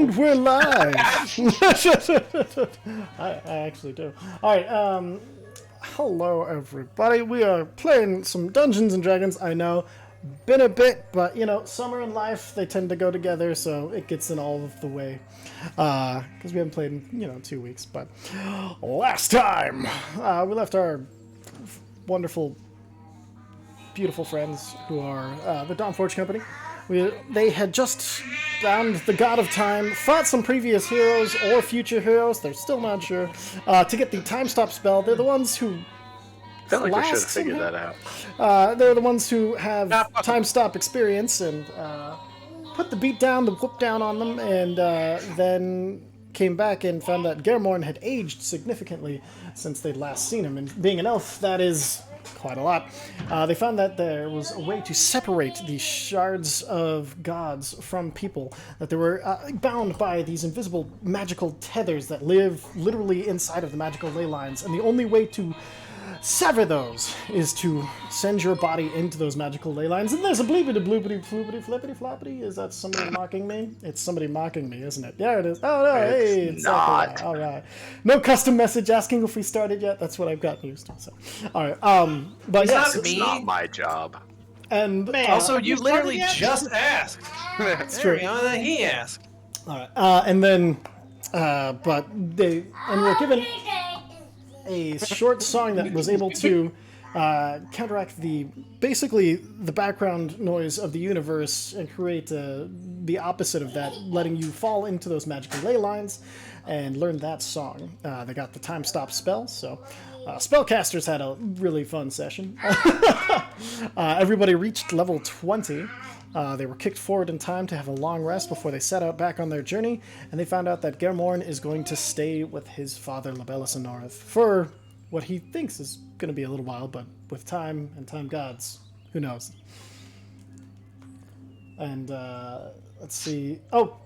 And we're live! I actually do. Alright, hello everybody. We are playing some Dungeons and Dragons, I know. Been a bit, but you know, summer and life, they tend to go together, so it gets in all of the way. Because we haven't played in, 2 weeks, but last time, we left our wonderful, beautiful friends who are the Dawnforged company. They had just found the God of Time, fought some previous heroes or future heroes, they're still not sure, to get the time stop spell. They're the ones who I felt like we should have figured that out. they're the ones who have time stop experience and put the beat down, the whoop down on them, and then came back and found that Germorn had aged significantly since they'd last seen him. And being an elf, that is quite a lot. They found that there was a way to separate the shards of gods from people, that they were bound by these invisible magical tethers that live literally inside of the magical ley lines, and the only way to sever those is to send your body into those magical ley lines. And there's a bleepity bloopity floopity flippity floppity. Is that somebody mocking me? It's somebody mocking me, isn't it? Yeah, it is. Oh no, hey, it's not. All right. No custom message asking if we started yet. That's what I've gotten used to. So, all right. But yes, It's not my job. and Also, you literally just asked. That's true. He asked. all right. And then, but we were given a short song that was able to counteract basically the background noise of the universe and create the opposite of that, letting you fall into those magical ley lines and learn that song. They got the time stop spell, so spellcasters had a really fun session. Everybody reached level 20. They were kicked forward in time to have a long rest before they set out back on their journey, and they found out that Germorn is going to stay with his father, Labelis North, for what he thinks is going to be a little while, but with time and time gods, who knows? And, let's see. Oh,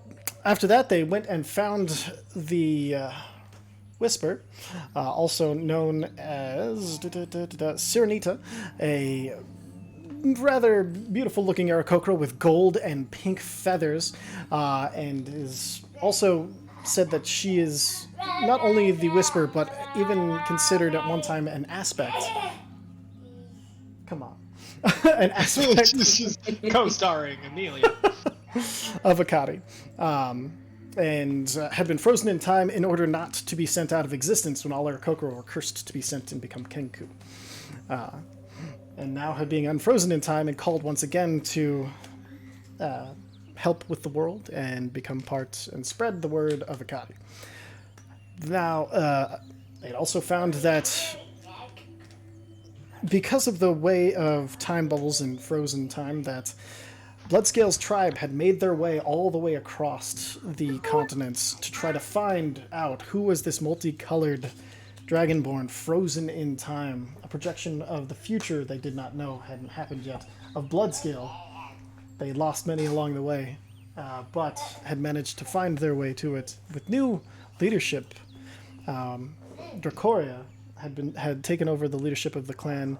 after that, they went and found the Whisper, also known as Sirenita, a rather beautiful looking Aarakocra with gold and pink feathers, and is also said that she is not only the Whisper, but even considered at one time an aspect. Come on. An aspect Co-starring Amelia. of Akari. And had been frozen in time in order not to be sent out of existence when all Aarakocra were cursed to be sent and become Kenku. And now had being unfrozen in time and called once again to help with the world and become part and spread the word of Akari. Now, they also found that because of the way of time bubbles and frozen time, that Bloodscale's tribe had made their way all the way across the continents to try to find out who was this multicolored Dragonborn frozen in time, a projection of the future they did not know hadn't happened yet, of Bloodscale. They lost many along the way, but had managed to find their way to it with new leadership. Dracoria had taken over the leadership of the clan,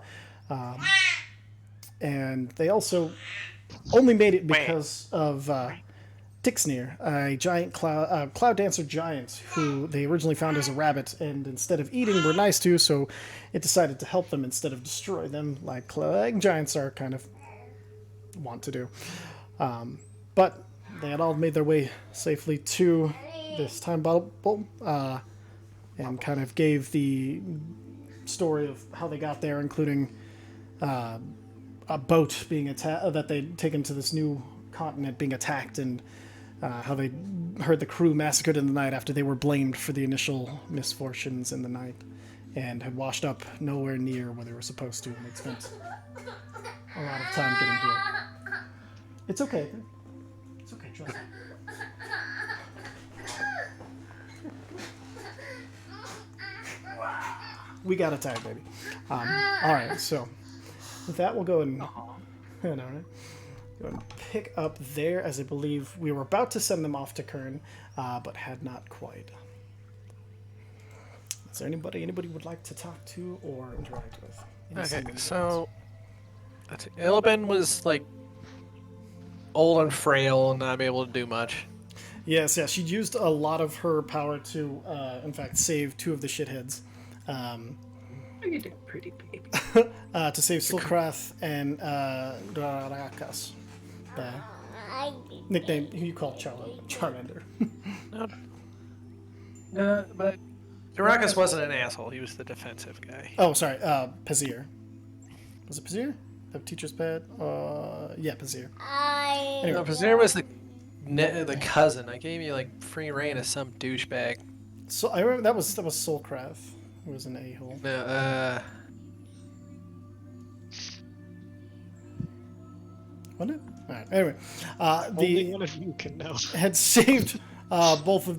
and they also only made it because of Dixnir, a giant cloud dancer giant who they originally found as a rabbit, and instead of eating were nice to, so it decided to help them instead of destroy them, like giants are kind of want to do. But they had all made their way safely to this time bubble, and kind of gave the story of how they got there, including a boat being attacked, that they'd taken to this new continent being attacked, and how they heard the crew massacred in the night after they were blamed for the initial misfortunes in the night and had washed up nowhere near where they were supposed to, and they'd spent a lot of time getting here. It's okay. It's okay, trust me. We got a time, baby. Alright, so with that, we'll go and go and pick up there, as I believe we were about to send them off to Kern, but had not quite. Is there anybody would like to talk to or interact with? Okay, so Illiben was like old and frail and not able to do much. Yes, yeah, she used a lot of her power to, in fact, save 2 of the shitheads. You did pretty, baby. To save Silkrath and Drarakas. The nickname who you call Charmander. But Durakas wasn't an asshole. He was the defensive guy. Oh, sorry, Pazir. Was it Pazir? The teacher's pet? Yeah, Pazir. Anyway. No, Pazir was the cousin. I gave you like free reign of some douchebag. So I remember that was Solkrath, who was an a-hole. No, Wasn't it? Alright, anyway. only one of you can know. Had saved both of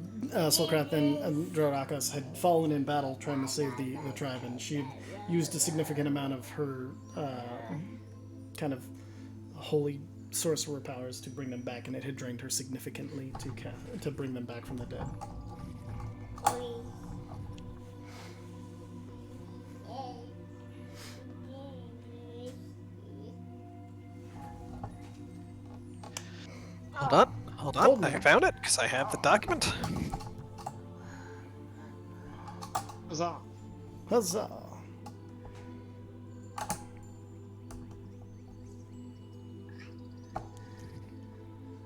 Solkrath and Drorakas had fallen in battle trying to save the tribe, and she had used a significant amount of her kind of holy sorcerer powers to bring them back, and it had drained her significantly to bring them back from the dead. Hold on. I found it because I have the document. Huzzah! Huzzah!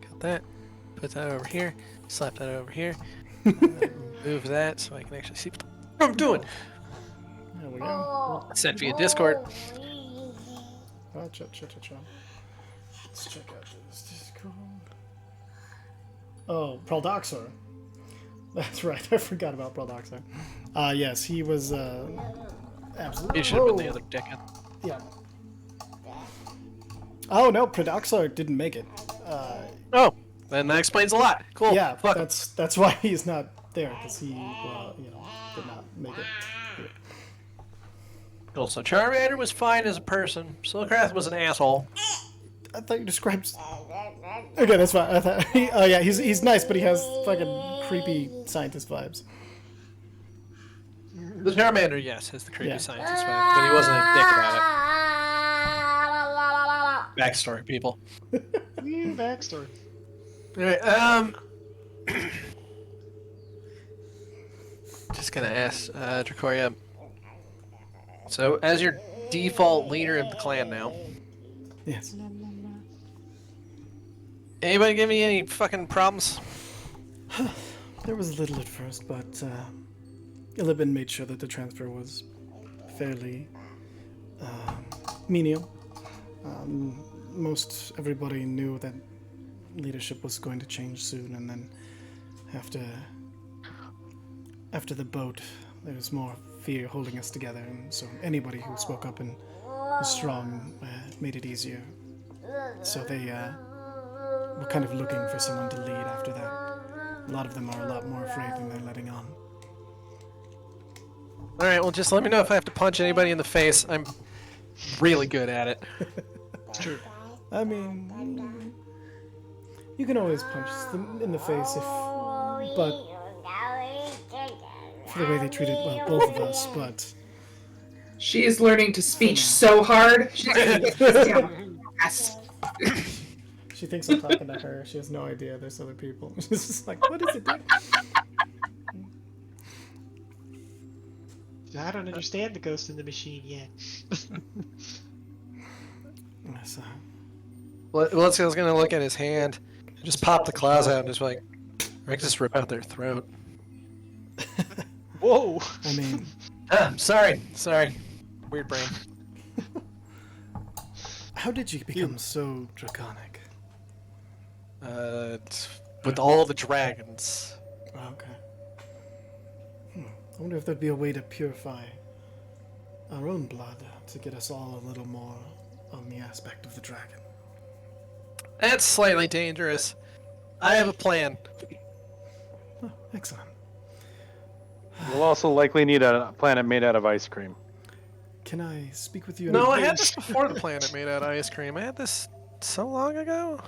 Got that. Put that over here. Slap that over here. Move that so I can actually see what I'm doing. There we go. Sent via Discord. Let's check out this Discord. Oh, Praldoxor. That's right. I forgot about Praldoxor. Yes, he was absolutely. He should have been the other dickhead. Yeah. Oh no, Praldoxor didn't make it. Oh, then that explains a lot. Cool. Yeah, Fuck. that's why he's not there, because he did not make it. Cool. So Charmander was fine as a person. Silkrath was an asshole. I thought you described. Okay, that's fine. I thought. Oh yeah, he's nice, but he has fucking creepy scientist vibes. The Charmander, yes, has the creepy scientist vibe, but he wasn't a dick about it. Backstory, people. Backstory. Alright, just gonna ask Dracoria. So, as your default leader of the clan now, Yes. anybody give me any fucking problems? There was a little at first, but Illiben made sure that the transfer was fairly menial. Most everybody knew that leadership was going to change soon, and then after the boat, there was more fear holding us together, and so anybody who spoke up and was strong made it easier. So they were kind of looking for someone to lead after that. A lot of them are a lot more afraid than they're letting on. Alright, well just let me know if I have to punch anybody in the face. I'm really good at it. It's true. I mean, you can always punch them in the face but for the way they treated both of us, but she is learning to speech so hard. She's gonna get this down. Yes. She thinks I'm talking to her. She has no idea there's other people. She's just like, what is it doing? I don't understand the ghost in the machine yet. So, Well, I was gonna look at his hand, just pop the claws out, and just like, I just rip out their throat. Whoa! I mean, sorry. Weird brain. how did you become so draconic? With all the dragons. Okay. I wonder if there'd be a way to purify our own blood to get us all a little more on the aspect of the dragon. That's slightly dangerous. I have a plan. Oh, excellent. We'll also likely need a planet made out of ice cream. Can I speak with you? No, I had this before the planet made out of ice cream. I had this so long ago.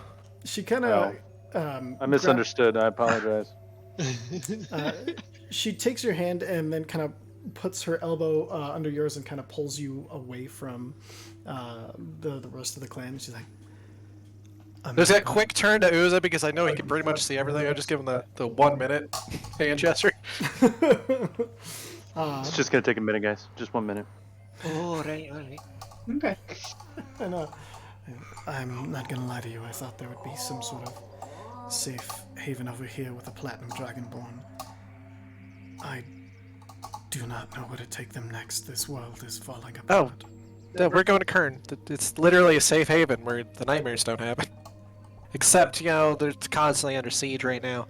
She kind of. I misunderstood. I apologize. She takes your hand and then kind of puts her elbow under yours and kind of pulls you away from the rest of the clan. She's like, There's that quick turn to Uza because I know he can pretty much see everything. I just give him the 1 minute hand gesture. It's just gonna take a minute, guys. Just 1 minute. Alright. Okay. I know. I'm not gonna lie to you. I thought there would be some sort of safe haven over here with a platinum dragonborn. I do not know where to take them next. This world is falling apart. Yeah, we're going to Kern. It's literally a safe haven where the nightmares don't happen. Except, you know, they're constantly under siege right now.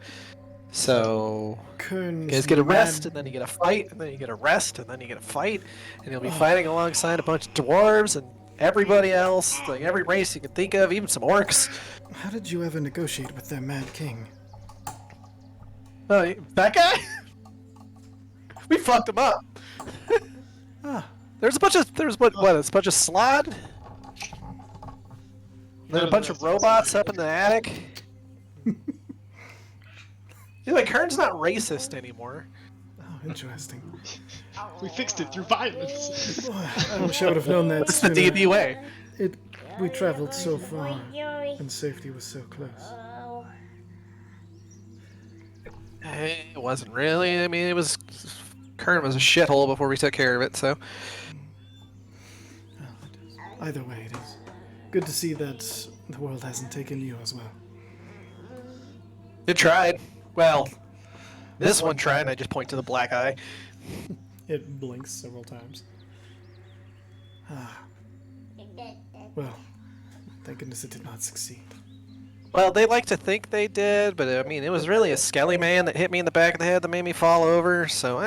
So, Kern's you guys get a rest, mad- and then you get a fight, and then you get a rest, and then you get a fight, and you'll be fighting alongside a bunch of dwarves and everybody else, like every race you can think of, even some orcs. How did you ever negotiate with their mad king? Oh, that guy? We fucked him up. Ah, There's a bunch of it's a bunch of slod. Then a bunch of robots up in the attic. Yeah, like Kern's not racist anymore. oh, interesting. We fixed it through violence. Boy, I wish I would have known that It's the sooner. D&D way. We traveled so far, and safety was so close. It wasn't really. I mean, Kern was a shithole before we took care of it. So Either way, it is good to see that the world hasn't taken you as well. it tried. Well, this one tried. And I just point to the black eye. It blinks several times. Ah. Well, thank goodness it did not succeed. Well, they like to think they did, but I mean, it was really a skelly man that hit me in the back of the head that made me fall over. So,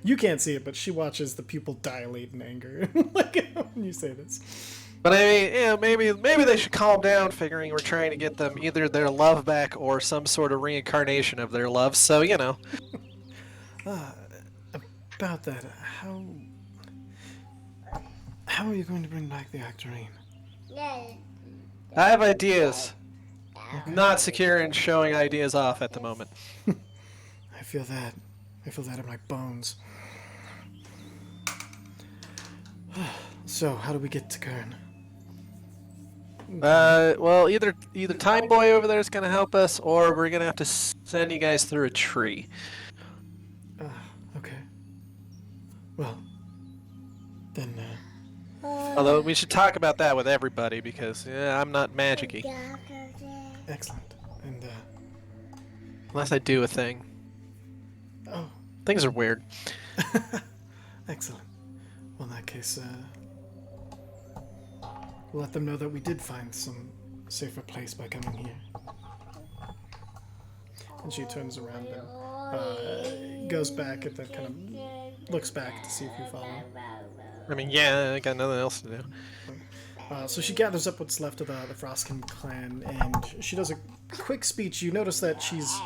You can't see it, but she watches the pupil dilate in anger like when you say this. But I mean, yeah, maybe they should calm down, figuring we're trying to get them either their love back or some sort of reincarnation of their love. So, you know. About that, how are you going to bring back the Octarine? I have ideas. Not secure in showing ideas off at the moment. I feel that. I feel that in my bones. So, how do we get to Kern? Well, either Time Boy over there is going to help us, or we're going to have to send you guys through a tree. Okay. Well, then, Although we should talk about that with everybody because I'm not magic-y. excellent. And, Unless I do a thing. oh, Things are weird. excellent. Well, in that case, we'll let them know that we did find some safer place by coming here. And she turns around and goes back and then kind of looks back to see if you follow. I mean, yeah, I got nothing else to do. So she gathers up what's left of the Frostkin clan, and she does a quick speech. You notice that she's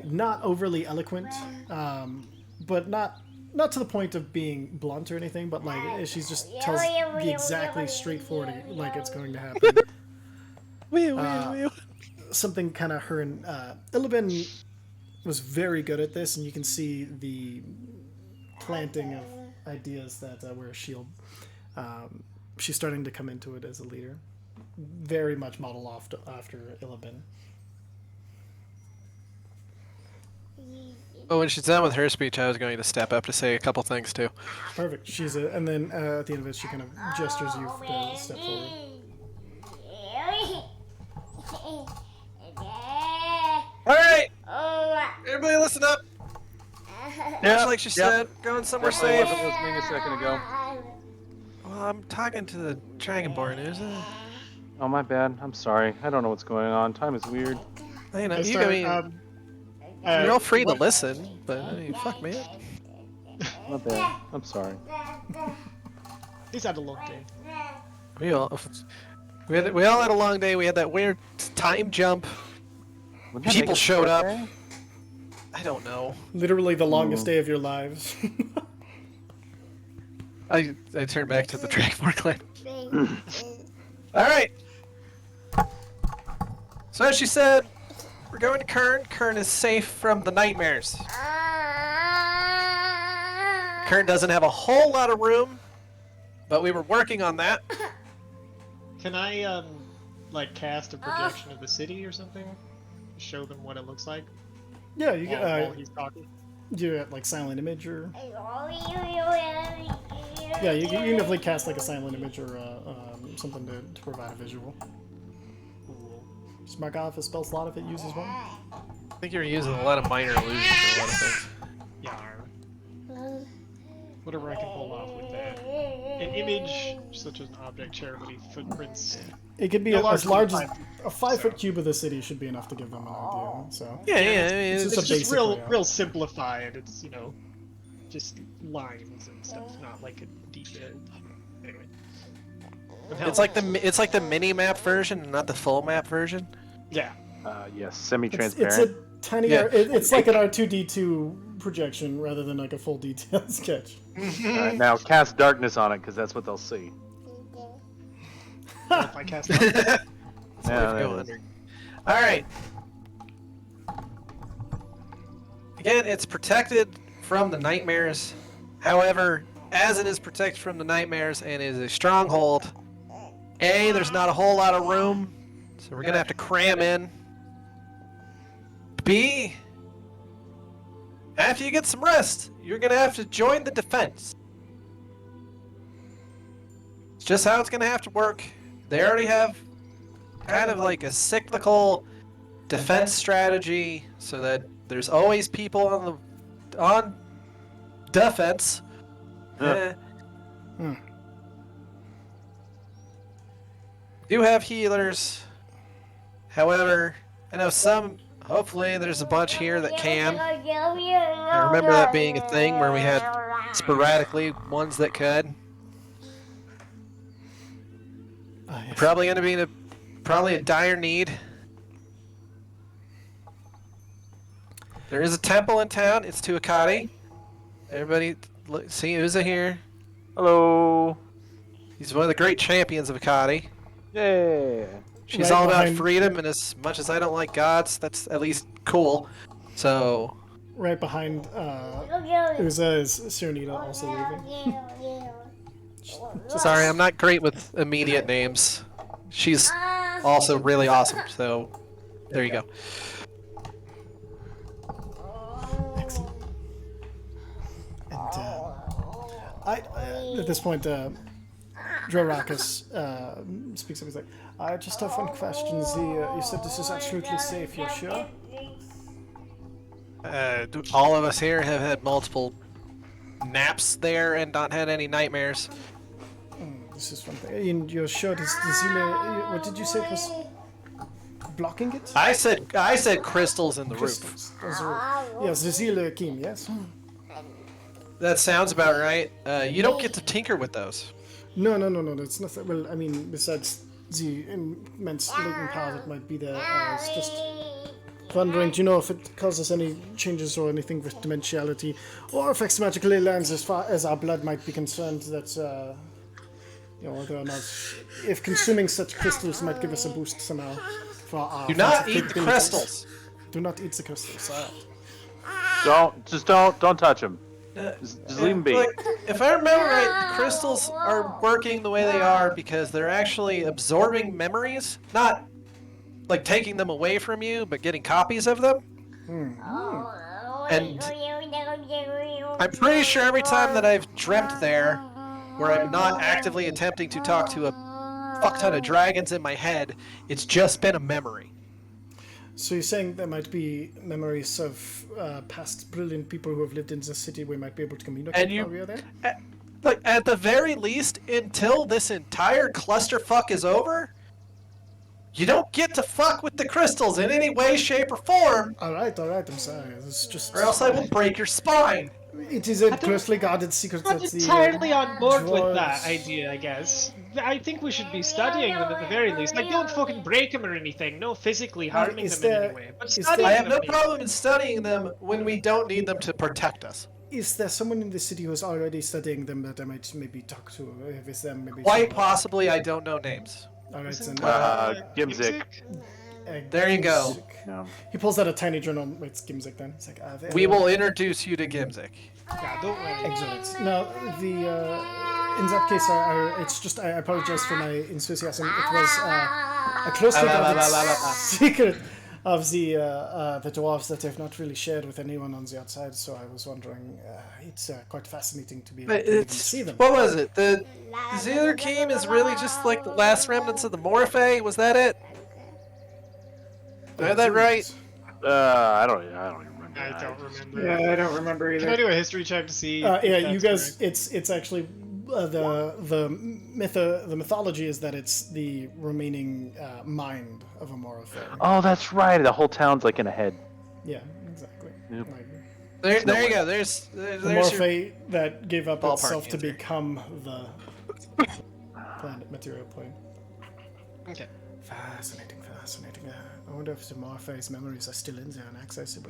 not overly eloquent, but not to the point of being blunt or anything, but like she's just tells the exactly straightforward, like it's going to happen. Something kind of her and Illiben was very good at this, and you can see the planting of ideas that where she'll she's starting to come into it as a leader, very much model after Illiben. Oh, when she's done with her speech, I was going to step up to say a couple things too. Perfect. And then at the end of it, she kind of gestures you to step forward. All right, everybody, listen up. Much like she said, going somewhere I safe. wasn't listening a second ago. Well, I'm talking to the Dragonborn, is it? Oh, my bad. I'm sorry. I don't know what's going on. Time is weird. You know, Sir, you're all free to listen, but I mean, fuck, man. My bad. I'm sorry. He's had a long day. We all had a long day. We had that weird time jump. Wouldn't that People make it showed up. birthday? I don't know. Literally the longest day of your lives. I turned back to the Dragonborn clan. All right. So as she said, we're going to Kern. Kern is safe from the nightmares. Kern doesn't have a whole lot of room, but we were working on that. Can I like cast a projection of the city or something? Show them what it looks like Yeah, you while get he's talking. like silent image or yeah, you can definitely cast like a silent image or something to provide a visual. Cool. Just mark off a spell slot if it uses one. I think you're using a lot of minor illusions for a lot of things. Yeah. Whatever I can pull off with that. An image, such as an object, ceremony, footprints. It could be No as larger large than as 5 a 5-foot cube of the city should be enough to give them an idea. So Yeah, yeah. I mean, It's It's just a just basic real, layout. real simplified. It's just lines and stuff, not like a detailed. Anyway. it's like the mini map version, not the full map version. Yeah. Yes, it's semi-transparent. a tiny. Yeah. It's like an R2D2 projection rather than like a full detailed sketch. Alright, now cast darkness on it, because that's what they'll see. If I cast it. Yeah, Go that is. under. All right. Again, it's protected from the nightmares. However, as it is protected from the nightmares and is a stronghold, A, there's not a whole lot of room, so we're gonna have to cram in. B, after you get some rest, you're gonna have to join the defense. It's just how it's gonna have to work. They already have kind of like a cyclical defense strategy, so that there's always people on defense. Yeah. Do have healers. However, I know some. Hopefully, there's a bunch here that can. I remember that being a thing where we had sporadically ones that could. Probably going to be in probably a dire need. There is a temple in town. It's to Akati. Everybody, see Uza here. Hello. He's one of the great champions of Akati. Yeah. She's Right all about behind- freedom, and as much as I don't like gods, that's at least cool. So, Right behind Uza is Sunita also leaving. sorry, I'm not great with immediate names. She's also really awesome, so there you go. Excellent. And at this point, Drorakus speaks up. He's like, "I just have one question. You said this is absolutely safe. You're sure?" All of us here have had multiple naps there and not had any nightmares. This is one thing. And you're sure this the Zile? What did you say it was blocking it? I said crystals in the roof. Crystals. Those are- Yes, the Zile Kim. Yes. That sounds about right. You don't get to tinker with those. No. That's not. Well, I mean, besides the immense latent power that might be there, I was just wondering, do you know if it causes any changes or anything with dimensionality, or affects magical lands as far as our blood might be concerned? That whether or not if consuming such crystals might give us a boost somehow for our. Do not offensive eat the capabilities. crystals. Do not eat the crystals. Don't touch them. Just leave them be. Like, if I remember right, the crystals are working the way they are because they're actually absorbing memories, not like taking them away from you, but getting copies of them. And I'm pretty sure every time that I've dreamt there, where I'm not actively attempting to talk to a fuck ton of dragons in my head, it's just been a memory. So you're saying there might be memories of past brilliant people who have lived in the city we might be able to communicate And you- while we are there? Like, at the very least, until this entire clusterfuck is over, you don't get to fuck with the crystals in any way, shape, or form, Alright, I'm sorry. It's just... or else I will break your spine. It is a closely guarded secret I'm that the... entirely on board with dwarves- that idea, I guess. I think we should be studying them at the very least. Like, don't fucking break them or anything. No physically harming is them in there- any way. But is studying there- I have them no maybe. problem in studying them when we don't need them to protect us. Is there someone in the city who's already studying them that I might maybe talk to? With them, maybe... Quite possibly, I don't know names. Alright, then... Gimzik. There you go. No. He pulls out a tiny journal. Wait, it's Gimzik then. It's like, We will introduce you to Gimzik. Yeah, don't worry. Excellent. Now, in that case, it's just I apologize for my enthusiasm. It was a closely guarded secret of the dwarves that they've not really shared with anyone on the outside. So I was wondering, it's quite fascinating to be able But to even it's see them. what was it? The Zillerkeem is really just like the last remnants of the Morphe. Was that it? Is that right? I don't even remember. I don't remember. Yeah, I don't remember Can I either. do a history check to see? Yeah, if you that's guys. correct? It's actually the mythology is that it's the remaining mind of a Morphe. Oh, that's right. The whole town's like in a head. Yeah, exactly. Yep. Like, There you go. There's the your... Morphe that gave up ballpark itself to answer. become the planet material plane. Okay. Fascinating. I wonder if the Morphe's memories are still in there and accessible.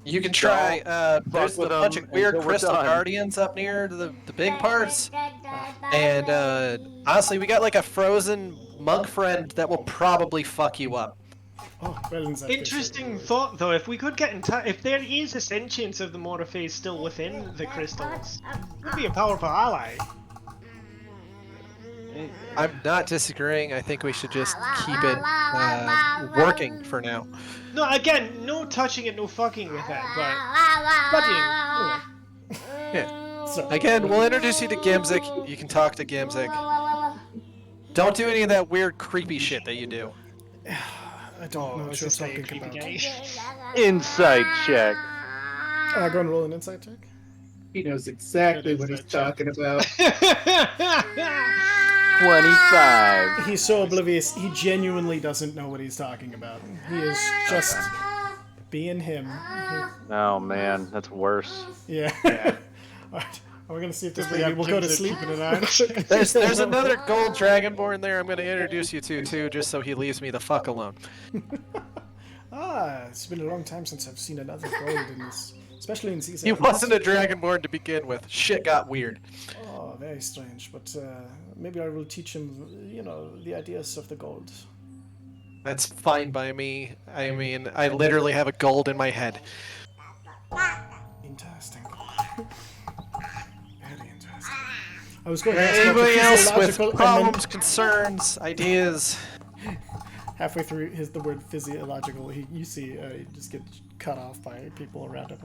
You can try. There's a with bunch them of weird until we're crystal done. guardians up near the big parts. And honestly, we got like a frozen monk friend that will probably fuck you up. Oh, well, in that case, Interesting thought, though. If we could get in touch, if there is a sentience of the Morphe still within the crystals, it would be a powerful ally. I'm not disagreeing. I think we should just keep it working for now. No, again, no touching it, no fucking with that, but studying. Yeah. So, Again, we'll introduce you to Gimzik. You can talk to Gimzik. Don't do any of that weird, creepy shit that you do. I don't know what Let's you're just say a talking creepy about. guy. Insight check. Go and roll an insight check. He knows exactly what he's talking about. 25. He's so oblivious, he genuinely doesn't know what he's talking about. He is just being him. Oh man, that's worse. Yeah. Alright, we're gonna see if this We baby have will go to kids sleep. keeping an eye on it. There's another gold dragonborn there I'm going to introduce you to, too, just so he leaves me the fuck alone. It's been a long time since I've seen another gold in this, especially in season. He wasn't a dragonborn to begin with. Shit got weird. Oh, very strange. But maybe I will teach him, the ideas of the gold. That's fine by me. I mean, I literally have a gold in my head. Interesting. Very interesting. I was going to ask about the Anybody else with physiological, and problems, concerns, ideas? then halfway through the word physiological, you see he just get cut off by people around him.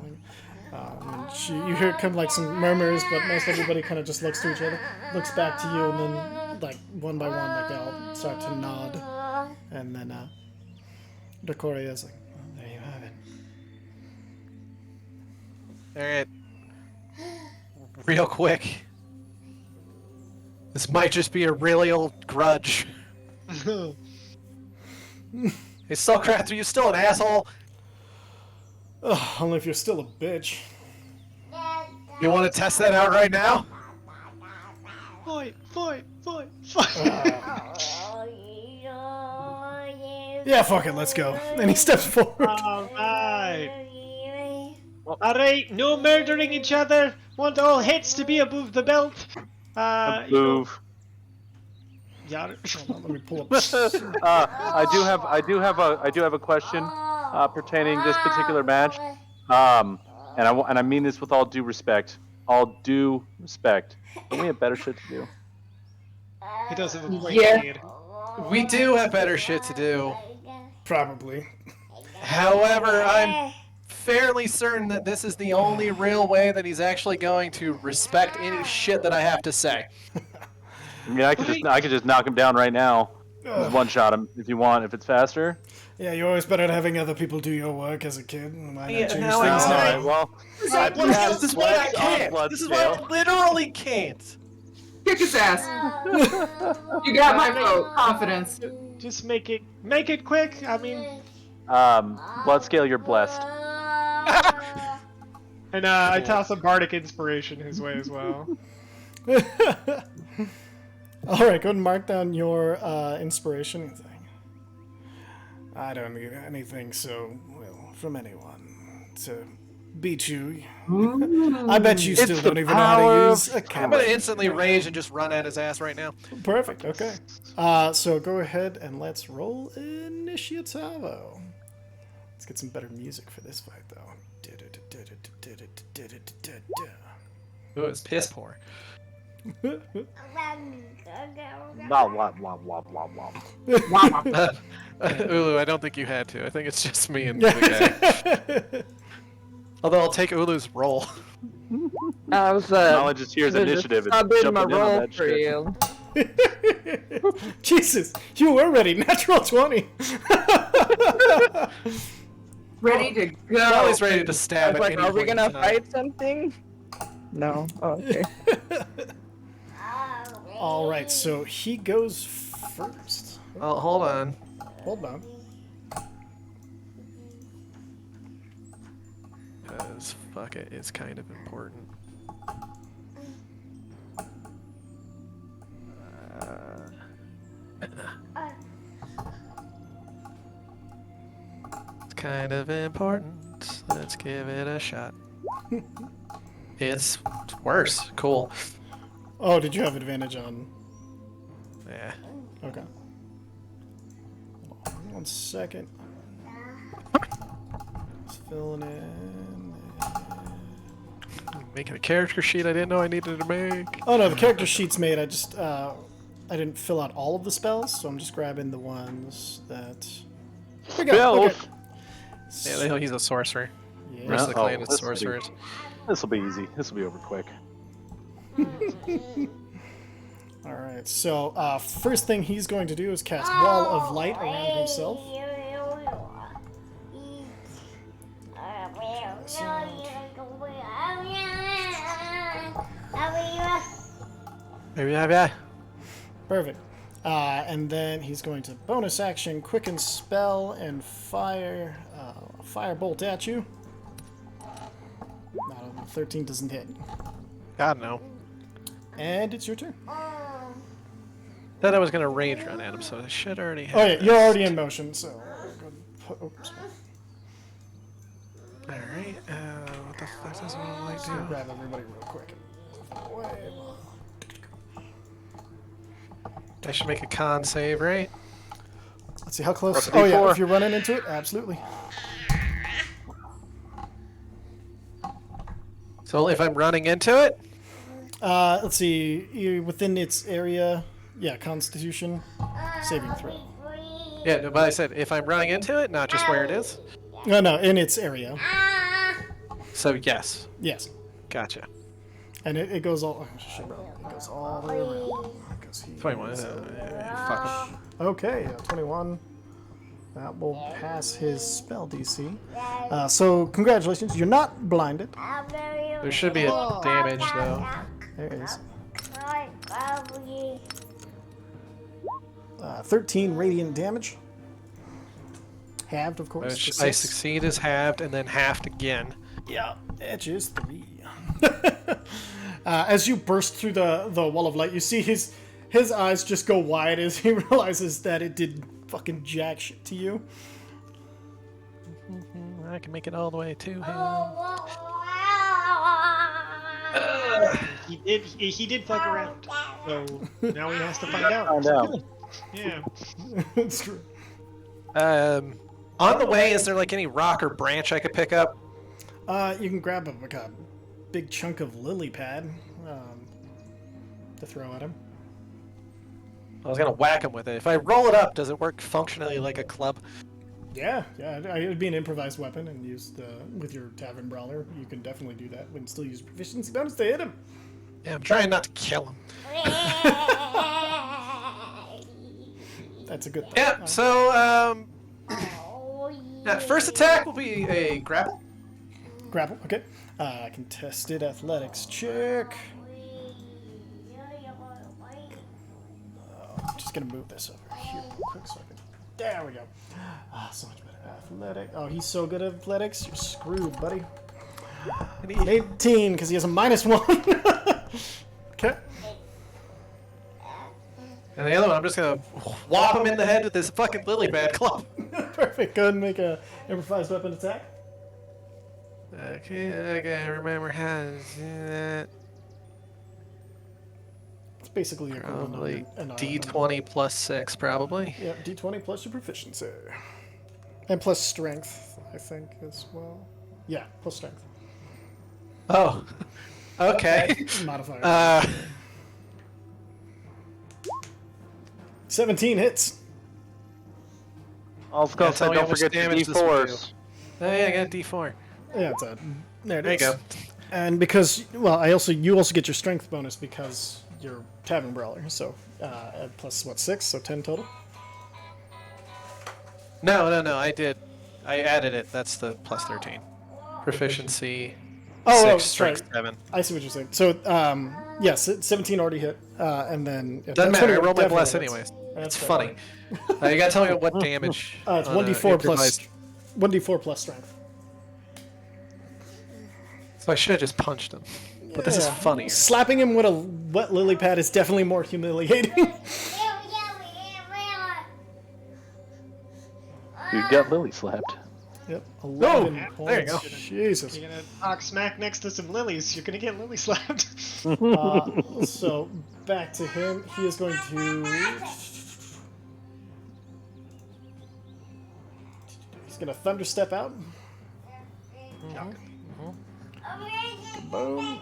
And you hear kind of like some murmurs, but most everybody kind of just looks to each other, looks back to you, and then like one by one, like they all start to nod, and then Decoria is like, well, there you have it. Alright. Real quick. This might just be a really old grudge. Hey, Skullcraft, are you still an asshole? Ugh, only if you're still a bitch. You want to test that out right now? Fight! Yeah, fuck it, let's go. And he steps forward. Alright! Alright, no murdering each other. Want all hits to be above the belt. Move. Yeah. Let me pull up. I do have a question pertaining this particular match. And I mean this with all due respect. All due respect. Don't we have better shit to do? He does have a point Yeah. here. We do have better shit to do. Probably. However, I'm fairly certain that this is the only real way that he's actually going to respect any shit that I have to say. I mean, I could just knock him down right now. Just one shot him if you want. If it's faster. Yeah, you're always better at having other people do your work as a kid. Why not Yeah, change no, things it's now? not. Alright, well. This is why I can't. This is why I literally can't. Kick his ass. You got my vote. Confidence. Just make it quick. I mean, Blood scale, you're blessed. and I toss a bardic inspiration his way as well. Alright, go and mark down your inspiration thing. I don't need anything from anyone to beat you. I bet you still the don't even know how to power use of a I'm camera. gonna instantly rage and just run at his ass right now. Perfect, okay. So go ahead and let's roll Initiativo. Let's get some better music for this fight, though. Ooh, it's piss poor. Blah, blah, blah, blah, blah, blah. Ulu, I don't think you had to. I think it's just me and the guy. Although I'll take Ulu's roll. I was Knowledge is here's initiative. It's I did jumping my in on roll that for shit. you. Jesus, you were ready. Natural 20. Ready to go. Always ready to I stab was at like, any are we point in gonna time. fight something? No. Oh, okay. All right, so he goes first. Oh, hold on. Hold on. Because fuck it, it's kind of important. It's kind of important. Let's give it a shot. It's worse. Cool. Oh, did you have advantage on? Yeah. Okay. Hold on 1 second. Just filling in. Making a character sheet I didn't know I needed to make. Oh no, the character sheet's made. I just I didn't fill out all of the spells, so I'm just grabbing the ones that. Here we go. Okay. Yeah, they know he's a sorcerer. Yeah. Rest of the Oh, clan is this will be- sorcerers. This will be easy. This will be over quick. All right. So first thing he's going to do is cast Wall of Light around himself. Yeah. Perfect. And then he's going to bonus action, quicken spell, and fire firebolt at you. No, 13 doesn't hit. God no. And it's your turn. Thought I was gonna rage run at him, so I should already have. Oh yeah, you're already in motion, so. Oops. Alright, what the fuck does one like So do? grab everybody real quick. I should make a con save, right? Let's see how close. Plus Oh yeah, D4. if you're running into it, absolutely. So if I'm running into it, Let's see, you within its area. Yeah, Constitution saving throw. yeah, no, but I said if I'm running into it, not just where it is. No, in its area. So yes, Yes, gotcha. and it goes all. Oh, shit, bro. It goes all the way around. 'Cause he 21. is- Fuck him. Okay, 21. That will pass his spell DC. So congratulations, you're not blinded. There should be a damage though. There is 13 radiant damage. Halved, of course. Which to I 6. succeed is halved and then halved again. Yeah, edge is 3. As you burst through the wall of light, you see his eyes just go wide as he realizes that it did fucking jack shit to you. I can make it all the way to him. He did fuck around. So now he has to find out. Find out. Yeah. It's true. On the way, is there like any rock or branch I could pick up? You can grab like a big chunk of lily pad to throw at him. I was gonna whack him with it. If I roll it up, does it work functionally like a club? Yeah, it would be an improvised weapon and used with your tavern brawler. You can definitely do that and still use proficiency bonus to hit him. Yeah, I'm trying not to kill him. That's a good thing. Yeah, so, first attack will be a grapple. Grapple, okay. Contested athletics check. I'm just gonna move this over here real quick so I can. There we go. So much better. Athletic. Oh, he's so good at athletics. You're screwed, buddy. 18 because he has a -1. Okay. And the other one, I'm just gonna whop him in the head with this fucking lily pad club. Perfect. Go ahead and make a improvised weapon attack. Okay, I gotta remember how to do that. It's basically the equivalent Probably of an D20 plus 6, probably. Yeah, D20 plus your proficiency. And plus strength, I think, as well. Yeah, plus strength. Oh, okay. Modifier. 17 hits. I was gonna Yeah, say, tell me don't how much forget your damage this would D4s. Oh yeah, I got a D4. Yeah, it's a. There it There you is. go. And because, well, you also get your strength bonus because you're Tavern Brawler. So plus what, 6? So 10 total. No, I did. I added it. That's the plus 13. Proficiency. Oh, 6, oh, strength sorry. 7. I see what you're saying. So yes, 17 already hit, and then yeah, Doesn't that's matter. I 21 rolled my definitely bless hits. anyways. That's It's fair. funny. You gotta tell me what damage. It's on a 1d4 plus improvised- 1d4 plus strength. So I should have just punched him. But this is Yeah. funny. Slapping him with a wet lily pad is definitely more humiliating. You got Lily slapped. Yep. 11 points. there you go. Jesus. You're gonna talk smack next to some lilies. You're gonna get lily slapped. So back to him. He is going to. He's gonna thunder step out. Boom.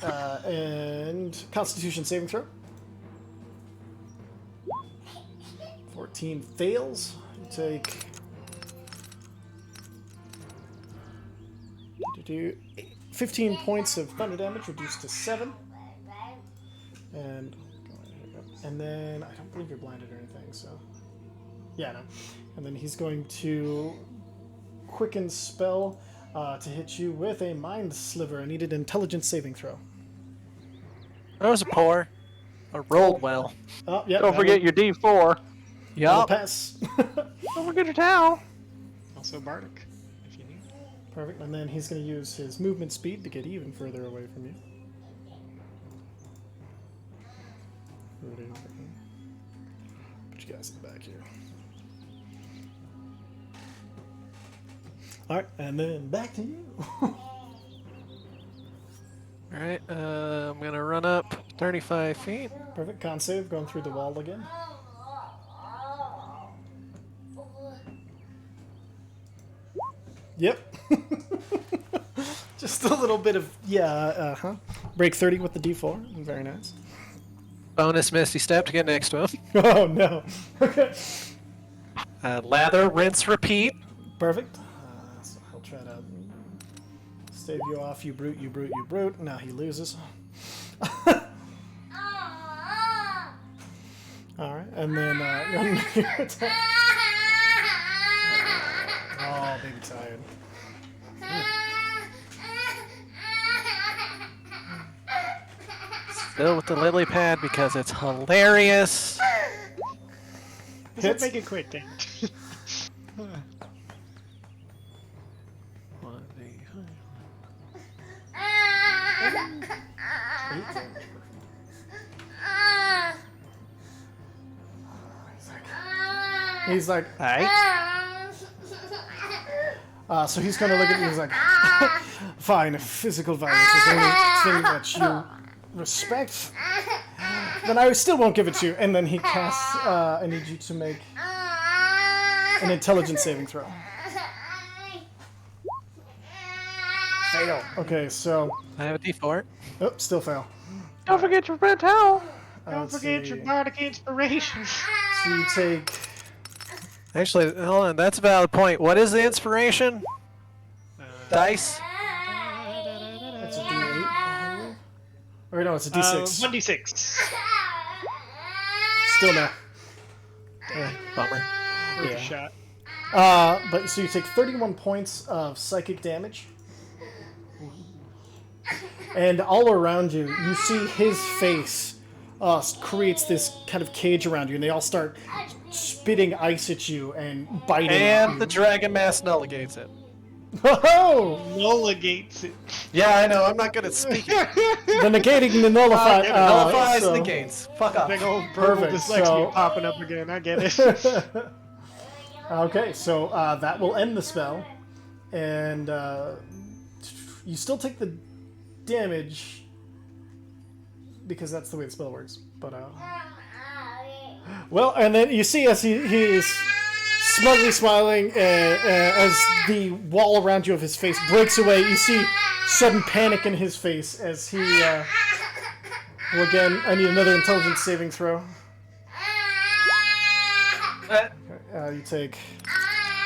And Constitution saving throw. 14 fails. You take. 15 points of thunder damage, reduced to 7. And then I don't believe you're blinded or anything, so yeah, no. And then he's going to quicken spell to hit you with a mind sliver. I needed intelligence saving throw. That was a poor. I rolled well. Oh, yeah. Don't forget your D4. Yup. Pass. Don't forget your towel. Also bardic, if you need. Perfect. And then he's going to use his movement speed to get even further away from you. Put you guys in the back here. Alright, and then back to you. Alright, I'm gonna run up 35 feet. Perfect. Con save, going through the wall again. Yep. Just a little bit of, break 30 with the D4. Very nice. Bonus Misty Step to get next to him. Oh, no. Okay. Lather, rinse, repeat. Perfect. So he'll try to stave you off. You brute, you brute, you brute. Now he loses. Alright, and then run your attack. Oh, baby tired. Still with the lily pad because it's hilarious. Let's make it quick, then. He's like, Alright. so he's gonna look at you. He's like, fine, if physical violence is the only thing that you respect, then I still won't give it to you. And then he casts, I need you to make an intelligence saving throw. Fail. Okay, so, I have a D4. oh, still fail. Don't forget your red towel. Don't Let's forget see. your bardic inspiration. So you take, Actually, hold on, that's a valid point. What is the inspiration? Dice? it's a D8. Or no, it's a D6. 1d6. Still no. Bummer. Worth Yeah. a shot. But so you take 31 points of psychic damage. And all around you, you see his face creates this kind of cage around you, and they all start spitting ice at you and biting at And you. the dragon mask nulligates it. Oh! Nulligates it. Yeah, I know, I'm not good at speaking. The negating the nullify. Nullifies so- negates. Fuck off. Big old verbal Perfect, dyslexia so- popping up again. I get it. Okay, so that will end the spell, and you still take the damage because that's the way the spell works. But well, and then you see as he is smugly smiling as the wall around you of his face breaks away. You see sudden panic in his face as he. Well, again, I need another intelligence saving throw. You take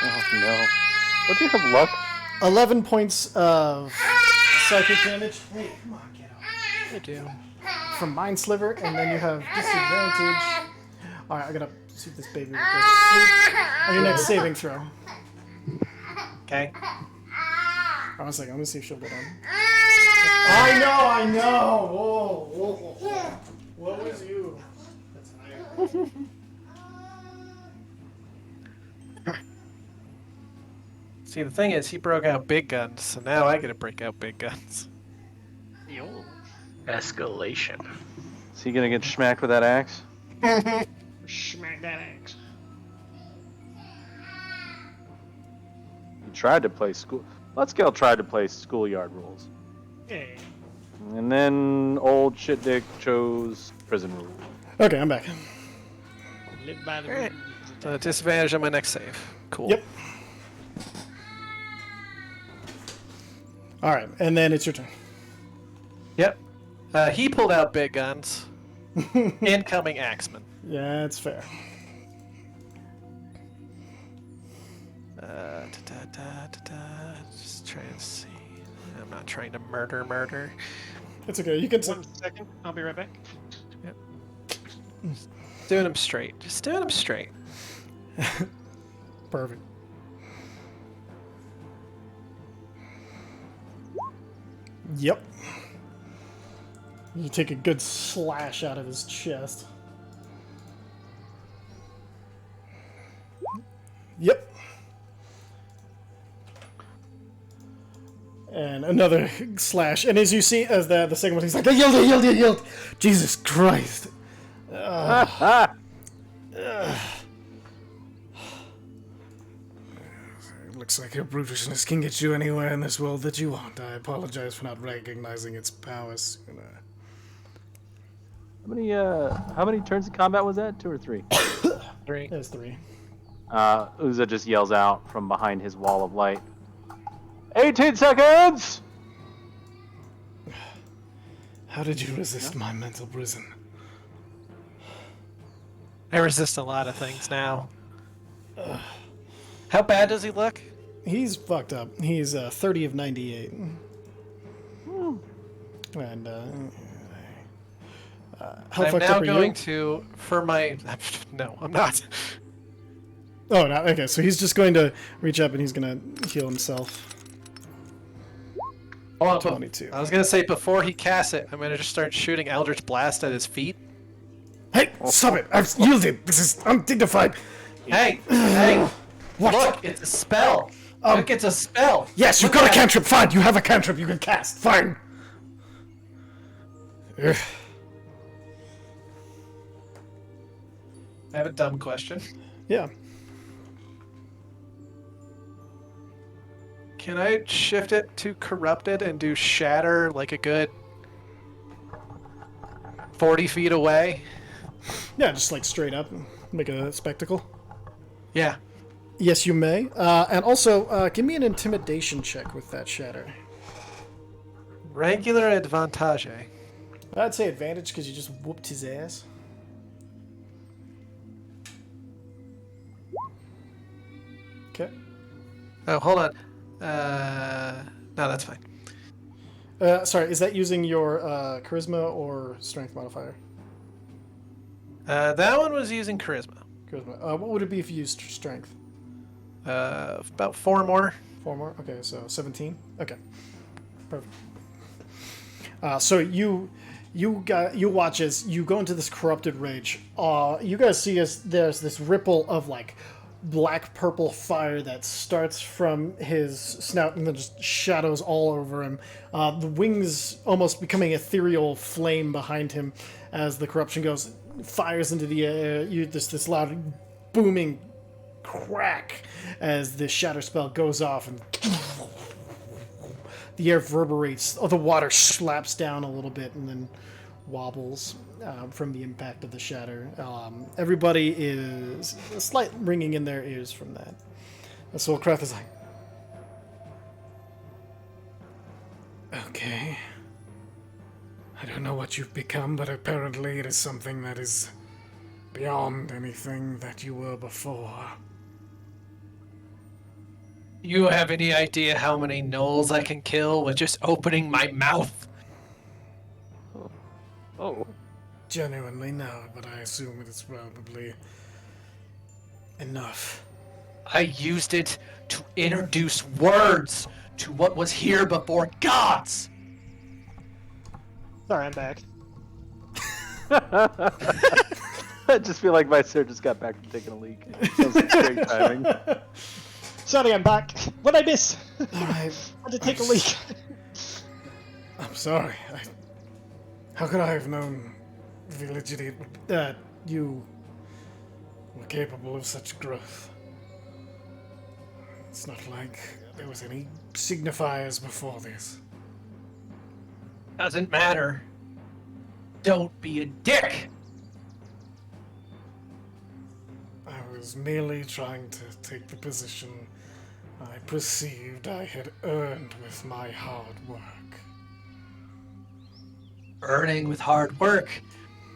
Oh no. Don't you have luck? 11 points of psychic damage. Hey, come on, get out. I do. From Mind Sliver, and then you have disadvantage. Alright, I gotta see if this baby goes to sleep. On your next saving throw. Okay. Hold on a second, let me see if she'll get on. I know! Whoa. What was you? That's higher. See, the thing is, he broke out big guns, so now I get to break out big guns. Yo. Escalation. Is he gonna get smacked with that axe? Smack that axe. He tried to play school. Let's tried to play schoolyard rules. Yeah. And then old shit dick chose prison rules. Okay, I'm back. Live by the Alright. rules. Disadvantage on my next save. Cool. Yep. Alright, and then it's your turn. Yep. He pulled out big guns. Incoming axeman. Yeah, it's fair. Just trying to see. I'm not trying to murder. It's okay, you can say. 1 second. I'll be right back. Doing them straight. Just doing them straight. Perfect. Yep. You take a good slash out of his chest. Yep. And another slash. And as you see, as the second one, he's like, I yield. Jesus Christ. Looks like your brutishness can get you anywhere in this world that you want. I apologize for not recognizing its powers. How many turns of combat was that? 2 or 3? 3. There's 3. Uza just yells out from behind his wall of light. 18 seconds! How did you resist my mental prison? I resist a lot of things now. How bad does he look? He's fucked up. He's 30 of 98. And how I'm fucked now up are going you? to, for my... No, I'm not. Oh, no, okay, so he's just going to reach up and he's going to heal himself. Hold on, 22. I was going to say, before he casts it, I'm going to just start shooting Eldritch Blast at his feet. Hey, stop it! I've yielded! This is undignified! Hey! What? Look, it's a spell! Look, it's a spell! Yes, you've Look got a at it. cantrip! Fine, you have a cantrip you can cast! Fine! Ugh. I have a dumb question. Yeah. Can I shift it to Corrupted and do Shatter like a good 40 feet away? Yeah, just like straight up. Make a spectacle. Yeah. Yes, you may. And also, give me an intimidation check with that shatter. Regular advantage. I'd say advantage because you just whooped his ass. Okay. Oh, hold on. No, that's fine. Sorry, is that using your charisma or strength modifier? That one was using Charisma. Charisma. What would it be if you used strength? About 4 more. 4 more? Okay, so 17? Okay. Perfect. So you watch as you go into this corrupted rage. You guys see as there's this ripple of like black purple fire that starts from his snout and then just shadows all over him. The wings almost becoming ethereal flame behind him as the corruption goes fires into the air. This loud booming crack as the shatter spell goes off and the air reverberates. The water slaps down a little bit and then wobbles from the impact of the shatter. Everybody is a slight ringing in their ears from that. And so Krath is like, okay. I don't know what you've become, but apparently it is something that is beyond anything that you were before. You have any idea how many gnolls I can kill with just opening my mouth? Oh. Genuinely, no, but I assume it is probably enough. I used it to introduce words to what was here before gods. Sorry, I'm back. I just feel like my sir just got back from taking a leak. That was great timing. Sorry, I'm back. What'd I miss? Alright. Had to take a leak. I'm sorry. How could I have known validity that you were capable of such growth? It's not like there was any signifiers before this. Doesn't matter. Don't be a dick. I was merely trying to take the position I perceived I had earned with my hard work. Earning with hard work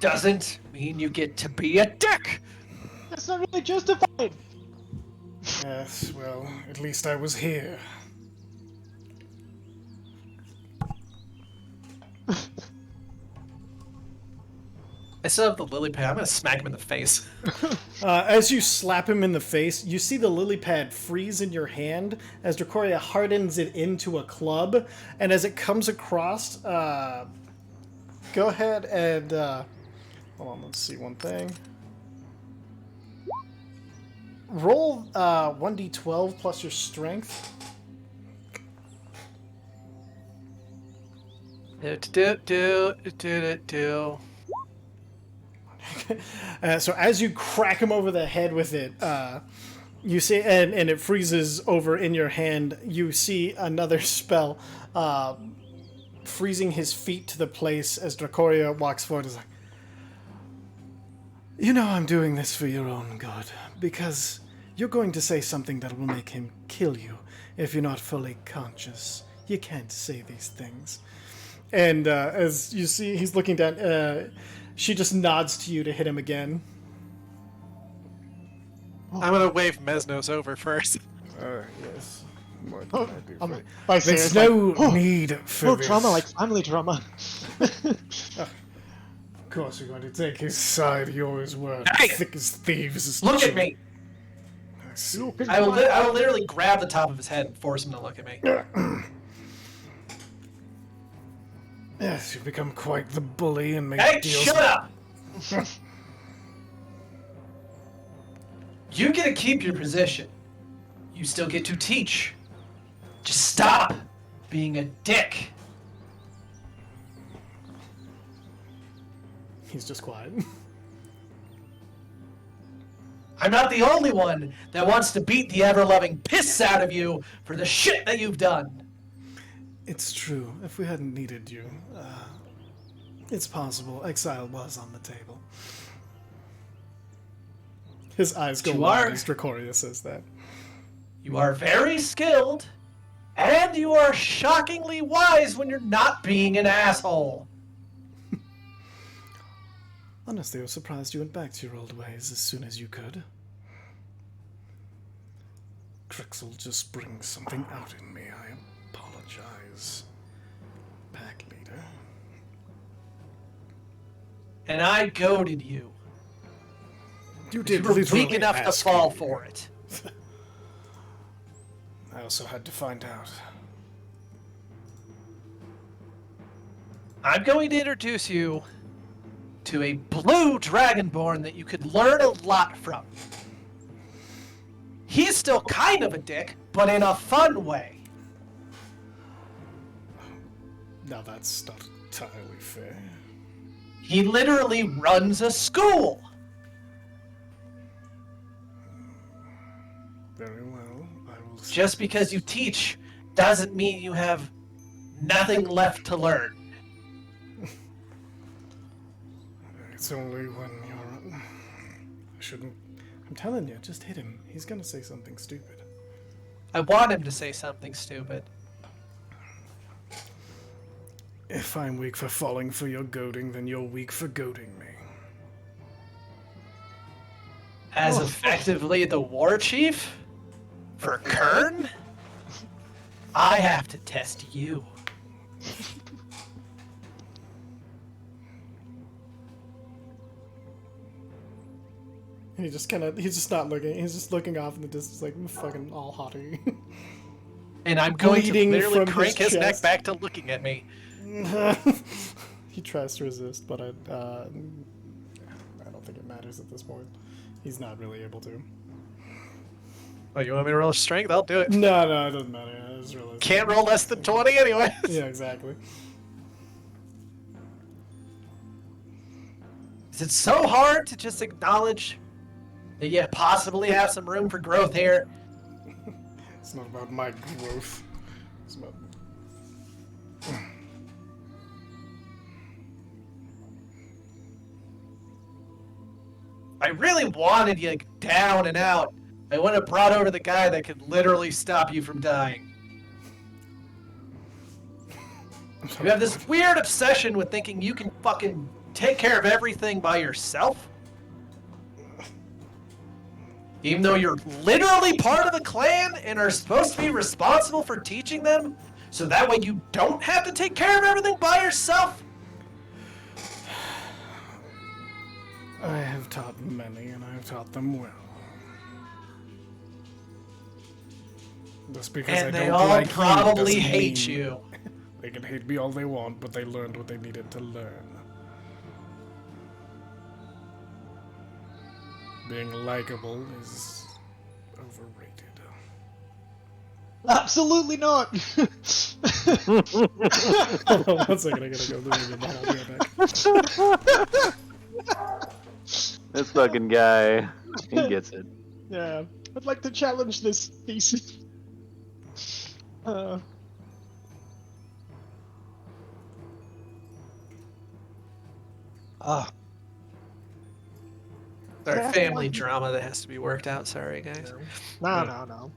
doesn't mean you get to be a dick. That's not really justified. Yes, well, at least I was here. I still have the lily pad. I'm gonna smack him in the face. As you slap him in the face, you see the lily pad freeze in your hand as Dracoria hardens it into a club, and as it comes across, go ahead and hold on. Let's see one thing. Roll 1d12 plus your strength. Do. So as you crack him over the head with it, you see, and it freezes over in your hand. You see another spell, freezing his feet to the place as Dracoria walks forward. Is like, you know, I'm doing this for your own good because you're going to say something that will make him kill you if you're not fully conscious. You can't say these things. And as you see, he's looking down. She just nods to you to hit him again. I'm gonna wave Mesnos over first. Yes. What Oh, can I do um, for you? I say There's it's no like, need for no this. drama like family drama. Of course you're going to take his side. You always were Hey! thick as thieves. Look at me. I see. I will literally grab the top of his head and force him to look at me. Yes, you've become quite the bully and make Hey, deals. shut up! You get to keep your position. You still get to teach. Just stop being a dick. He's just quiet. I'm not the only one that wants to beat the ever-loving piss out of you for the shit that you've done. It's true. If we hadn't needed you, it's possible exile was on the table. His eyes go You wide are- as Dracoria says that. You are very skilled, and you are shockingly wise when you're not being an asshole. Honestly, I was surprised you went back to your old ways as soon as you could. Crixel just brings something out in me. I apologize, Pack Leader. And I goaded you. You did You were literally weak enough to ask fall me. for it. I also had to find out. I'm going to introduce you to a blue dragonborn that you could learn a lot from. He's still kind of a dick, but in a fun way. Now that's not entirely fair. He literally runs a school. Very well. I will. Just because you teach doesn't mean you have nothing left to learn. It's only when you're. I shouldn't. I'm telling you, just hit him. He's gonna say something stupid. I want him to say something stupid. If I'm weak for falling for your goading, then you're weak for goading me. as effectively the war chief for Kern, I have to test you. And he's just not looking. He's just looking off in the distance, like fucking all haughty. And I'm going to Bleeding literally from crank his neck chest. back to looking at me. He tries to resist, but I don't think it matters at this point. He's not really able to. Oh, you want me to roll strength? I'll do it. No, it doesn't matter. I just realized. Can't roll less than 20 anyway. Yeah, exactly. Is it so hard to just acknowledge that you possibly have some room for growth here? It's not about my growth. It's about. I really wanted you down and out. I would have brought over the guy that could literally stop you from dying. You have this weird obsession with thinking you can fucking take care of everything by yourself. Even though you're literally part of the clan and are supposed to be responsible for teaching them, so that way you don't have to take care of everything by yourself. I have taught many, and I have taught them well. Just because And I they don't all like probably you doesn't hate mean you. They can hate me all they want, but they learned what they needed to learn. Being likable is overrated. Absolutely not. Hold on 1 second, I gotta go lose it. I'll be right back. This fucking guy, he gets it. Yeah, I'd like to challenge this thesis. Sorry, family drama that has to be worked out. Sorry, guys. No.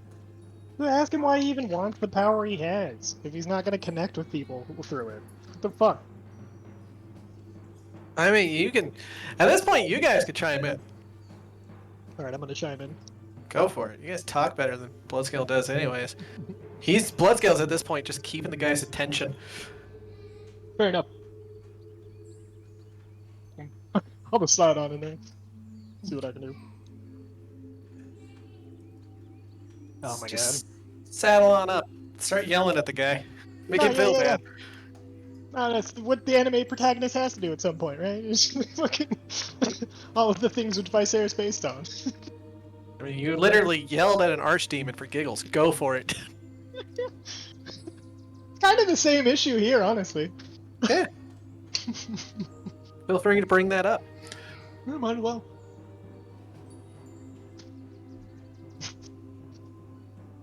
Ask him why he even wants the power he has, if he's not gonna connect with people through it. What the fuck? I mean, you can. At this point, you guys could chime in. Alright, I'm gonna chime in. Go for it. You guys talk better than Bloodscale does, anyways. Bloodscale's at this point just keeping the guy's attention. Fair enough. I'll just slide on in there. See what I can do. Oh my Just saddle on up. Start yelling at the guy. Make No, him feel bad. No, that's what the anime protagonist has to do at some point, right? It's fucking all of the things which Viserys is based on. I mean, you literally yelled at an archdemon for giggles. Go for it. Kind of the same issue here, honestly. Yeah. Feel free to bring that up. Yeah, might as well.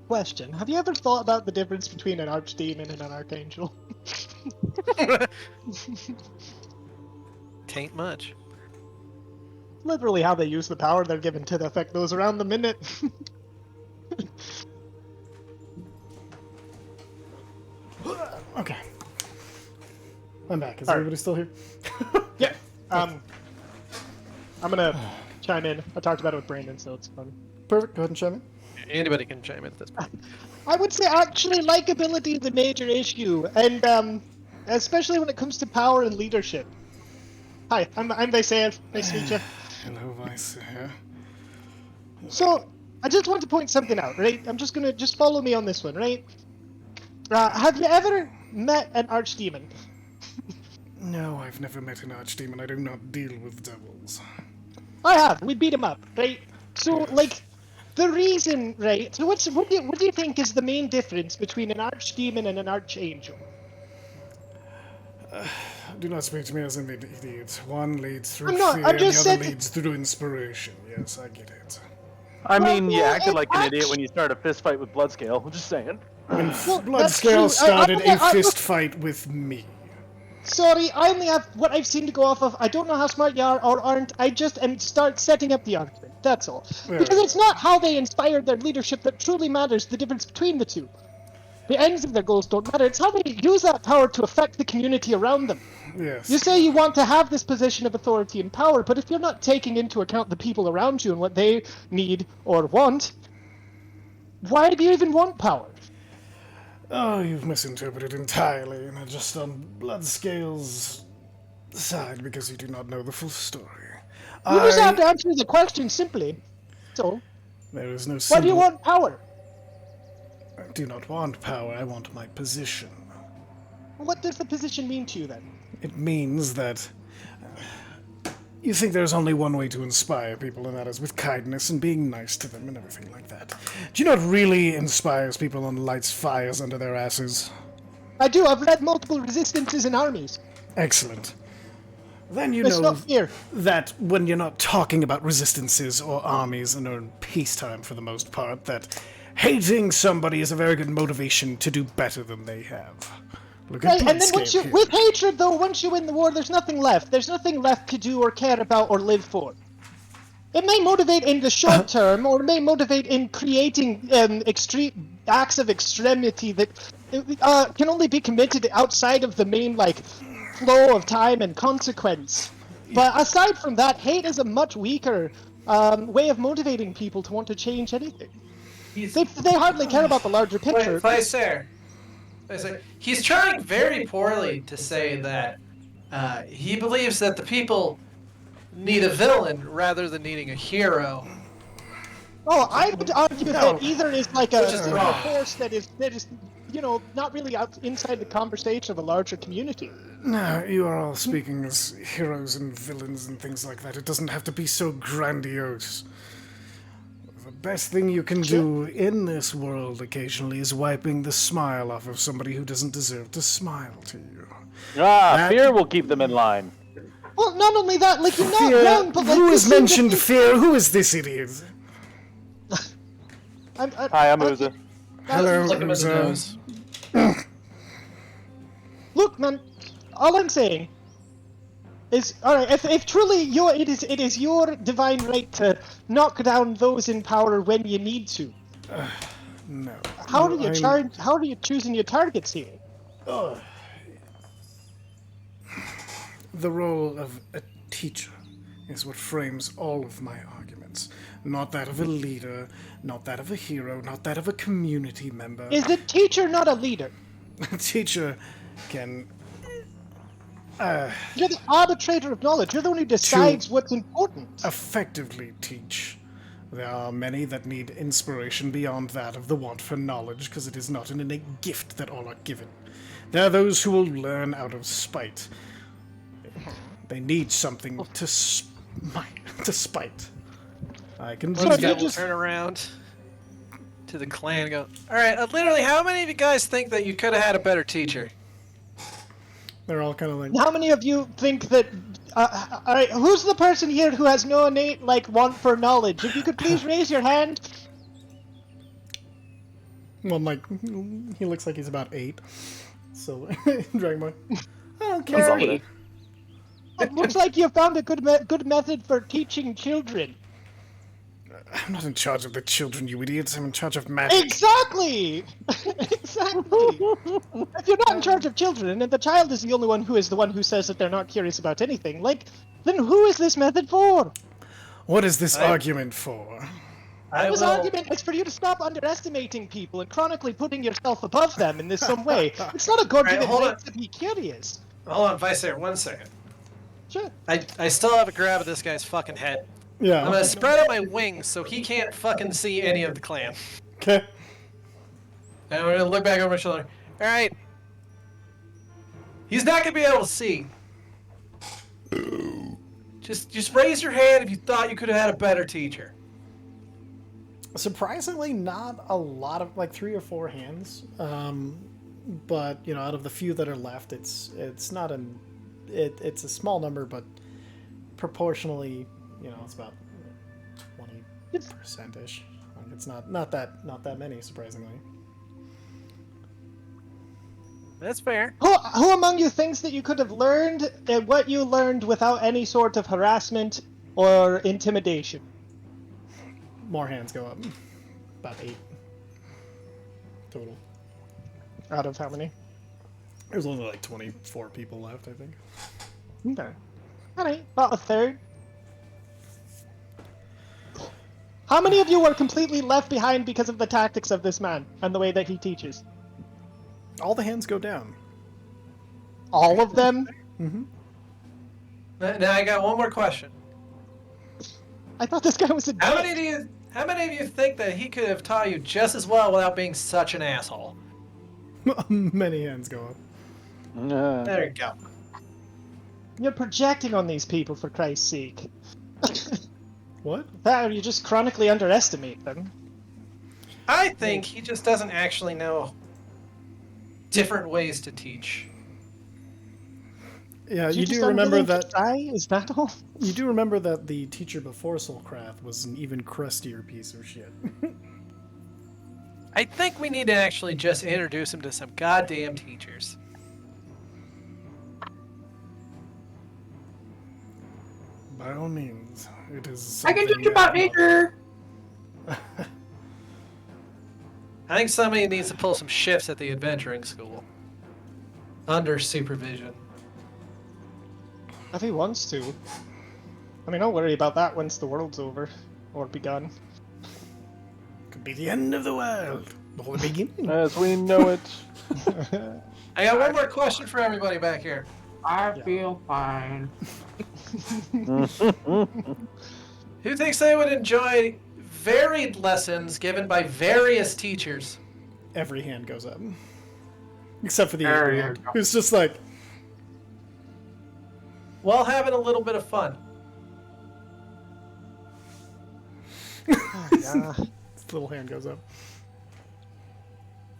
Question: have you ever thought about the difference between an archdemon and an archangel? Tain't much. Literally how they use the power they're given to affect those around them, isn't it? Okay. I'm back. Is Alright. everybody still here? Yeah. I'm gonna chime in. I talked about it with Brandon, so it's fun. Perfect. Go ahead and chime in. Anybody can chime in at this point. I would say actually likability is a major issue, and especially when it comes to power and leadership. Hi, I'm Viserys. Nice to meet you. Hello, Viserys. So, I just want to point something out, right? I'm just gonna follow me on this one, right? Have you ever met an archdemon? No, I've never met an archdemon. I do not deal with devils. I have. We beat him up, right? So, like, the reason, right? So, what do you think is the main difference between an archdemon and an archangel? Do not speak to me as an idiot. One leads through I'm not, fear, I and the just other said- leads through inspiration. Yes, I get it. I Well, mean, you well, acted like an it idiot when you started a fist fight with Bloodscale. I'm just saying. When Well, that's true. Bloodscale started I- a fist fight with me. Sorry, I only have what I've seen to go off of. I don't know how smart you are or aren't. I just start setting up the argument. That's all. Yeah. Because it's not how they inspired their leadership that truly matters. The difference between the two. The ends of their goals don't matter. It's how they use that power to affect the community around them. Yes. You say you want to have this position of authority and power, but if you're not taking into account the people around you and what they need or want, why do you even want power? Oh, you've misinterpreted entirely, and are just on blood scales side because you do not know the full story. You just have to answer the question simply. So, There is no why do you simple... want power? I do not want power, I want my position. What does the position mean to you then? It means that you think there's only one way to inspire people, and that is with kindness and being nice to them and everything like that. Do you know what really inspires people and lights fires under their asses? I do. I've read multiple resistances and armies. Excellent. Then you It's know not fear. that when you're not talking about resistances or armies and are in peacetime for the most part, that hating somebody is a very good motivation to do better than they have. Look at Right, and then once Bloodscape you, here. with hatred though, once you win the war, there's nothing left. There's nothing left to do or care about or live for. It may motivate in the short term, or it may motivate in creating extreme acts of extremity that can only be committed outside of the main flow of time and consequence. But aside from that, hate is a much weaker way of motivating people to want to change anything. They hardly care about the larger picture. Vicer. He's trying very poorly to say that he believes that the people need a villain rather than needing a hero. Oh, I would argue that either is like a wrong. force that is not really inside the conversation of a larger community. No, you are all speaking as heroes and villains and things like that. It doesn't have to be so grandiose. The best thing you can do in this world occasionally is wiping the smile off of somebody who doesn't deserve to smile to you. Fear will keep them in line. Well, not only that, you're not Fear, wrong, but who has this is mentioned fear? Who is this idiot? Hi, I'm Uza. Hello, Look him in the Uzo. nose. Look, man, all I'm saying is, all right, if truly it is your divine right to knock down those in power when you need to. No. How No, do you How are you choosing your targets here? The role of a teacher is what frames all of my arguments. Not that of a leader, not that of a hero, not that of a community member. Is a teacher not a leader? A teacher can... You're the arbitrator of knowledge. You're the one who decides what's important. effectively teach. There are many that need inspiration beyond that of the want for knowledge, because it is not an innate gift that all are given. There are those who will learn out of spite. They need something to spite. I can So do you that. just- Turn around to the clan and go, alright, literally, how many of you guys think that you could have had a better teacher? They're all kind of like... How many of you think that? All right, who's the person here who has no innate want for knowledge? If you could please raise your hand. Well, he looks like he's about 8. So, Dragon Boy. I don't care. Sorry. It looks like you found a good method for teaching children. I'm not in charge of the children, you idiots. I'm in charge of magic. Exactly. Exactly. If you're not in charge of children, and the child is the only one who says that they're not curious about anything, then who is this method for? What is this argument for? This argument is for you to stop underestimating people and chronically putting yourself above them in some way. It's not a God-given hold right on. to be curious. Hold on, Vicer, 1 second. Sure. I still have a grab of this guy's fucking head. Yeah. I'm gonna spread out my wings so he can't fucking see any of the clan. Okay. And we're gonna look back over my shoulder. Alright. He's not gonna be able to see. Just raise your hand if you thought you could have had a better teacher. Surprisingly, not a lot of 3 or 4 hands. But out of the few that are left, it's not it's a small number, but proportionally, it's about 20%ish. It's not that many, surprisingly. That's fair. Who among you thinks that you could have learned what you learned without any sort of harassment or intimidation? More hands go up. About 8 total. Out of how many? There's only like 24 people left, I think. Okay. Alright, about a third. How many of you were completely left behind because of the tactics of this man and the way that he teaches? All the hands go down. All of them? Mm-hmm. Now I got one more question. I thought this guy was a How dick. many of you think that he could have taught you just as well without being such an asshole? Many hands go up. There you go. You're projecting on these people, for Christ's sake. What? That, or you just chronically underestimate them. I think he just doesn't actually know different ways to teach. Yeah, you just do remember unwilling to that. try? Is that all? You do remember that the teacher before Soulcraft was an even crustier piece of shit. I think we need to actually just introduce him to some goddamn teachers. By all means, it is. I can something teach about nature. I think somebody needs to pull some shifts at the adventuring school. Under supervision. If he wants to. I mean, don't worry about that once the world's over. Or begun. Could be the end of the world. Or the beginning. As we know it. I got one more question for everybody back here. I feel fine. Who thinks they would enjoy varied lessons given by various teachers? Every hand goes up. Except for the There you hand, go. who's just like, While having a little bit of fun. Yeah. this little hand goes up.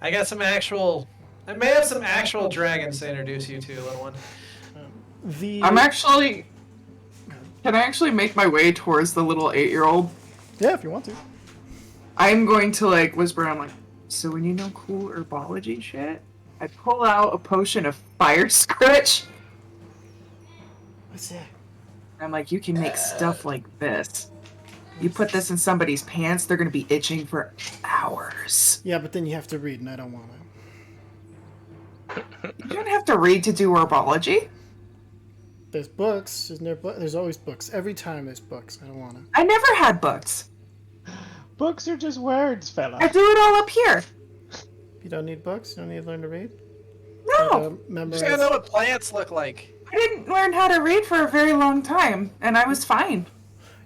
I got some actual... I may have some actual dragons to introduce you to, little one. The I'm actually... Can I actually make my way towards the little 8-year-old? Yeah, if you want to. I'm going to, like, whisper, I'm like, so when you know cool herbology shit, I pull out a potion of fire scritch. What's that? I'm like, you can make stuff like this. You put this in somebody's pants, they're gonna be itching for hours. Yeah, but then you have to read, and I don't want to. You don't have to read to do herbology. There's books. There's always books. Every time there's books. I don't want to. I never had books. Books are just words, fella. I do it all up here. You don't need books. You don't need to learn to read. No, Memorize. Just gotta know what plants look like. I didn't learn how to read for a very long time, and I was fine.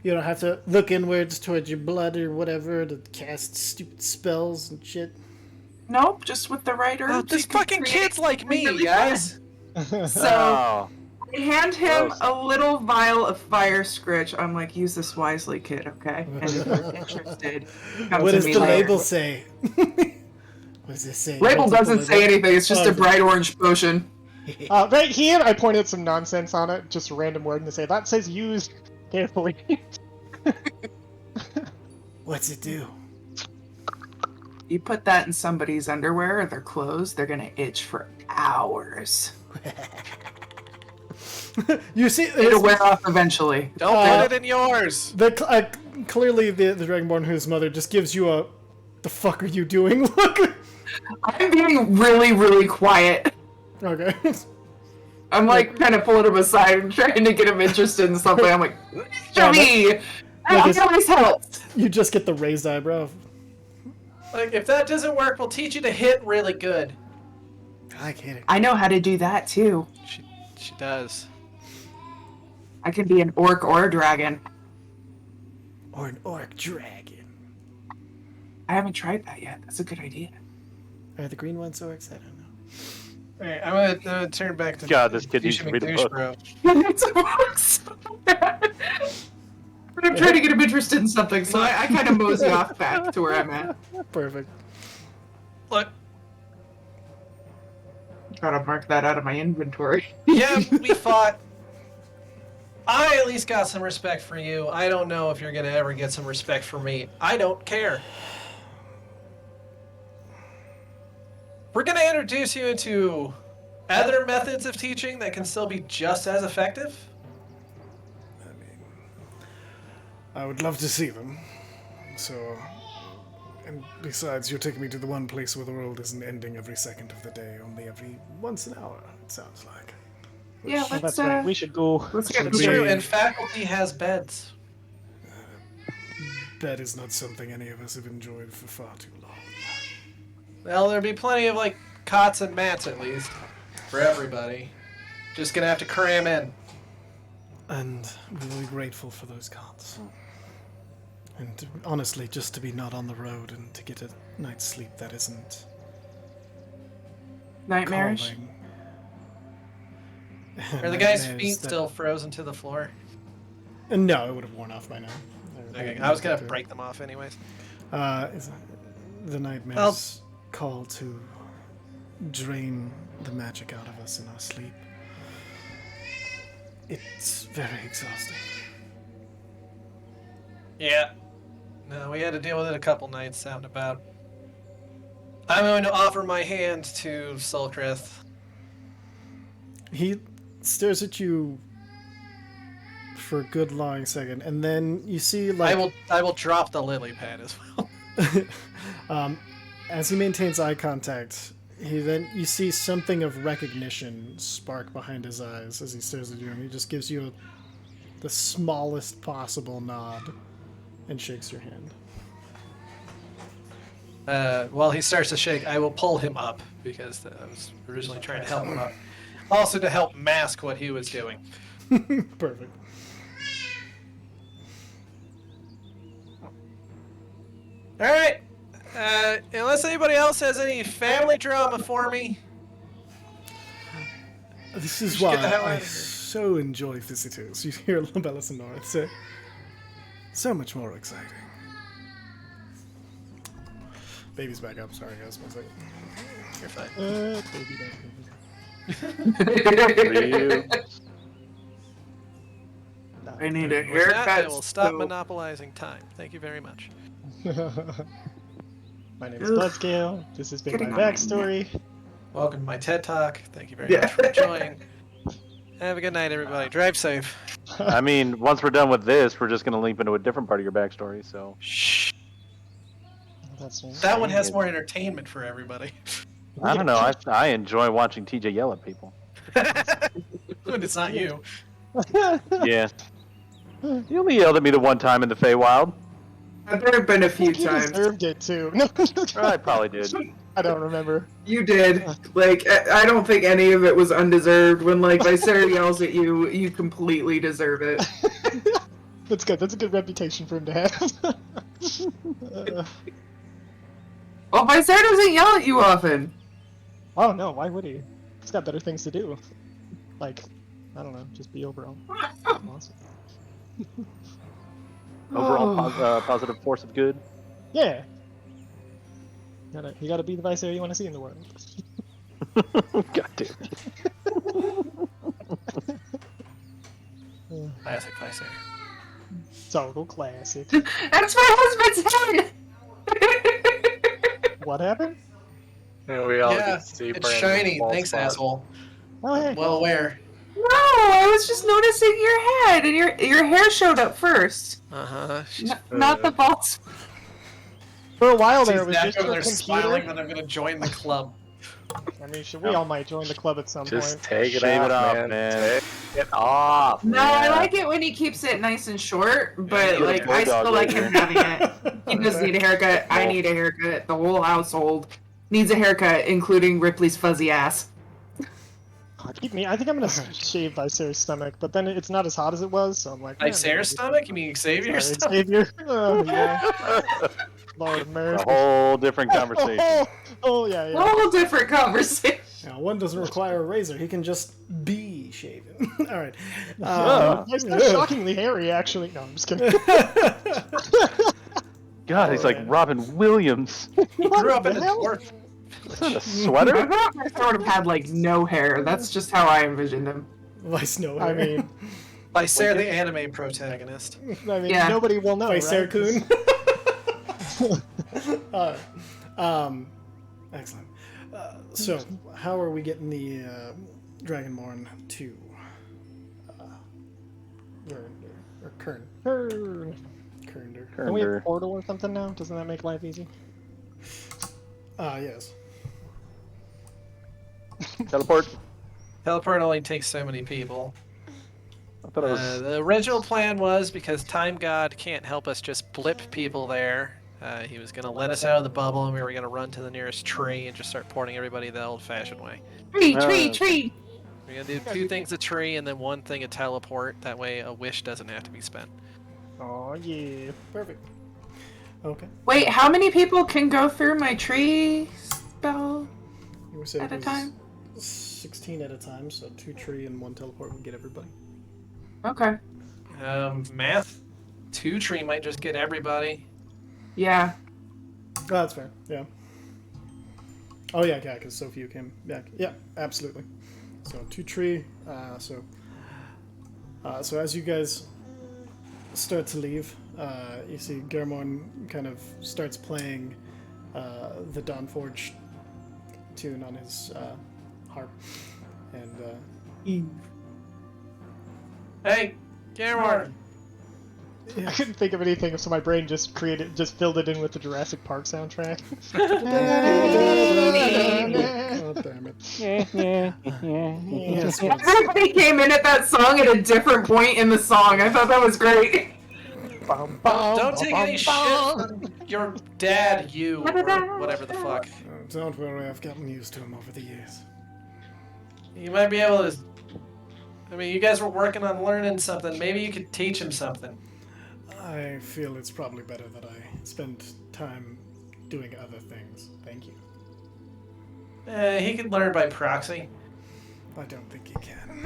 You don't have to look inwards towards your blood or whatever to cast stupid spells and shit. Nope, just with the right herbs. Oh, there's you can fucking create kids like something me, really guys. fun. So Oh. I hand him a little vial of fire scritch. I'm like, use this wisely, kid, okay? And if you're interested, come What to does me the later. label say? What does it say? Label What's up the doesn't say anything. It's just Oh, a bright orange potion. Right here, I pointed some nonsense on it, just a random word, and they say, that says use carefully. What's it do? You put that in somebody's underwear or their clothes, they're gonna itch for hours. You see, It'll wear off eventually. Don't put it in yours. Clearly the Dragonborn whose mother just gives you a, the fuck are you doing look. I'm being really, really quiet. Okay. I'm like kind of pulling him aside and trying to get him interested in something. I'm like, show me! it's- It always helps. You just get the raised eyebrow. Like, if that doesn't work, we'll teach you to hit really good. I like hitting. I know how to do that too. She does. I can be an orc or a dragon. Or an orc dragon. I haven't tried that yet. That's a good idea. Are the green ones orcs? I don't know. Alright, I'm gonna turn back to God, this kid needs to read a book. bro. It's a book so bad. But I'm trying to get him interested in something, so I kind of mosey off back to where I'm at. Perfect. Look, Gotta mark that out of my inventory. yeah, we fought. I at least got some respect for you. I don't know if you're gonna ever get some respect for me. I don't care. We're gonna introduce you into other methods of teaching that can still be just as effective. I would love to see them. So, And besides, you're taking me to the one place where the world isn't ending every second of the day, only every once an hour, it sounds like. Yeah, Oh, let's that's right. We should go. let's get It's we- true, moving. and faculty has beds. Bed is not something any of us have enjoyed for far too long. Well, there'll be plenty of like cots and mats at least for everybody. Just gonna have to cram in. And I'm really grateful for those cards. And honestly, just to be not on the road and to get a night's sleep that isn't Nightmarish. calling. Are the guy's Nightmares feet that- still frozen to the floor? No, it would have worn off by now. Okay, I was gonna break them off anyways. The nightmares call to drain the magic out of us in our sleep. It's very exhausting. Yeah. No, we had to deal with it a couple nights out and about. I'm going to offer my hand to Sulkrith. He stares at you for a good long second, and then you see like I will drop the lily pad as well. as he maintains eye contact, you see something of recognition spark behind his eyes as he stares at you, and he just gives you the smallest possible nod and shakes your hand. While he starts to shake, I will pull him up because I was originally trying to help him up. Also to help mask what he was doing. Perfect. All right. Unless anybody else has any family drama for me. This is should why get the hell out I of here. so enjoy visitors. You hear Labellus and Nora say, so much more exciting. Baby's back up. Sorry, guys. 1 second. You're fine. Baby, I need a With that, I haircut. will stop so- monopolizing time. Thank you very much. My name is Ugh. Bloodscale. This has been Getting my on my backstory. Welcome to my TED Talk. Thank you very Yeah. much for joining. Have a good night, everybody. Drive safe. I mean, once we're done with this, we're just going to leap into a different part of your backstory. So Shh. That's That one has more entertainment for everybody. I don't know. I enjoy watching TJ yell at people. When it's not you. Yeah. You only yelled at me the one time in the Feywild. There have been a few You times. deserved it too. No, I probably did. I don't remember. You did. Like, I don't think any of it was undeserved. When, like, Visera yells at you, you completely deserve it. That's good. That's a good reputation for him to have. Well, Visera doesn't yell at you often. Oh no, why would he? He's got better things to do. Like, I don't know, just be overall awesome. Overall positive force of good. Yeah. You gotta be the Vicer you want to see in the world. God damn it. Classic Vicer. Total classic. That's my husband's head! What happened? Yeah, we all Yeah, get to see it's Brandon's shiny. bald Thanks, spot. asshole. Oh hey. Well aware. No, I was just noticing your head, and your hair showed up first. Uh-huh. Not the bald spot. For a while there, She's it was back just over your there computer. smiling that I'm gonna join the club. I mean, we all might join the club at some Just point. take it Shave off, it off, man. man. Take it off. No, I like it when he keeps it nice and short, but You're a like I bulldog still like right him having it. He does need a haircut. I need a haircut. The whole household needs a haircut, including Ripley's fuzzy ass. Keep me. I think I'm gonna shave Vicer's stomach, but then it's not as hot as it was, so I'm like. Vicer's stomach? You mean Xavier's Sorry, stomach? Xavier. Oh yeah. Lord of A mercy. whole different conversation. Oh yeah, yeah. Whole different conversation. Now, one doesn't require a razor; he can just be shaven. All right. Vicer's shockingly hairy, actually. No, I'm just kidding. God, he's like Robin Williams. He grew up What in the a hell? dwarf. Is that a I sweater? thought I sort of had like no hair. That's just how I envisioned him. Vice no. I mean, Vicer, the anime protagonist. Yeah. nobody will know. Vice right? Kun. Excellent. So, how are we getting the Dragonborn to or Kern? Can we have a Kerner. portal or something now? Doesn't that make life easy? Yes. Teleport. Teleport only takes so many people. I thought it was. The original plan was, because Time God can't help us just blip people there, he was going to let us out of the bubble and we were going to run to the nearest tree and just start porting everybody the old-fashioned way. Tree. We're going to do 2 things a tree and then 1 thing a teleport. That way a wish doesn't have to be spent. Oh yeah. Perfect. Okay. Wait, how many people can go through my tree spell You said at it a was time? 16 at a time, so 2 tree and 1 teleport would get everybody. Okay. Math? 2 tree might just get everybody. Yeah. Oh, that's fair. Yeah. Oh yeah, because so few came back. Yeah, absolutely. So 2 tree. So as you guys start to leave, you see Germorn kind of starts playing the Dawnforged tune on his harp, and Hey, Cameron! I couldn't think of anything, so my brain just filled it in with the Jurassic Park soundtrack. oh damn it! Yes, Everybody came in at that song at a different point in the song. I thought that was great. Don't take any shit from your dad, you, or whatever the fuck. Don't worry, I've gotten used to him over the years. You might be able to... I mean, you guys were working on learning something. Maybe you could teach him something. I feel it's probably better that I spend time doing other things. Thank you. He could learn by proxy. I don't think he can.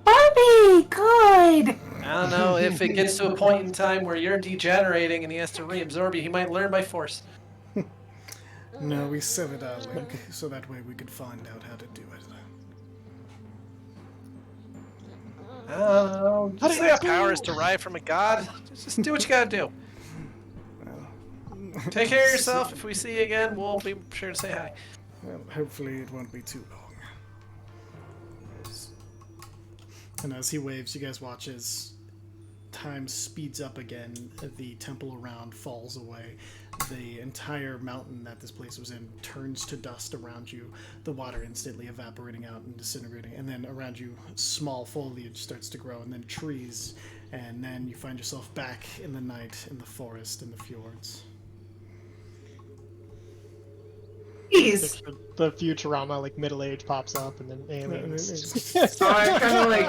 Barbie, good. I don't know, if it gets to a point in time where you're degenerating and he has to reabsorb you, he might learn by force. No, we severed our link, so that way we could find out how to do it. I don't know. Just say power is derived from a god. Just do what you gotta do. Take care of yourself. If we see you again, we'll be sure to say hi. Well, hopefully it won't be too long. And as he waves, you guys watch as time speeds up again. The temple around falls away. The entire mountain that this place was in turns to dust around you. The water instantly evaporating out and disintegrating. And then around you, small foliage starts to grow, and then trees. And then you find yourself back in the night, in the forest, in the fjords. Jeez. The Futurama, like, middle age pops up, and then aliens. So I kind of like,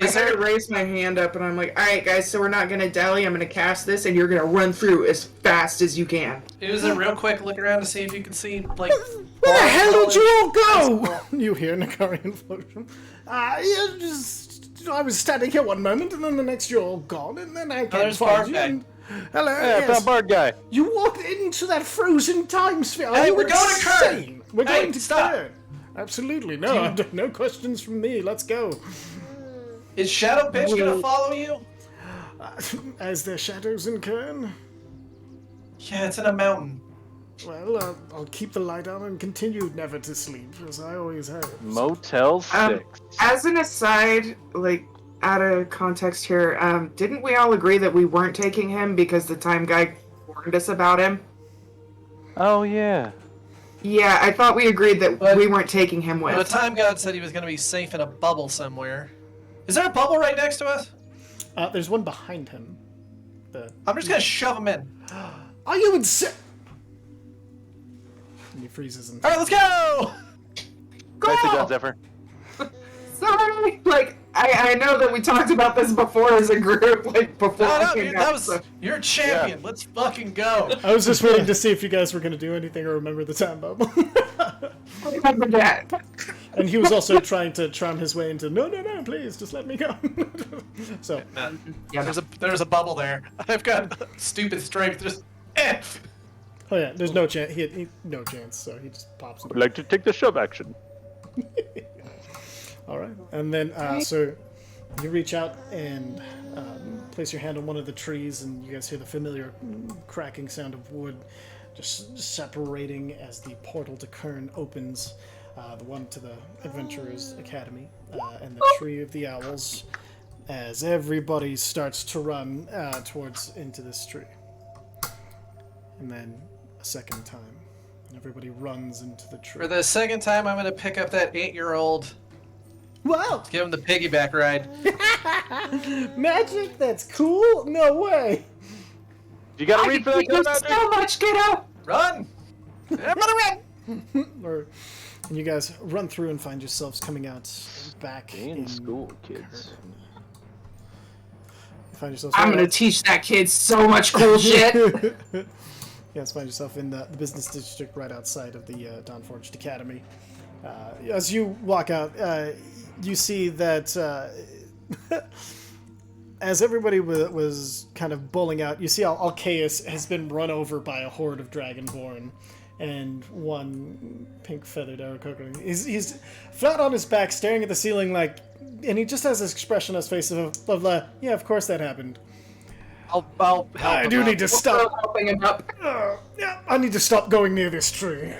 I kind of raised my hand up, and I'm like, all right, guys, so we're not going to dally. I'm going to cast this, and you're going to run through as fast as you can. It was a real quick look around to see if you can see, like... Where the hell did you all go? You hear Nakarian float. I was standing here one moment, and then the next you're all gone, and then I can't there's find Bard you. guy. And, hello, Yeah, yes. that Bard guy. You walked into that frozen time sphere. Hey, Are you we're going to Kern. insane? We're Hey, going to stop. Kern. Absolutely, no. No questions from me. Let's go. Is Shadow Bitch gonna follow you? As there shadows in Kern, Yeah, it's in a mountain. well, I'll keep the light on and continue never to sleep, as I always have. Motel 6. As an aside, like, out of context here, didn't we all agree that we weren't taking him because the time guy warned us about him? Oh, yeah. Yeah, I thought we agreed that we weren't taking him The with. Time God said he was gonna be safe in a bubble somewhere. Is there a bubble right next to us? There's one behind him. I'm just gonna shove him in. Are you insane? And he freezes and. Alright, let's go! Nicely done, Zephyr. Sorry! Like, I know that we talked about this before as a group, like, before No, I no, came that back, was... so- You're a champion. Let's fucking go. I was just waiting to see if you guys were going to do anything or remember the time bubble. Remember that. And he was also trying to charm his way into, no, please, just let me go. So, No, Yeah. there's a bubble there. I've got stupid strength. Just... oh yeah, there's no chance. He no chance, so he just pops Would in. like to take the shove action. All right. And then, so you reach out and place your hand on one of the trees, and you guys hear the familiar cracking sound of wood just separating as the portal to Kern opens, the one to the Adventurers Academy, and the Tree of the Owls, as everybody starts to run into this tree. And then a second time. And everybody runs into the tree. For the second time, I'm gonna pick up that 8-year-old. Wow! Give him the piggyback ride. Magic? That's cool? No way! You gotta I read for can that teach you gun, so much, kiddo! Run! Everybody run! And you guys run through and find yourselves coming out back in school, kids. You find yourselves I'm gonna teach that kid so much cool shit. You guys find yourself in the business district right outside of the Dawnforged Academy. As you walk out, you see that as everybody was kind of bowling out, you see Alcaeus has been run over by a horde of Dragonborn, and one pink-feathered Aarakocra. He's flat on his back, staring at the ceiling and he just has this expression on his face of yeah, of course that happened. I'll help I him do out. need to stop. Helping him up. Yeah, I need to stop going near this tree.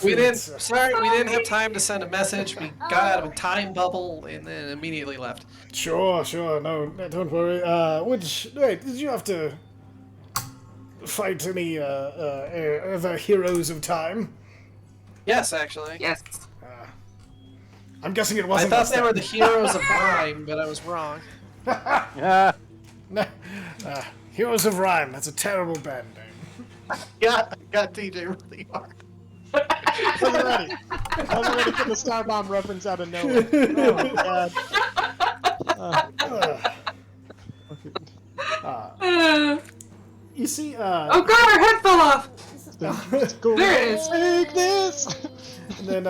We didn't have time to send a message. We got out of a time bubble and then immediately left. Sure, no, don't worry. Wait, did you have to fight any other heroes of time? Yes, actually. Yes. I'm guessing it I wasn't. thought they were the heroes of rhyme, but I was wrong. Yeah. Heroes of Rhyme. That's a terrible band name. Got TJ really hard. I was ready. I was ready for the Starbomb reference out of nowhere. Oh my god. You see, Oh god, our head fell off! There it is. Take this! and then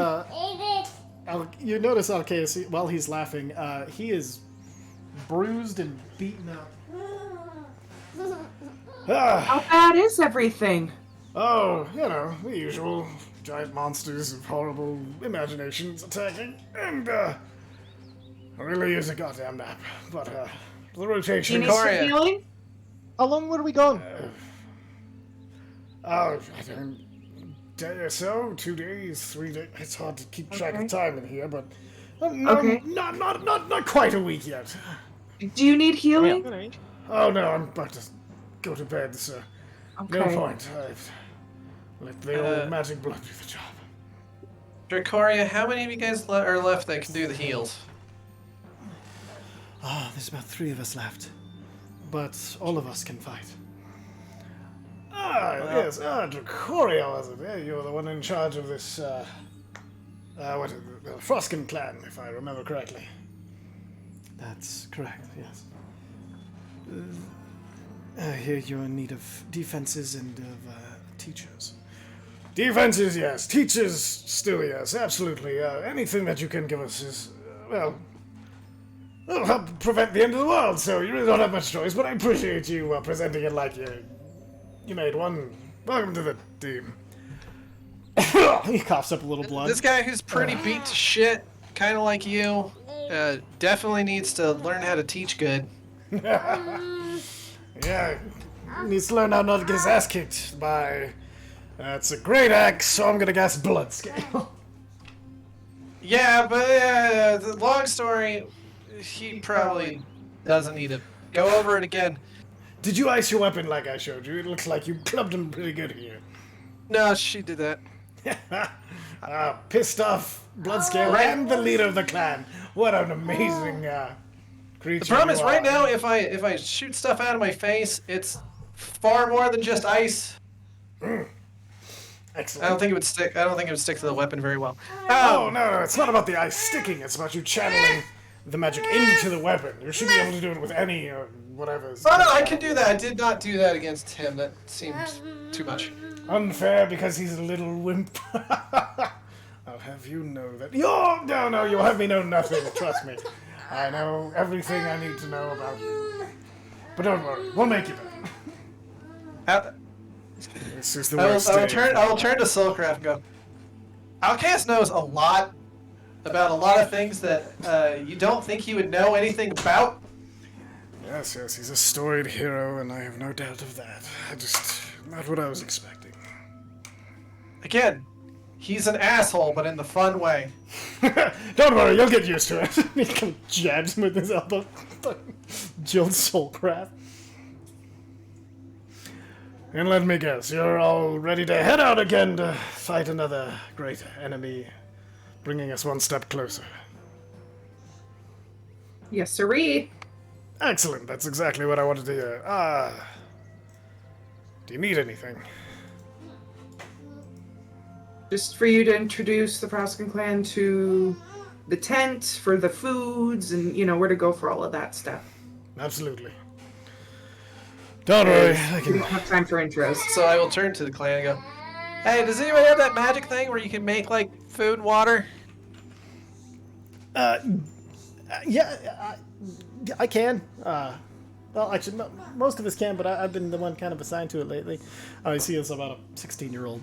you notice Alcaeus, while he's laughing, he is bruised and beaten up. How bad is everything? Oh, the usual. Giant monsters of horrible imaginations attacking, and I really use a goddamn nap. But the You rotation. need some Victoria. healing? How long were we gone? I don't. Day or so, 2 days, 3 days. It's hard to keep track of time in here, but no, Okay. not quite a week yet. Do you need healing? Oh no, I'm about to go to bed, so no Okay. point. I've let the old magic blood do the job. Dracoria, how many of you guys are left that can do the heals? There's about 3 of us left, but all of us can fight. Yes, Dracoria was it? Yeah, you're the one in charge of this, what is it? The Froskin clan, if I remember correctly. That's correct, yes. I hear you're in need of defenses and of teachers. Defenses, yes. Teachers, still yes. Absolutely. Anything that you can give us is, it'll help prevent the end of the world, so you really don't have much choice, but I appreciate you presenting it like you made one. Welcome to the team. He coughs up a little blood. This guy who's pretty beat to shit, kind of like you, definitely needs to learn how to teach good. Yeah, he needs to learn how not to get his ass kicked by... That's a great axe, so I'm gonna guess blood scale. Yeah, but the long story, he probably doesn't need to go over it again. Did you ice your weapon like I showed you? It looks like you clubbed him pretty good here. No, she did that. Pissed off Bloodscale and the leader of the clan. What an amazing creature. The problem is, you right are. now, if I shoot stuff out of my face, it's far more than just ice. Excellent. I don't think it would stick. I don't think it would stick to the weapon very well. Oh, no, it's not about the ice sticking. It's about you channeling the magic into the weapon. You should be able to do it with any whatever. Oh no, I can do that. I did not do that against him. That seems too much. Unfair because he's a little wimp. I'll have you know that. No, you'll have me know nothing. Trust me. I know everything I need to know about you. But don't worry, we'll make you better. This is the worst day. I will turn to Silkraft and go. Alcaeus knows a lot about a lot of things that you don't think he would know anything about. Yes, he's a storied hero, and I have no doubt of that. Not what I was expecting. Again, he's an asshole, but in the fun way. Don't worry, you'll get used to it. He kind of jabs him with his elbow. Jill Soulcraft. And let me guess, you're all ready to head out again to fight another great enemy, bringing us one step closer. Yes, sirree. Excellent, that's exactly what I wanted to hear. Do you need anything? Just for you to introduce the Froskin clan to the tent, for the foods, and, you know, where to go for all of that stuff. Absolutely. Don't worry, I We can... don't have time for intros. So I will turn to the clan and go, hey, does anybody have that magic thing where you can make, like, food and water? Yeah, I can. Well, actually, most of us can, but I've been the one kind of assigned to it lately. You see, it's about a 16-year-old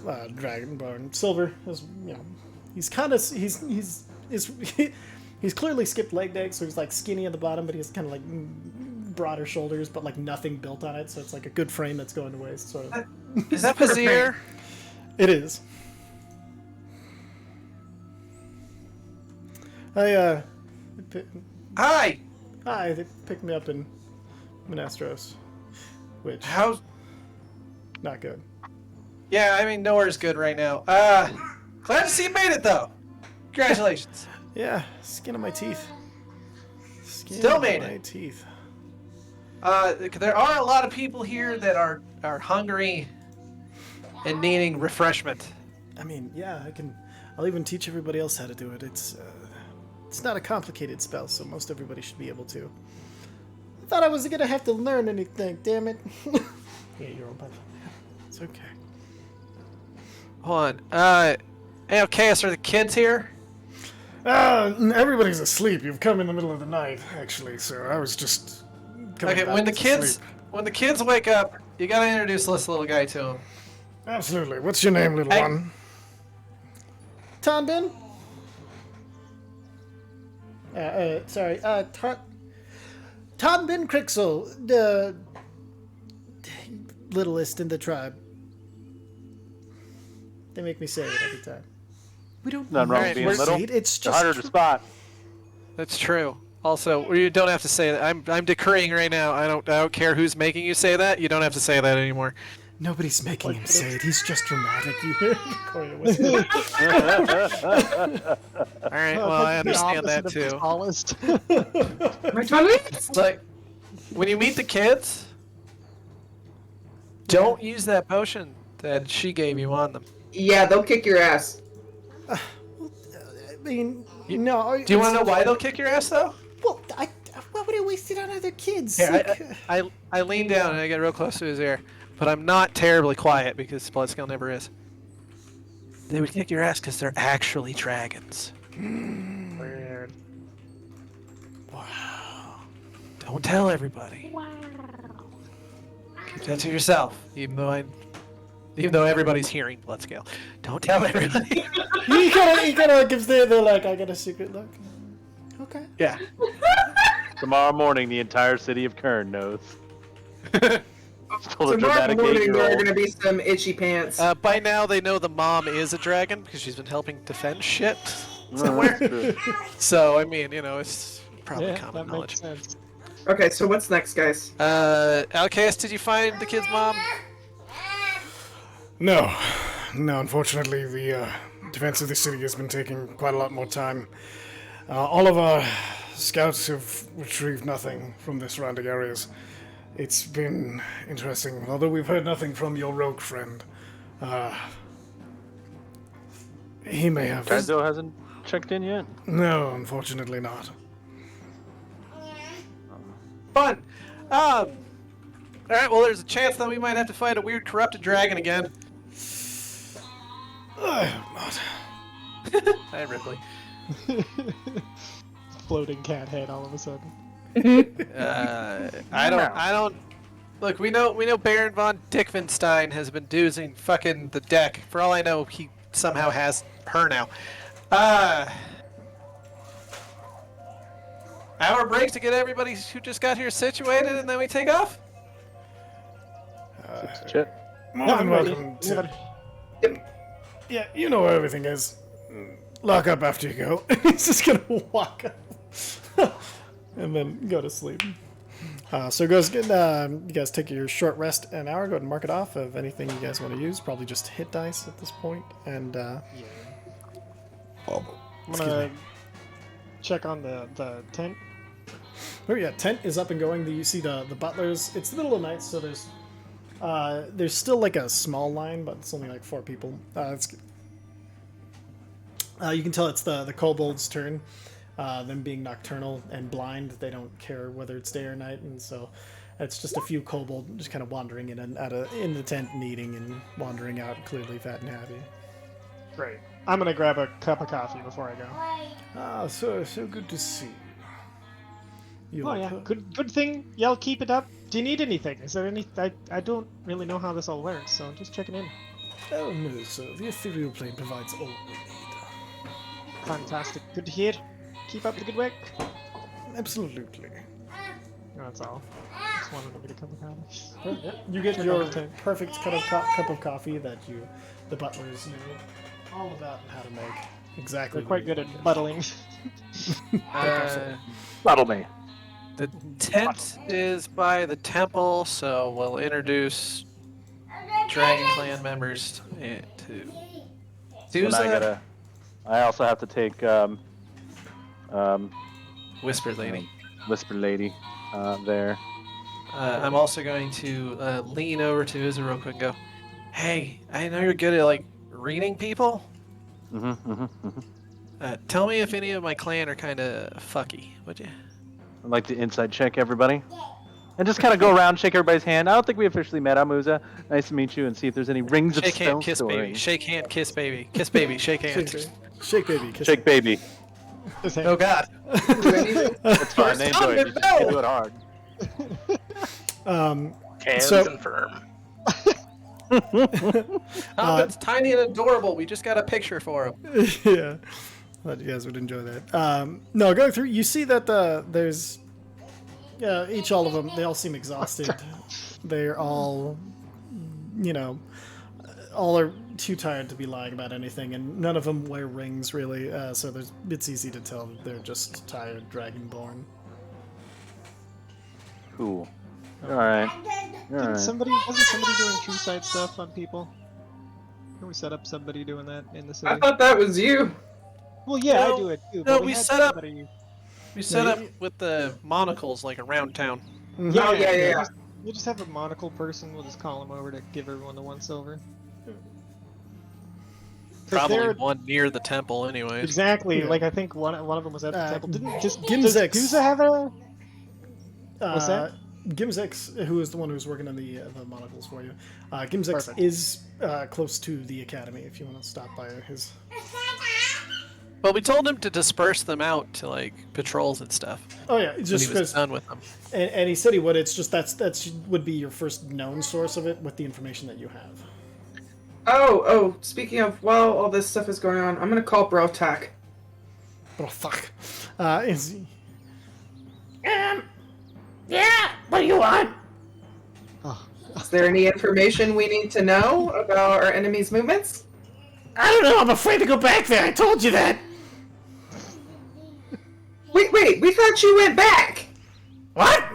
dragonborn. Silver is, you know, he's kind of he's clearly skipped leg day, so he's like skinny at the bottom, but he has kind of like broader shoulders, but like nothing built on it, so it's like a good frame that's going to waste. Sort of. Is that Pazir? It is. Hi, they picked me up in Monastros, which How's... not good. Yeah, I mean, nowhere's good right now. Glad to see you made it, though. Congratulations. Yeah, skin on my teeth. Skin Still on made my it. teeth. There are a lot of people here that are hungry and needing refreshment. I mean, yeah, I'll even teach everybody else how to do it. It's not a complicated spell, so most everybody should be able to. I thought I was gonna have to learn anything, damn it. Yeah, you're all It's okay. Hold on. Hey, okay, so are the kids here? Everybody's asleep. You've come in the middle of the night, actually, so I was just coming Okay, back when the to kids sleep. wake up, you gotta introduce this little guy to them. Absolutely. What's your name, little Hey. one? Tonbin? Sorry, Tonbin Crixel, the littlest in the tribe. They make me say it every time. We don't Nothing wrong Alright, with being where's- little. It's They're harder to just spot. That's true. Also, you don't have to say that. I'm decreeing right now. I don't care who's making you say that. You don't have to say that anymore. nobody's making him say it. He's just dramatic. You hear Corey whisper. All right. Well, I understand that too. Tallest. My tummy? It's like when you meet the kids, don't use that potion that she gave you on them. Yeah, they'll kick your ass. I mean, no. Do you want to know why they'll kick your ass though? Well, why would I waste it on other kids? Here, Like, I lean down and I get real close to his ear, but I'm not terribly quiet because Bloodskill never is. They would kick your ass because they're actually dragons. Weird. wow. Don't tell everybody. Keep that to yourself, even though everybody's hearing Bloodscale. Don't tell everybody. He kind of gives the like, I got a secret look. Okay. Yeah. Tomorrow morning, the entire city of Kern knows. Told a Tomorrow dramatic morning there are 8-year-old. gonna be some itchy pants. By now they know the mom is a dragon because she's been helping defend shit Oh, somewhere. that's true. So I mean, it's probably Yeah, common that knowledge. makes sense. Okay, so what's next, guys? Alcast, did you find the kid's mom? No, unfortunately, the defense of the city has been taking quite a lot more time. All of our scouts have retrieved nothing from the surrounding areas. It's been interesting, although we've heard nothing from your rogue friend. He may have... Kaizo hasn't checked in yet. No, unfortunately not. Fun. All right. Well, there's a chance that we might have to fight a weird corrupted dragon again. I hope not. Hi, Ripley. Floating cat head all of a sudden. I don't. Look, we know Baron von Dickvenstein has been doozing fucking the deck. For all I know, he somehow has her now. Hour break to get everybody who just got here situated, and then we take off. Shit. More than I'm ready. welcome to... Yeah, you know where everything is. Lock up after you go. He's just gonna walk up. And then go to sleep. So goes good. You guys take your short rest an hour. Go ahead and mark it off of anything you guys want to use. Probably just hit dice at this point. And I'm gonna check on the tent. oh yeah, tent is up and going. You see the butlers. It's the middle of the night, so there's still like a small line, but it's only like 4 people. You can tell it's the kobolds' turn. Them being nocturnal and blind, they don't care whether it's day or night, and so it's just a few kobold just kind of wandering in and out in the tent and eating and wandering out, clearly fat and happy. Great. I'm gonna grab a cup of coffee before I go. Ah, so good to see you. Oh yeah, good thing. Y'all keep it up. Do you need anything? Is there any? I don't really know how this all works, so I'm just checking in. Oh no, sir. The ethereal plane provides all we need. Fantastic. Good to hear. Keep up the good work. Absolutely. No, that's all. Just wanted to get a cup of coffee. Yeah, you get Check your out the tent. perfect cup of coffee that the butlers knew all about and how to make. Exactly. They're quite good at muddling. Rattle me. The tent is by the temple, so we'll introduce Dragon Clan members to And Sousa. I also have to take Whisper Lady. Whisper Lady there. I'm also going to lean over to Uza real quick and go, hey, I know you're good at like reading people. Tell me if any of my clan are kind of fucky, would you? I'd like to insight check everybody. And just kind of go around, shake everybody's hand. I don't think we officially met. I'm Uza. Nice to meet you, and see if there's any rings Shake of hand, stone kiss story. baby. Shake hand, kiss baby. Kiss baby, shake hand. Shake baby. Kiss Shake baby. Oh God. It's fine. They enjoy it. You just can't do it hard. Hands So- and firm. It's tiny and adorable. We just got a picture for him. Yeah. Thought you guys would enjoy that. No, going through, you see that there's all of them. They all seem exhausted. They're all, all are too tired to be lying about anything, and none of them wear rings really. So it's easy to tell that they're just tired dragonborn. Cool. All right. All Wasn't right. somebody doing true side stuff on people? Can we set up somebody doing that in the city? I thought that was you. Well, yeah, No, I do it too. no, but we had set up- somebody- We set up with the monocles like around town. Oh, yeah. We'll just have a monocle person. We'll just call him over to give everyone the 1 silver. 'Cause Probably they're- one near the temple, anyways. Exactly. Yeah. Like I think one of them was at the temple. Didn't just Gimzex. Does Guza have a? What's that? Gimzex, who is the one who's working on the monocles for you. Gimzex Perfect. is close to the academy if you want to stop by his. But we told him to disperse them out to like patrols and stuff Oh yeah, when just he was because. done with them. And he said he would. It's just that's would be your first known source of it with the information that you have. Oh, speaking of, while all this stuff is going on, I'm gonna call Brotac. Oh fuck! Is he? Yeah, what do you want? Is there any information we need to know about our enemy's movements? I don't know, I'm afraid to go back there, I told you that. Wait, we thought you went back! What?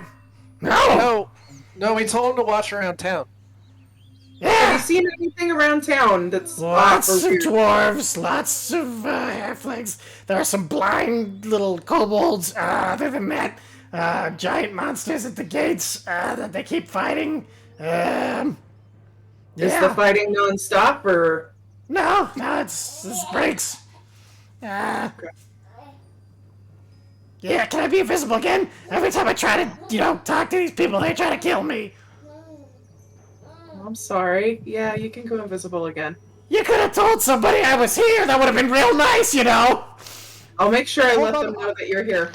No! No, we told him to watch around town. Have Yeah! you seen anything around town that's Lots off or of weird? dwarves, lots of halflings. There are some blind little kobolds. Other than that, giant monsters at the gates that they keep fighting. Is the Yeah. fighting non-stop, or... No, it's breaks. Yeah, can I be invisible again? Every time I try to, talk to these people, they try to kill me. I'm sorry. Yeah, you can go invisible again. You could have told somebody I was here. That would have been real nice, I'll make sure I Hold let on. them know that you're here.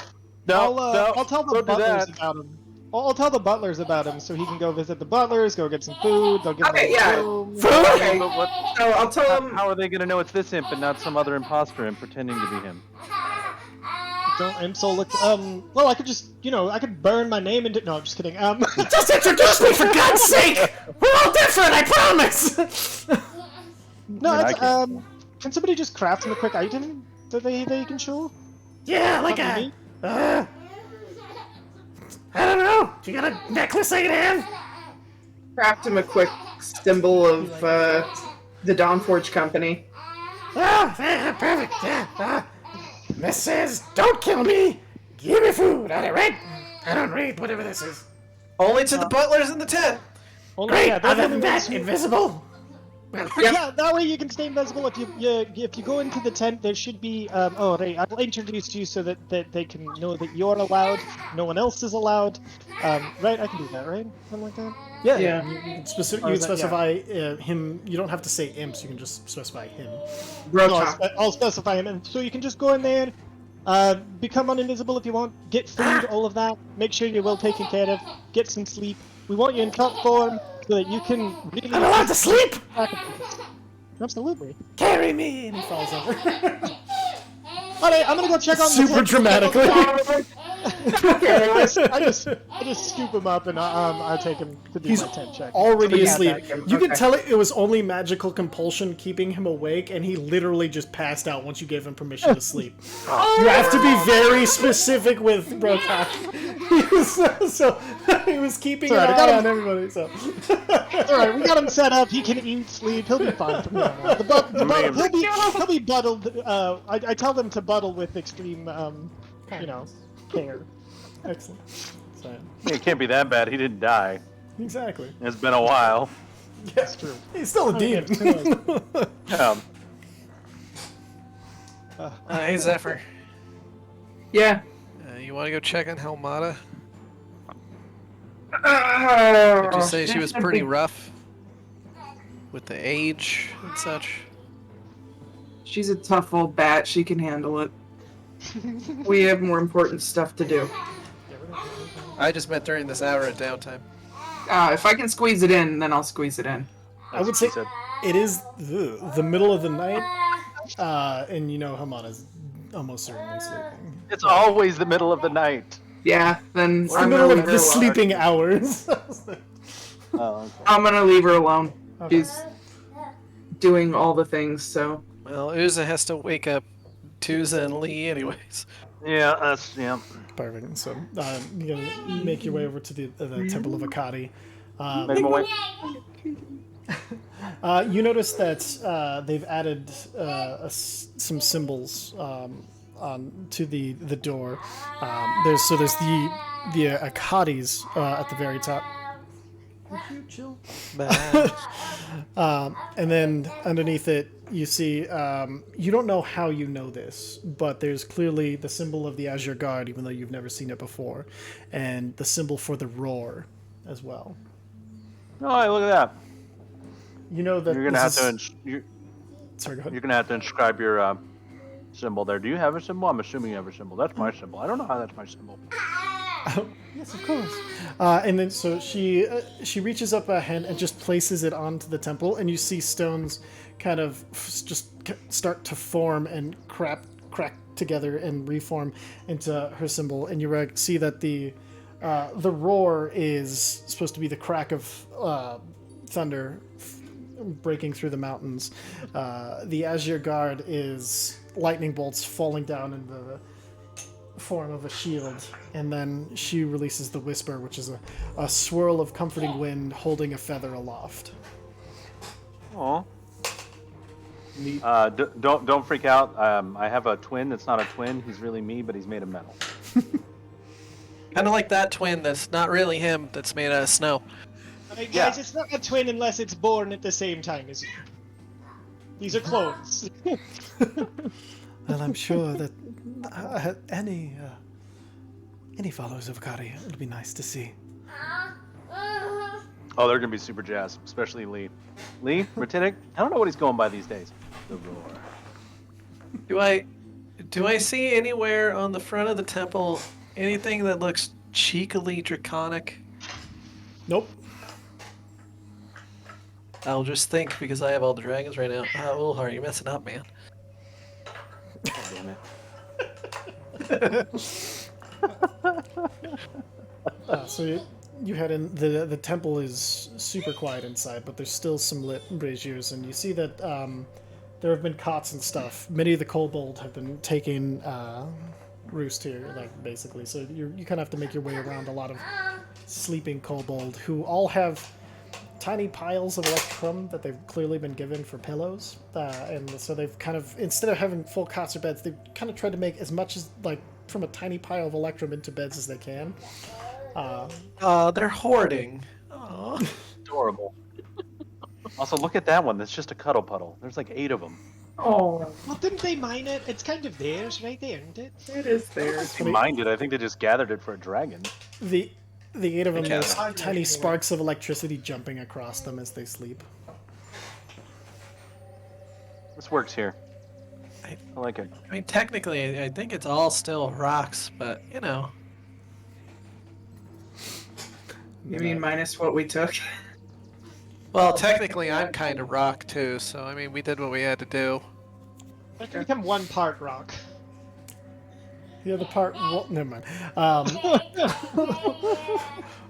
I'll tell the don't do butlers that. about him. I'll tell the butlers about him so he can go visit the butlers, go get some food. They'll give Okay, him a yeah. room. Okay, But what, so I'll tell them... how are they going to know it's this imp and not some other imposter imp pretending to be him? Don't Imsol look. Well, I could just, I could burn my name into. No, I'm just kidding. Just introduce me, for God's sake! We're all different, I promise! No, I mean, it's, I can somebody just craft him a quick item that they can show? Yeah, like Not me. a... I don't know. You got a necklace I can have? Craft him a quick symbol of the Dawnforged company. Oh, perfect. Yeah. This says, "Don't kill me. Give me food." All right. I don't read whatever this is. Only to the butlers in the tent. Only, Great. yeah, Other only than that, ones who- invisible. Well, Yeah, that way you can stay invisible. If you go into the tent, there should be. Oh, right. I'll introduce you so that they can know that you're allowed. No one else is allowed. Right? I can do that, right? Something like that. Yeah, Yeah. You can Or specify is that- him. You don't have to say imps. You can just specify him. Roach No, Hawk. I'll specify him, and so you can just go in there, become uninvisible if you want, get food, all of that. Make sure you're well taken care of. Get some sleep. We want you in top form so that you can really. I'm allowed to sleep. Absolutely. Carry me. He falls over. All right, I'm gonna go check on the Super tent. dramatically. I just scoop him up and I take him to do He's my tent check. already Yeah, asleep. back him. You can Okay. tell it was only magical compulsion keeping him awake, and he literally just passed out once you gave him permission to sleep. You have to be very specific with Brotak. He was keeping an Sorry, I got eye him. on everybody. So All right, we got him set up. He can eat, sleep. He'll be fine from now on. He'll be buddled. I tell them to buddle with extreme, care. excellent. So, It can't be that bad. He didn't die. exactly. It's been a while. That's true. He's still a demon. Yeah. Hey, Zephyr. Yeah. You want to go check on Helmata? Did Did you say she was pretty rough? With the age and such? She's a tough old bat. She can handle it. We have more important stuff to do. I just meant during this hour at downtime. If I can squeeze it in, then I'll squeeze it in. I would say it is the middle of the night, and you know Hamana's almost certainly sleeping. It's always the middle of the night. Yeah, then It's the I'm middle gonna of leave her the alone. sleeping hours. Oh, okay. I'm gonna leave her alone. Okay. She's doing all the things, so. Well, Uza has to wake up Tuza and Lee anyways. Yeah, that's. Perfect. So you gotta make your way over to the Temple of Akkadi. Make my way. You notice that they've added some symbols on to the door. There's the Akkadis at the very top. Would you chill? And then underneath it, you see, you don't know how you know this, but there's clearly the symbol of the Azure Guard, even though you've never seen it before, and the symbol for the roar as well. Oh, hey, look at that. You know that You're gonna have this to. You're Sorry, go ahead. gonna have to inscribe your symbol there. Do you have a symbol? I'm assuming you have a symbol. That's my symbol. I don't know how that's my symbol. Oh, yes, of course. And then so she reaches up a hand and just places it onto the temple, and you see stones kind of start to form and crack together and reform into her symbol. And you see that the roar is supposed to be the crack of thunder breaking through the mountains. The Azure Guard is lightning bolts falling down in the form of a shield, and then she releases the whisper, which is a swirl of comforting wind holding a feather aloft. Oh. Don't freak out. I have a twin that's not a twin. He's really me, but he's made of metal. Kind of like that twin that's not really him, that's made out of snow. Alright, Yeah. guys, it's not a twin unless it's born at the same time as you. These are clones. Well, I'm sure that any followers of Akkadi, it'll be nice to see. Oh, they're gonna be super jazzed, especially Lee. Lee, Ratitic, I don't know what he's going by these days. The roar. Do I see anywhere on the front of the temple anything that looks cheekily draconic? Nope. I'll just think because I have all the dragons right now. Oh, Ulhar, you're messing up, man. Damn it. So you head in. The temple is super quiet inside, but there's still some lit braziers, and you see that there have been cots and stuff. Many of the kobold have been taking roost here, like basically. So you kind of have to make your way around a lot of sleeping kobold who all have tiny piles of electrum that they've clearly been given for pillows, and so they've kind of, instead of having full cots or beds, they've kind of tried to make as much as like from a tiny pile of electrum into beds as they can. They're hoarding. Aw. Adorable. Also, look at that one. That's just a cuddle puddle. There's like 8 of them. Oh, Well, didn't they mine it? It's kind of theirs, right? They earned it. it is there. They mined it. I think they just gathered it for a dragon. The 8 of them, Okay. there's tiny sparks of electricity jumping across them as they sleep. This works here. I like it. I mean, technically, I think it's all still rocks, but you know. You mean minus what we took? Well, technically, I'm kind of rock too, so I mean, we did what we had to do. It can become 1 part rock. The other part, well, never mind.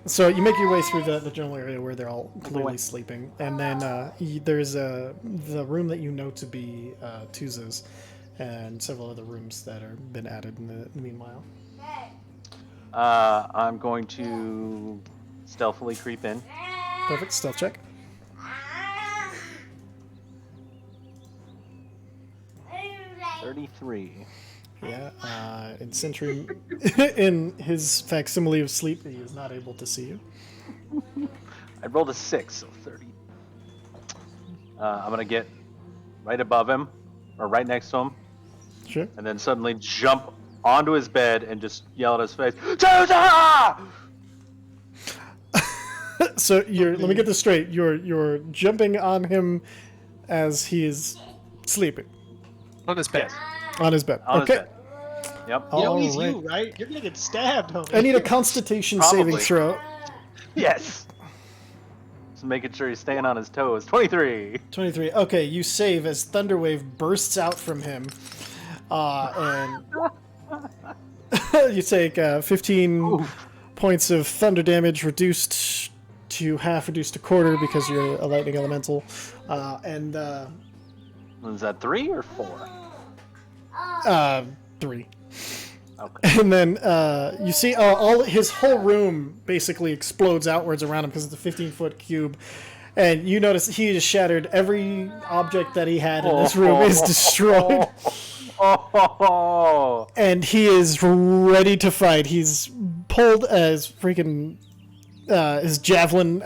So you make your way through the general area where they're all clearly sleeping, and then there's the room that you know to be Tuza's, and several other rooms that are been added in the meanwhile. I'm going to stealthily creep in. Perfect, stealth check. $33. Yeah, in Sentry, in his facsimile of sleep, he is not able to see you. I rolled a 6, so 30. I'm gonna get right above him, or right next to him, Sure. and then suddenly jump onto his bed and just yell at his face, Tuza! So let me get this straight. You're jumping on him as he is sleeping On his bed. on his bed. On Okay. his bed. Yep. Yo, he's Alright. you, right? You're gonna get stabbed, homie. I need a Constitution saving Probably. throw. Yes. Just making sure he's staying on his toes. 23. 23. Okay, you save as Thunderwave bursts out from him, and you take 15 points of thunder damage, reduced to half, reduced to quarter because you're a lightning elemental, and Was that 3 or 4? 3. Okay. And then you see all his whole room basically explodes outwards around him because it's a 15-foot cube. And you notice he has shattered every object that he had in this room is destroyed. Oh. And he is ready to fight. He's pulled as freaking his javelin.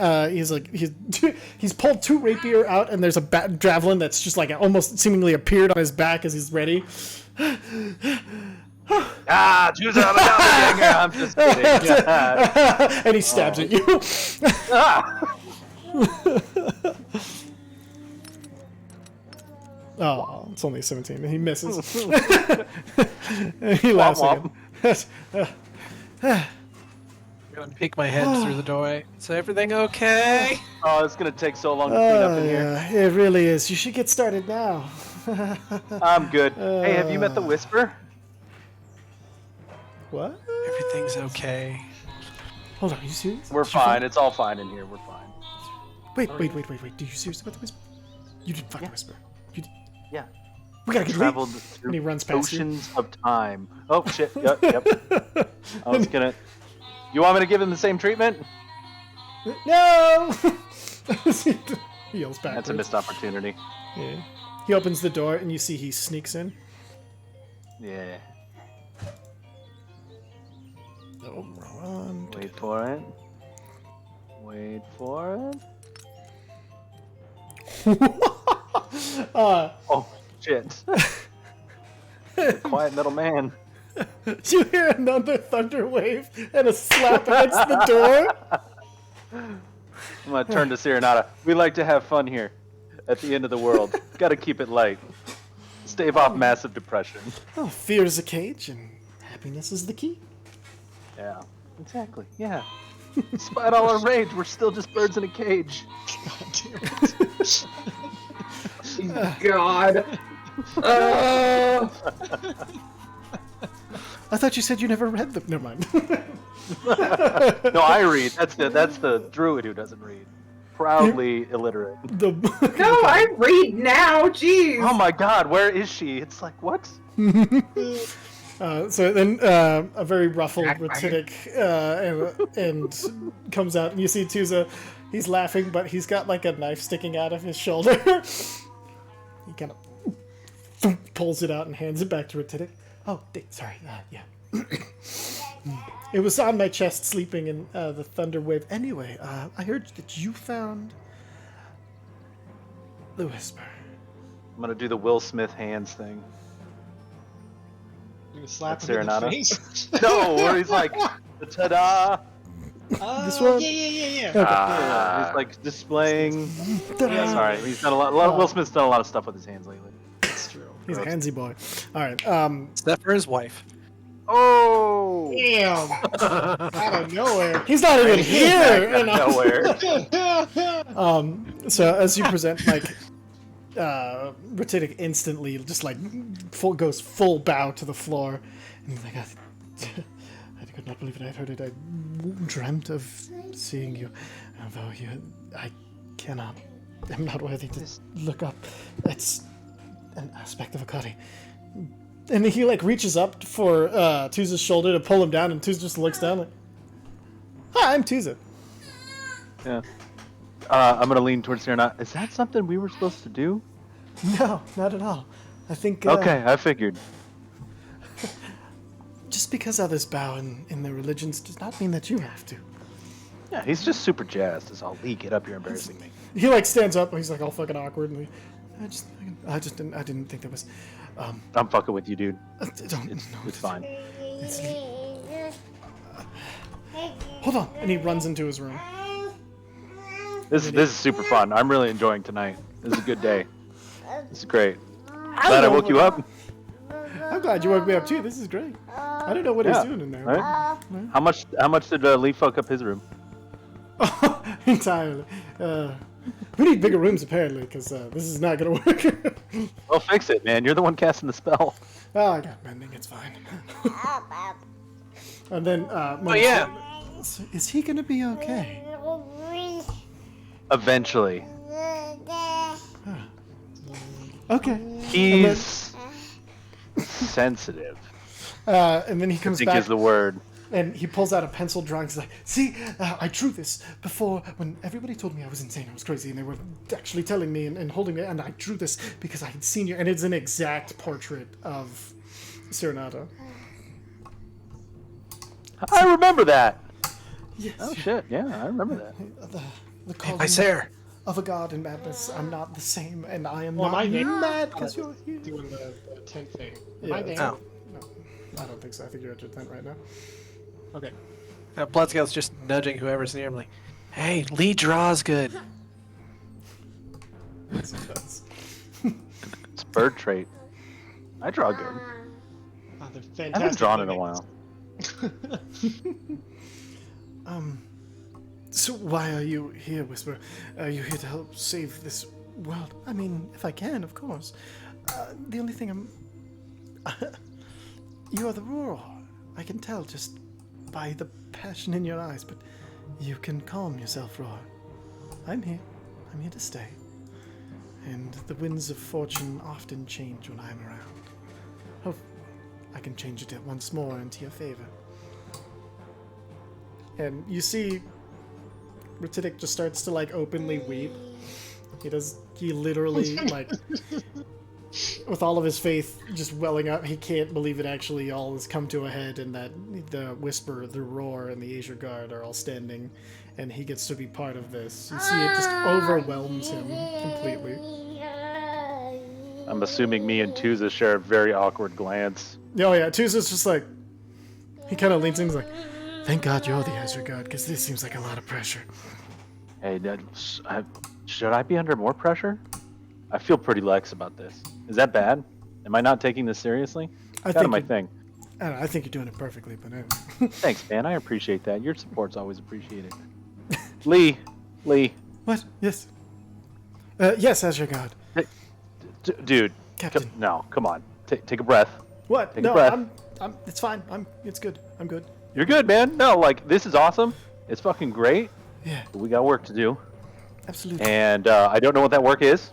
He's pulled 2 rapier out, and there's a javelin that's just like almost seemingly appeared on his back as he's ready. Tuza, I'm a doppelganger. I'm just kidding. And he stabs at you. Oh, it's only a 17. He misses. He laughs Womp again. I'm gonna peek my head through the doorway. Is everything okay? Oh, it's gonna take so long to clean up in here. Yeah, it really is. You should get started now. I'm good. Hey, have you met the Whisper? What? Everything's okay. Hold on, are you serious? We're fine. It's all fine in here. We're fine. Wait. Do you serious about the whisper? You didn't find the whisper. You did... Yeah. We gotta get Traveled And through he runs past you. oceans of time. Oh shit. Yep. I was gonna. You want me to give him the same treatment? No! He yells back. That's a missed opportunity. Yeah. He opens the door and you see he sneaks in. Yeah. Oh, wrong one. Wait for it. Wait for it. Oh shit. Quiet little man. You hear another thunder wave and a slap against the door. I'm gonna turn to Serenata. We like to have fun here. At the end of the world. Gotta keep it light. Stave off massive depression. Oh, fear is a cage and happiness is the key. Yeah. Exactly. Yeah. Despite all our rage, we're still just birds in a cage. God. I thought you said you never read them. Never mind. No, I read. That's the druid who doesn't read. Proudly illiterate. The No, I read now. Jeez. Oh my god, where is she? It's like, what? So then a very ruffled Ratitic and comes out, and you see Tuza. He's laughing, but he's got like a knife sticking out of his shoulder. He kind of pulls it out and hands it back to Ratitic. Oh, sorry. Yeah. It was on my chest, sleeping in the thunder wave. Anyway, I heard that you found the Whisper. I'm gonna do the Will Smith hands thing. You slap That's him in the Serenata? face. No, where he's like, ta-da! This one? Yeah. He's like displaying. Yeah, sorry, he's done a lot. Will Smith's done a lot of stuff with his hands lately. That's true. He's a handsy boy. All right. Except for his wife. Oh! Damn! Out of nowhere. He's not even here. Out of nowhere. So as you present, like, Ratitic instantly just like goes full bow to the floor, and he's like, I could not believe it. I heard it. I dreamt of seeing you, although I cannot. I'm not worthy to look up. It's an aspect of a Akari. And he like reaches up for Tuza's shoulder to pull him down, and Tuza just looks down like, "Hi, I'm Tuza." Yeah. I'm gonna lean towards Serenata. Is that something we were supposed to do? No, not at all. I think. Okay, I figured. Just because others bow in their religions does not mean that you have to. Yeah, he's just super jazzed. Is all Lee, get up here embarrassing me. He like stands up, and he's like all fucking awkward, and I didn't think that was. I'm fucking with you, dude. It's fine. Hold on, and he runs into his room. This is super fun. I'm really enjoying tonight. This is a good day. This is great. Glad I woke you up. I'm glad you woke me up too. This is great. I don't know what he's doing in there. Right? How much did Lee fuck up his room? Entirely. We need bigger rooms apparently, because this is not gonna work. Well, fix it, man. You're the one casting the spell. Oh, I got mending. It's fine. And then, Oh yeah. so is he gonna be okay? Eventually. Okay. He's sensitive. And then he I comes think back. is the word. And he pulls out a pencil drawing. He's like, see, I drew this before when everybody told me I was insane, I was crazy, and they were actually telling me and holding me, and I drew this because I had seen you, and it's an exact portrait of Serenata. I remember that. Yes. Oh shit, yeah, I remember that. The calling Hi, Sarah. of a god in madness. I'm not the same, and I am Well, not am I there? mad because you're here. Doing the tent thing. Am Yeah, I that's there? Oh. No, I don't think so. I think you're at your tent right now. Okay. Bloodscout's just nudging whoever's near him, like, "Hey, Lee draws good." Yes, it does. It's bird trait. I draw good. Oh, they're I fantastic. haven't drawn in a mimics. while. So why are you here, Whisper? Are you here to help save this world? I mean, if I can, of course. The only thing you are the roar. I can tell just by the passion in your eyes, but you can calm yourself, Roar. I'm here. I'm here to stay. And the winds of fortune often change when I'm around. Hope I can change it once more into your favor. And you see Ratitic just starts to like openly weep. He literally like with all of his faith just welling up, he can't believe it actually all has come to a head and that the Whisper, the Roar, and the Azure Guard are all standing and he gets to be part of this. You see it just overwhelms him completely. I'm assuming me and Tuza share a very awkward glance. Oh yeah, Tuza's just like, he kind of leans in and is like, thank God you're the Azure Guard, because this seems like a lot of pressure. Hey, should I be under more pressure? I feel pretty lax about this. Is that bad? Am I not taking this seriously? I It's kind of my you- thing. I don't know, I think you're doing it perfectly, but anyway. Thanks, man. I appreciate that. Your support's always appreciated. Lee. What? Yes. Yes, Azure Guard. Dude. Captain. No, come on. Take a breath. What? Take a No, breath. I'm. It's fine. It's good. I'm good. You're good, man. No, like, this is awesome. It's fucking great. Yeah, But we got work to do. absolutely. And I don't know what that work is.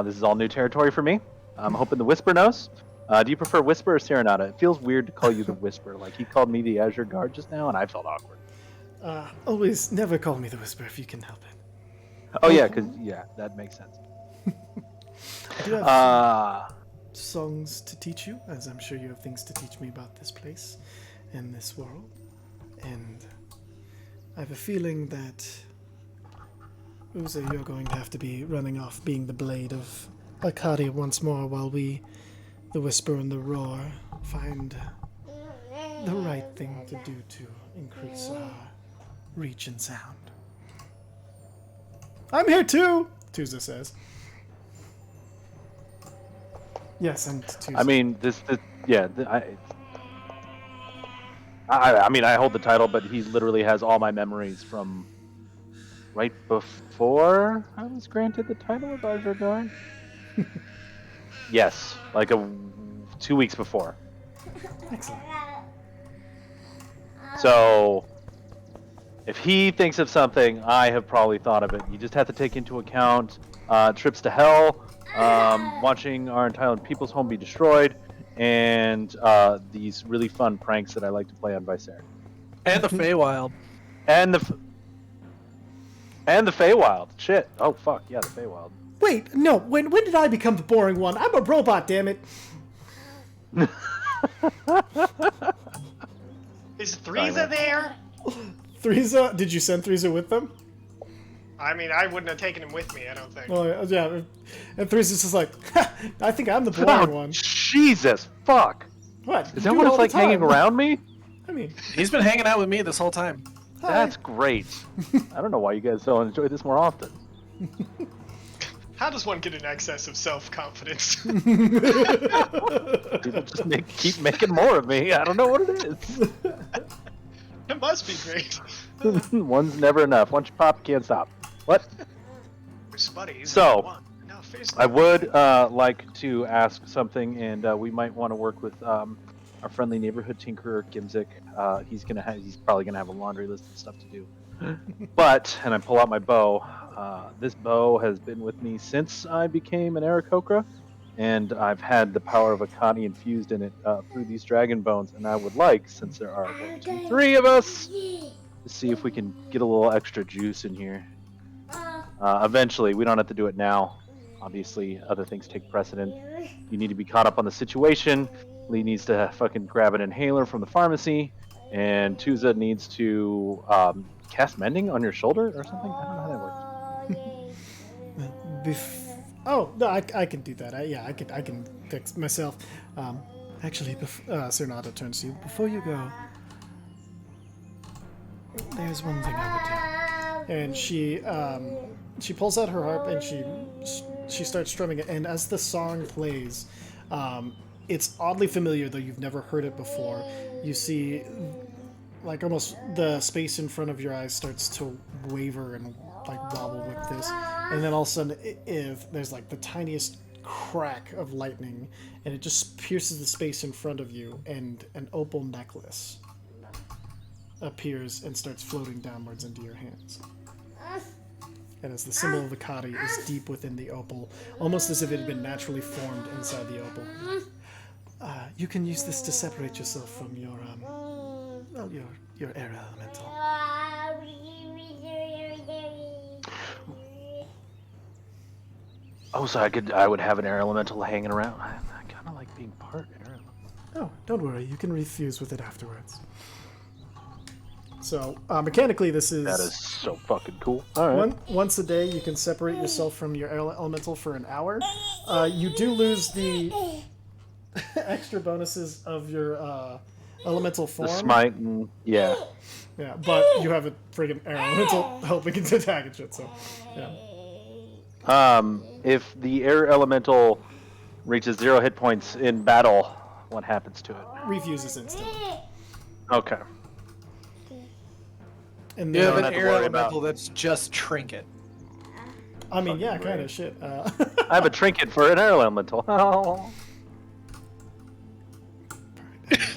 This is all new territory for me. I'm hoping the Whisper knows. Do you prefer Whisper or Serenata? It feels weird to call you the Whisper. Like he called me the Azure Guard just now, and I felt awkward. Always, never call me the Whisper if you can help it. Oh yeah, because that makes sense. I do have songs to teach you, as I'm sure you have things to teach me about this place and this world. And I have a feeling that, Uza, you're going to have to be running off being the blade of Akari once more while we, the Whisper and the Roar, find the right thing to do to increase our reach and sound. I'm here too, Tuza says. Yes, and Tuza. I mean, I mean, I hold the title, but he literally has all my memories from right before I was granted the title of Azure Guard. Yes, like 2 weeks before. Excellent. So, if he thinks of something, I have probably thought of it. You just have to take into account trips to hell, watching our entire people's home be destroyed, and these really fun pranks that I like to play on Vicer. And the Feywild. And the Feywild. Shit. Oh fuck yeah, the Feywild. Wait, no. When did I become the boring one? I'm a robot, damn it. Is Threeza there? Threeza, did you send Threeza with them? I mean, I wouldn't have taken him with me, I don't think. Oh yeah. And Threeza's just like, I think I'm the boring one. Jesus, fuck. What? Is that what it's like hanging around me? I mean, He's been hanging out with me this whole time. That's great. I don't know why you guys don't enjoy this more often. How does one get an excess of self-confidence? People just keep making more of me. I don't know what it is. It must be great. One's never enough. Once you pop, you can't stop. What? So, I would like to ask something, and we might want to work with our friendly neighborhood tinkerer, Gimzik. He's probably gonna have a laundry list of stuff to do. But, and I pull out my bow. This bow has been with me since I became an Aarakocra, and I've had the power of Akani infused in it through these dragon bones. And I would like, since there are 1, 2, 3 of us, to see if we can get a little extra juice in here. Eventually, we don't have to do it now. Obviously, other things take precedent. You need to be caught up on the situation. Lee needs to fucking grab an inhaler from the pharmacy, and Tuza needs to cast mending on your shoulder or something. I don't know how that works. Oh no, I can do that. I can fix myself. Actually, Serenata turns to you. Before you go, there's one thing I would do. And she pulls out her harp and she starts strumming it. And as the song plays, it's oddly familiar, though you've never heard it before. You see, like, almost the space in front of your eyes starts to waver and like wobble with this, and then all of a sudden if there's like the tiniest crack of lightning, and it just pierces the space in front of you, and an opal necklace appears and starts floating downwards into your hands. And as the symbol of Akati is deep within the opal, almost as if it had been naturally formed inside the opal. You can use this to separate yourself from your air elemental. Oh, so I would have an air elemental hanging around. I kind of like being part air elemental. Oh, don't worry. You can refuse with it afterwards. So, mechanically, this is... That is so fucking cool. All right. Once a day, you can separate yourself from your air elemental for an hour. You do lose the extra bonuses of your elemental form. The smite and... Yeah. Yeah, but you have a friggin' air elemental helping it to attack and shit, so... Yeah. If the air elemental reaches 0 hit points in battle, what happens to it? Refuses instantly. Okay. And You then, have an have to air worry elemental about- that's just trinket. I mean, yeah, fucking kind great. of shit. I have a trinket for an air elemental.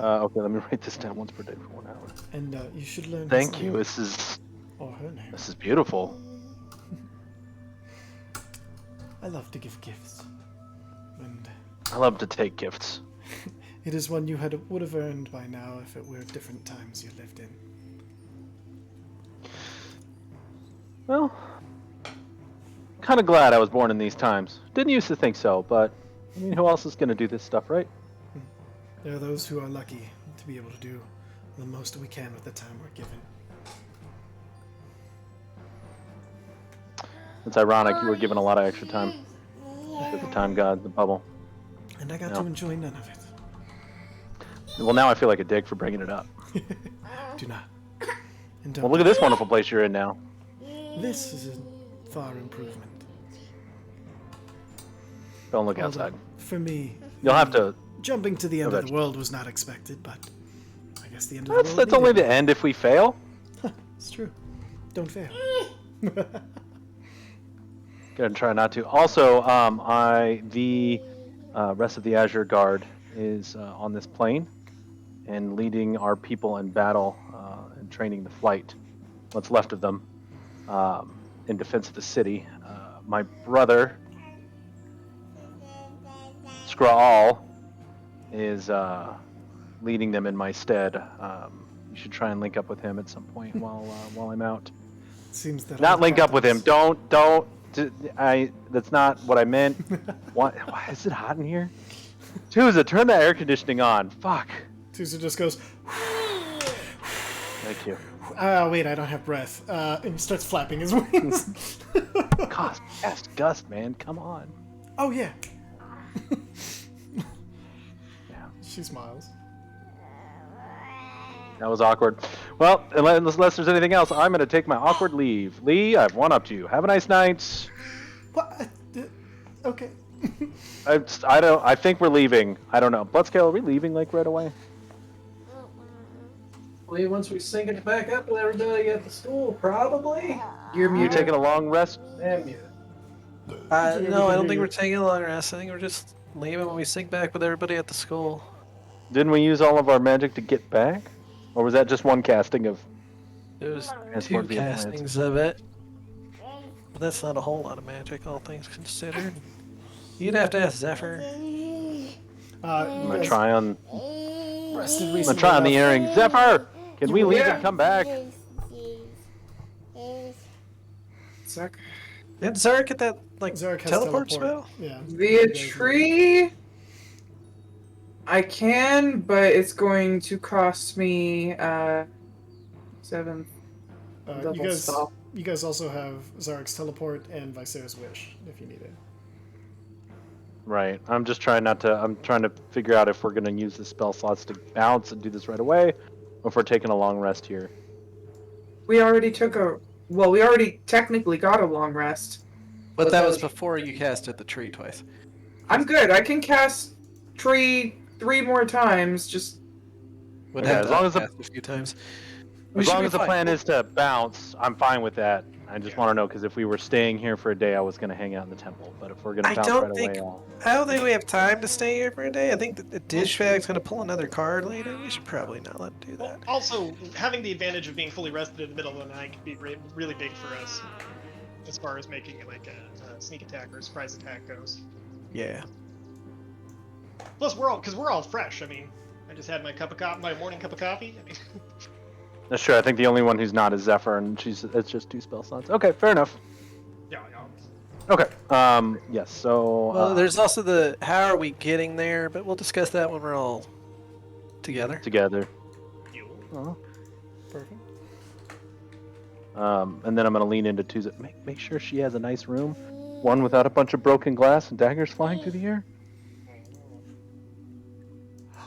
Okay, let me write this down once per day for 1 hour. And you should learn. his Thank name. you. This is Or her name. beautiful. I love to give gifts. And I love to take gifts. It is one you would have earned by now if it were different times you lived in. Well, kind of glad I was born in these times. Didn't used to think so, but I mean, who else is going to do this stuff, right? There are those who are lucky to be able to do the most we can with the time we're given. It's ironic you were given a lot of extra time. With the time god, the bubble. And I got to enjoy none of it. Well, now I feel like a dick for bringing it up. Do not. And don't. Well, look at this wonderful place you're in now. This is a far improvement. Don't look Although, outside. for me, You'll have to. jumping to the end of the Eventually. world was not expected, but I guess the end of the world. That's only needed the end if we fail. it. It's true. Don't fail. Gonna try not to. Also, the rest of the Azure Guard is on this plane and leading our people in battle and training the flight. What's left of them in defense of the city. My brother, Skrull, is leading them in my stead. You should try and link up with him at some point while I'm out. It seems that Not all link up with him. captains- Don't. That's not what I meant. What? Why is it hot in here? Tuza, turn the air conditioning on. Fuck. Tusa just goes, Thank you. wait, I don't have breath. And he starts flapping his wings. God, fast gust, man. Come on. Oh, yeah. Yeah. She smiles. That was awkward. Well, unless there's anything else, I'm gonna take my awkward leave. Lee, I've one up to you. Have a nice night. What? Okay. I think we're leaving. I don't know. Bloodscale, are we leaving like right away? Once we sync it back up with everybody at the school, probably. You're You muted. taking a long rest? Damn you. No, I don't think we're taking a long rest. I think we're just leaving when we sync back with everybody at the school. Didn't we use all of our magic to get back? Or was that just one casting of... There was Transport two via plants. castings of it. But that's not a whole lot of magic, all things considered. You'd have to ask Zephyr. You I'm gonna guys try on... rested I'm recently gonna try on the enough. earring. Zephyr! Can we leave Yeah. and come back? Suck. Didn't Zarek get that, like, Zarek has teleport spell? Yeah. Via tree, I can, but it's going to cost me 7 double stop. You guys also have Zarek's teleport and Viserys' wish if you need it. Right. I'm just trying not to... I'm trying to figure out if we're gonna use the spell slots to bounce and do this right away, or if we're taking a long rest here. We already took a. Well, we already technically got a long rest. But that was before you casted the tree twice. I'm good. I can cast tree 3 more times. Just Would Okay, have as to long as the- cast a few times. We As should long be as the fine. plan is to bounce, I'm fine with that. I just want to know, because if we were staying here for a day, I was going to hang out in the temple. But if we're going I to bounce don't right think- away, I don't think we have time to stay here for a day. I think that the dish bag's gonna pull another card later. We should probably not let it do that. Also, having the advantage of being fully rested in the middle of the night could be really big for us, as far as making it like a sneak attack or a surprise attack goes. Yeah. Plus, we're all fresh. I mean, I just had my morning cup of coffee. I mean, that's true. I think the only one who's not is Zephyr, and it's just 2 spell slots. Okay, fair enough. yeah. Okay. Yes. So. Well, there's also the how are we getting there, but we'll discuss that when we're all together. together. You- Perfect. And then I'm gonna lean into Tuesday. Make sure she has a nice room, one without a bunch of broken glass and daggers flying through the air.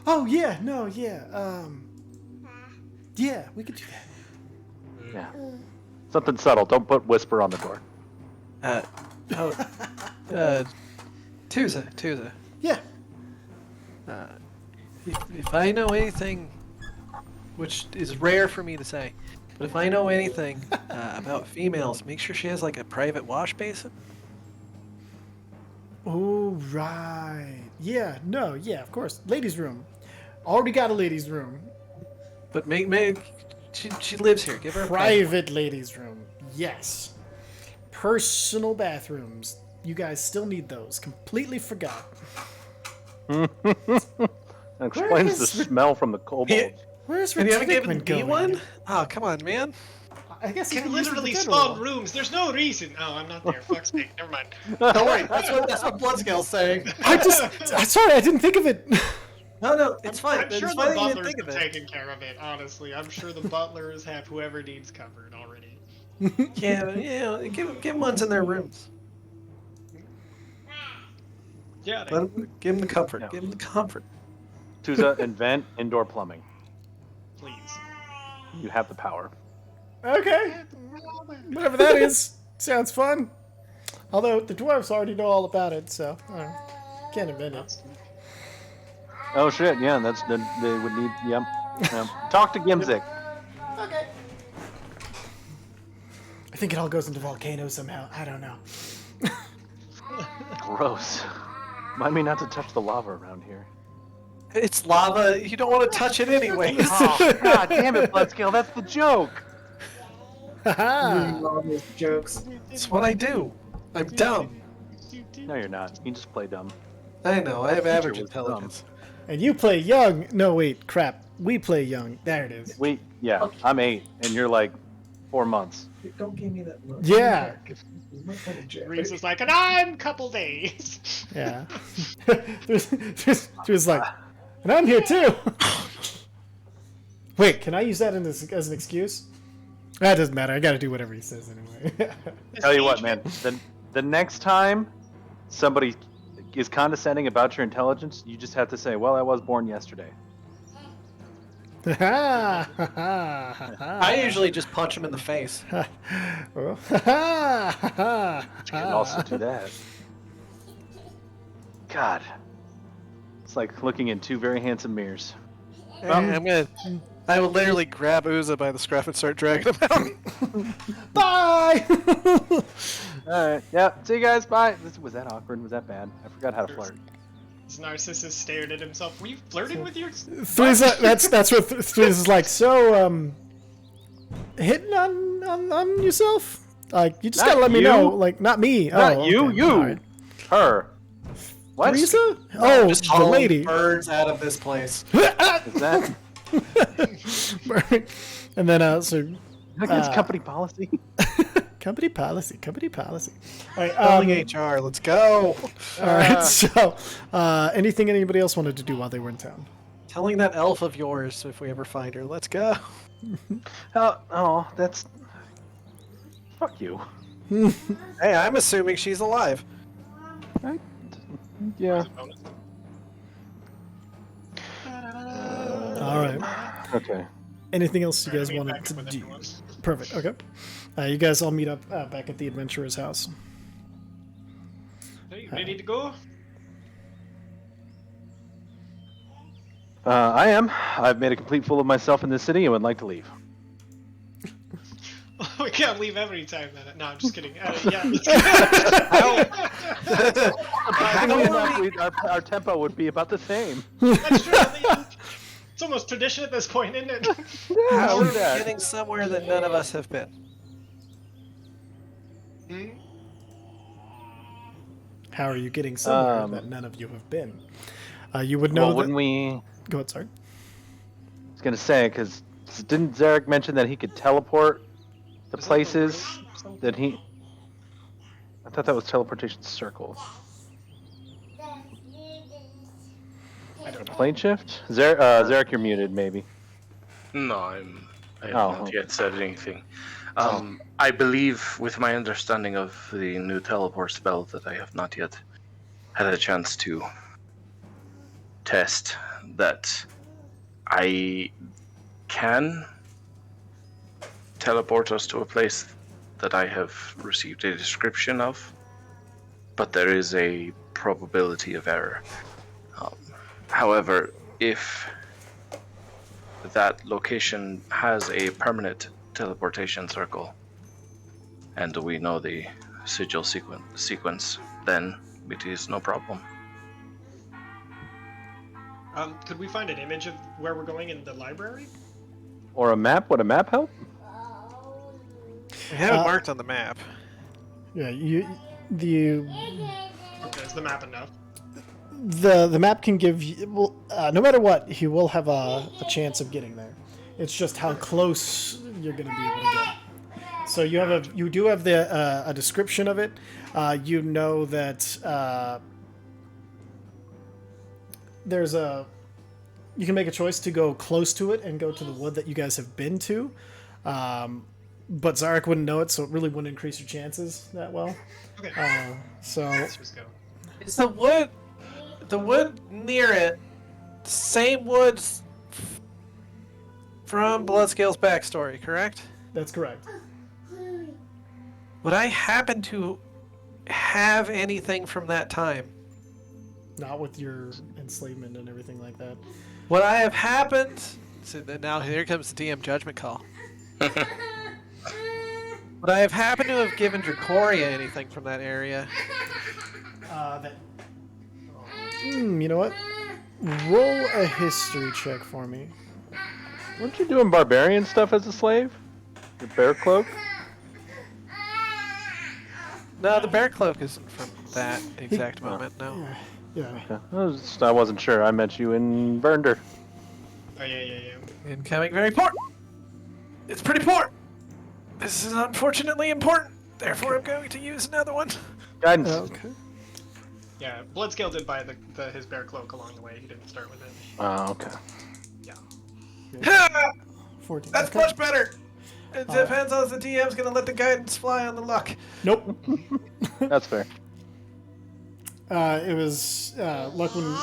Oh yeah, no, yeah. Yeah, we could do that. Yeah. Something subtle. Don't put whisper on the door. Tuesday. Yeah. If I know anything, which is rare for me to say, but if I know anything about females, make sure she has like a private wash basin. Oh right. Yeah. No. Yeah. Of course. Ladies' room. Already got a ladies' room. But she lives here. Give her a Private ladies' room. Yes. Personal bathrooms. You guys still need those. Completely forgot. That explains the is the- smell from the kobolds. Where's And you haven't given Ridiculous me going? one? Oh, come on, man. I guess he Can use literally the spawn general. rooms. There's no reason. Oh, I'm not there. Fuck's sake. Never mind. Don't worry. That's what Bloodscale's saying. Sorry, I didn't think of it. No, it's fine. I'm sure It's the fine that you didn't butlers think of have it. taken care of it, honestly. I'm sure the butlers have whoever needs covered already. Yeah, give them ones in their rooms. Yeah, Give them the comfort. Yeah. Give them the comfort. Tuza, invent indoor plumbing. please. You have the power. Okay, whatever that is, sounds fun. Although the dwarves already know all about it, so can't invent it. Oh shit, yeah, they would need, yep. Talk to Gimzik. Okay. I think it all goes into volcanoes somehow. I don't know. Gross. Remind me not to touch the lava around here. It's lava. You don't want to touch it anyway. Oh, god damn it, Bloodscale, that's the joke! Haha. All these jokes. It's what I do. I'm dumb. No, you're not. You just play dumb. I know. I have average was intelligence. And you play young. No, wait, crap. We play young. There it is. Yeah, I'm 8, and you're like 4 months. Don't give me that look. Yeah. Reeves is like, and I'm couple days. Yeah. There's like, and I'm here too. Wait, can I use that as an excuse? That doesn't matter. I gotta do whatever he says anyway. Tell you what, man. The next time somebody is condescending about your intelligence, you just have to say, "Well, I was born yesterday." I usually just punch him in the face. You can also do that. God, it's like looking in 2 very handsome mirrors. I will literally grab Uza by the scruff and start dragging him out. Bye. All right, yeah. See you guys. Bye. Was that awkward? Was that bad? I forgot how to flirt. This Narcissus stared at himself. Were you flirting with your... Threeza, that's what Threeza's like. So, hitting on yourself? Like, you just Not gotta let me you. know. Like, not me. Not you. okay. You. All right. Her. What? Threeza? Oh, Just the haul lady. birds out of this place. Is that And then, so against company policy? company policy. All right. Calling HR. Let's go. All right. So, anything anybody else wanted to do while they were in town? Telling that elf of yours if we ever find her. Let's go. Oh, that's. Fuck you. Hey, I'm assuming she's alive. Yeah. All right. Okay. Anything else you guys Meet wanted back to with do? everyone. Perfect. Okay. You guys all meet up back at the adventurer's house. Hey, ready to go? I am. I've made a complete fool of myself in this city and would like to leave. We can't leave every time then. No, I'm just kidding. Yeah. Surprisingly enough, our tempo would be about the same. That's true. It's almost tradition at this point, isn't it? How are look we at that. getting somewhere that none of us have been? How are you getting somewhere that none of you have been? You would know Well, wouldn't that. we? Go ahead, sorry. I was gonna say, because didn't Zarek mention that he could teleport the places that he? I thought that was teleportation circle. I don't know. Plane shift? Zarek, you're muted, maybe. No, I have Oh, not okay. yet said anything. I believe, with my understanding of the new teleport spell, that I have not yet had a chance to test, that I can teleport us to a place that I have received a description of, but there is a probability of error. However, if that location has a permanent teleportation circle, and we know the sigil sequence, then it is no problem. Could we find an image of where we're going in the library? Or a map? Would a map help? We have it marked on the map. Yeah, you Okay, is the map enough? The map can give you, well, no matter what, he will have a chance of getting there. It's just how close you're going to be able to get. So you do have a description of it. You know that you can make a choice to go close to it and go to the wood that you guys have been to. But Zarek wouldn't know it, so it really wouldn't increase your chances that well. Okay. So Let's just go. Is the wood near it the same woods from Bloodscale's backstory, correct? that's correct. Would I happen to have anything from that time? Not with your enslavement and everything like that. Would I have happened? So now here comes the DM judgment call. Would I have happened to have given Dracoria anything from that area? You know what? Roll a history check for me. Weren't you doing barbarian stuff as a slave? Your bear cloak? No, the bear cloak isn't from that exact moment. No. Yeah. Okay. I wasn't sure. I meant you in Burnder. Oh yeah. Incoming very poor. It's pretty poor. This is unfortunately important. Therefore, I'm going to use another one. Guidance. Okay. Yeah, Bloodscale did buy his bear cloak along the way. He didn't start with it. Oh, okay. Yeah. 14. That's Okay. much better. It depends on if the DM's going to let the guidance fly on the luck. Nope. That's fair. It was luck wouldn't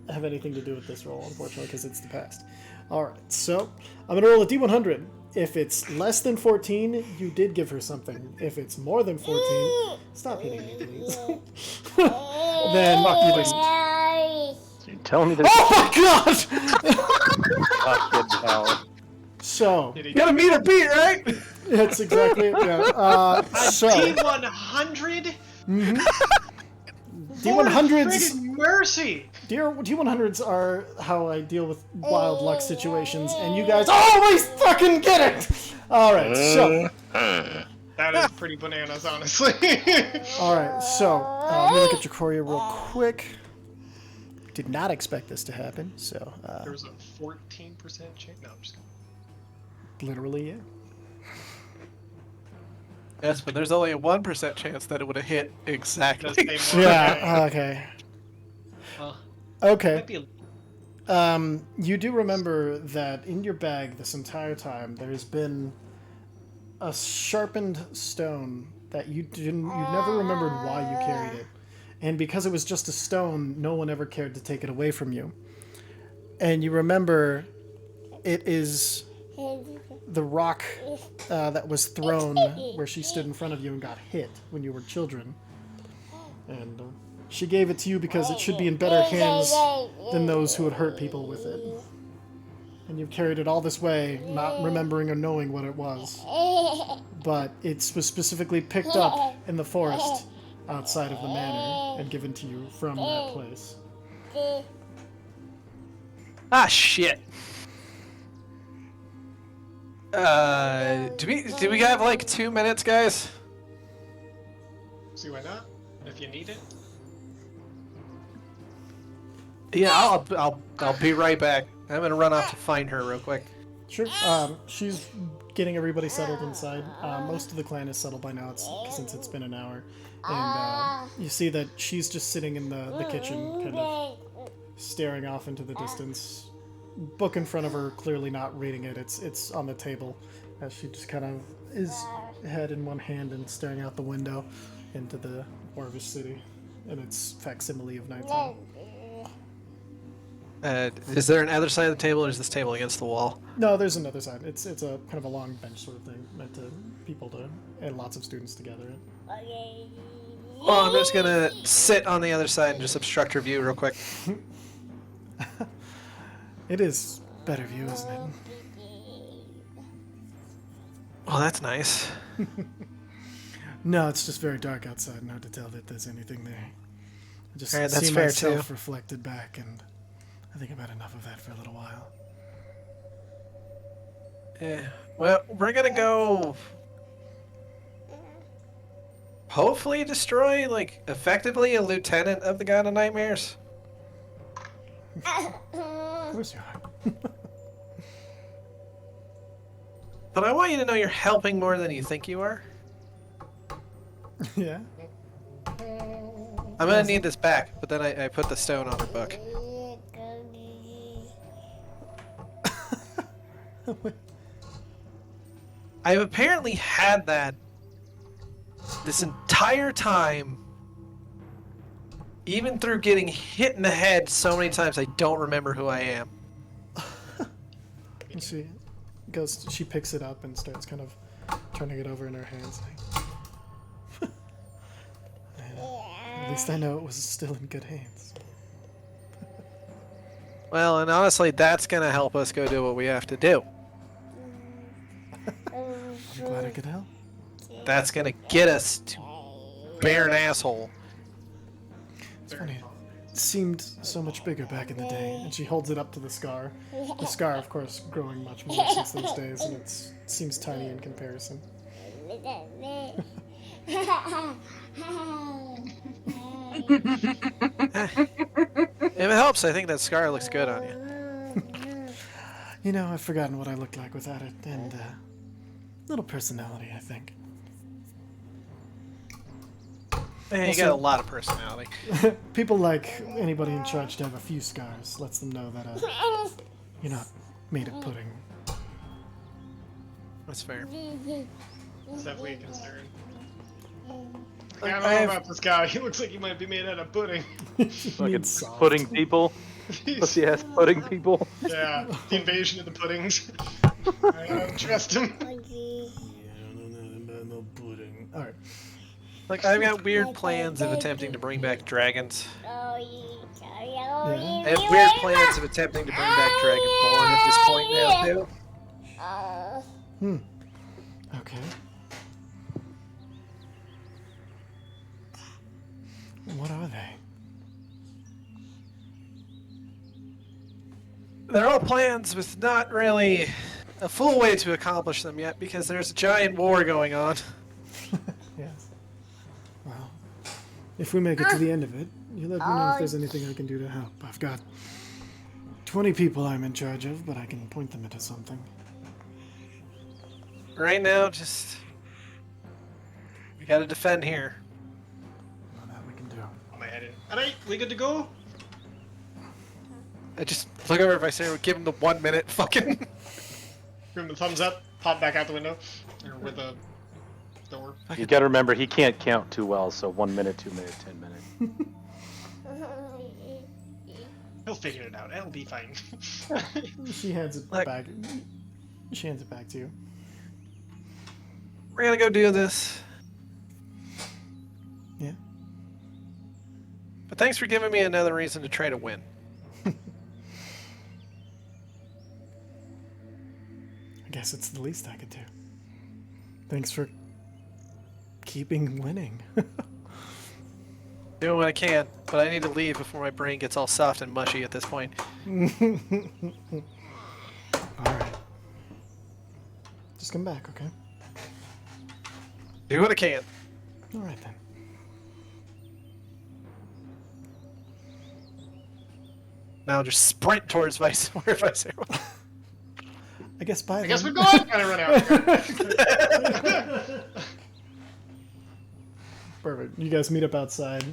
have anything to do with this roll, unfortunately, because it's the past. All right, so I'm gonna roll a d100. If it's less than 14, you did give her something. If it's more than 14, stop hitting me, please. Then you didn't. So you're telling me there's Oh my god! fucking hell. So You gotta meet or beat, right? that's exactly it. Yeah. So D100. D100s. Friggin' mercy. D100s are how I deal with wild luck situations, and you guys always fucking get it. All right, so. That is pretty bananas, honestly. All right, so let me look at Dracoria real quick. Did not expect this to happen, so There was a 14% chance. No, I'm just kidding. literally, yeah. Yes, but there's only a 1% chance that it would have hit exactly. Does say more. Yeah. Okay. Well, Okay. might be a You do remember that in your bag this entire time there's been a sharpened stone that you never remembered why you carried it, and because it was just a stone, no one ever cared to take it away from you. And you remember it is the rock that was thrown where she stood in front of you and got hit when you were children. And she gave it to you because it should be in better hands than those who would hurt people with it. And you've carried it all this way, not remembering or knowing what it was. But it was specifically picked up in the forest outside of the manor and given to you from that place. Ah, shit. Do we have like 2 minutes, guys? See why not? If you need it. Yeah, I'll be right back. I'm gonna run off to find her real quick. Sure. She's getting everybody settled inside. Most of the clan is settled by now, since it's been an hour. And you see that she's just sitting in the kitchen, kind of staring off into the distance. Book in front of her, clearly not reading it. It's on the table, as she just kind of is head in one hand and staring out the window into the Orvish city, and its facsimile of nighttime. Is there an other side of the table, or is this table against the wall? No, there's another side. It's a kind of a long bench sort of thing, meant to people to and lots of students together. Well, I'm just gonna sit on the other side and just obstruct her view real quick. It is better view, isn't it? Well, that's nice. No, it's just very dark outside, and hard to tell that there's anything there. I just Alright, that's see fair, myself too. reflected back, and I think I've had enough of that for a little while. Yeah. Well, we're gonna go. Hopefully, destroy effectively a lieutenant of the God of Nightmares. Of course you are. But I want you to know you're helping more than you think you are. Yeah. I'm gonna need this back, but then I put the stone on her book. I've apparently had that this entire time, even through getting hit in the head so many times, I don't remember who I am. And she goes. She picks it up and starts kind of turning it over in her hands. At least I know it was still in good hands. Well, and honestly, that's gonna help us go do what we have to do. I'm glad I could help. That's gonna get us to bear an asshole. It's funny. It seemed so much bigger back in the day, and she holds it up to the scar. The scar, of course, growing much more since those days, and it seems tiny in comparison. If it helps, I think that scar looks good on you. You know, I've forgotten what I looked like without it, and little personality, I think. Man, you got a lot of personality. People like anybody in charge to have a few scars. Lets them know that you're not made of pudding. That's fair. It's definitely a concern. Like, I don't know about this guy. He looks like he might be made out of pudding. Fucking pudding people. Pussy ass pudding people. Yeah, the invasion of the puddings. I don't trust him. No pudding. All right. Like, I've got weird plans of attempting to bring back dragons. I have weird plans of attempting to bring back Dragonborn at this point now, too. Okay. What are they? They're all plans with not really a full way to accomplish them yet because there's a giant war going on. Yes. Well, if we make it to the end of it, you let me know if there's anything I can do to help. I've got 20 people I'm in charge of, but I can point them into something. Right now, just... we gotta defend here. Well, that we can do. On my head in. Alright, we good to go? I just look over if I say, give him the 1 minute fucking... Give him the thumbs up, pop back out the window. Or with the door. You gotta remember, he can't count too well, so 1 minute, 2 minutes, 10 minutes. He'll figure it out. It'll be fine. She hands it Look. back. She hands it back to you. We're gonna go do this. Yeah. But thanks for giving me another reason to try to win. I guess it's the least I could do. Thanks for keeping winning. Doing what I can, but I need to leave before my brain gets all soft and mushy at this point. Alright. Just come back, okay? Do what I can. Alright then. Now just sprint towards Vice where Vice. I guess bye I guess we're then. going! Gotta run out. Perfect. You guys meet up outside.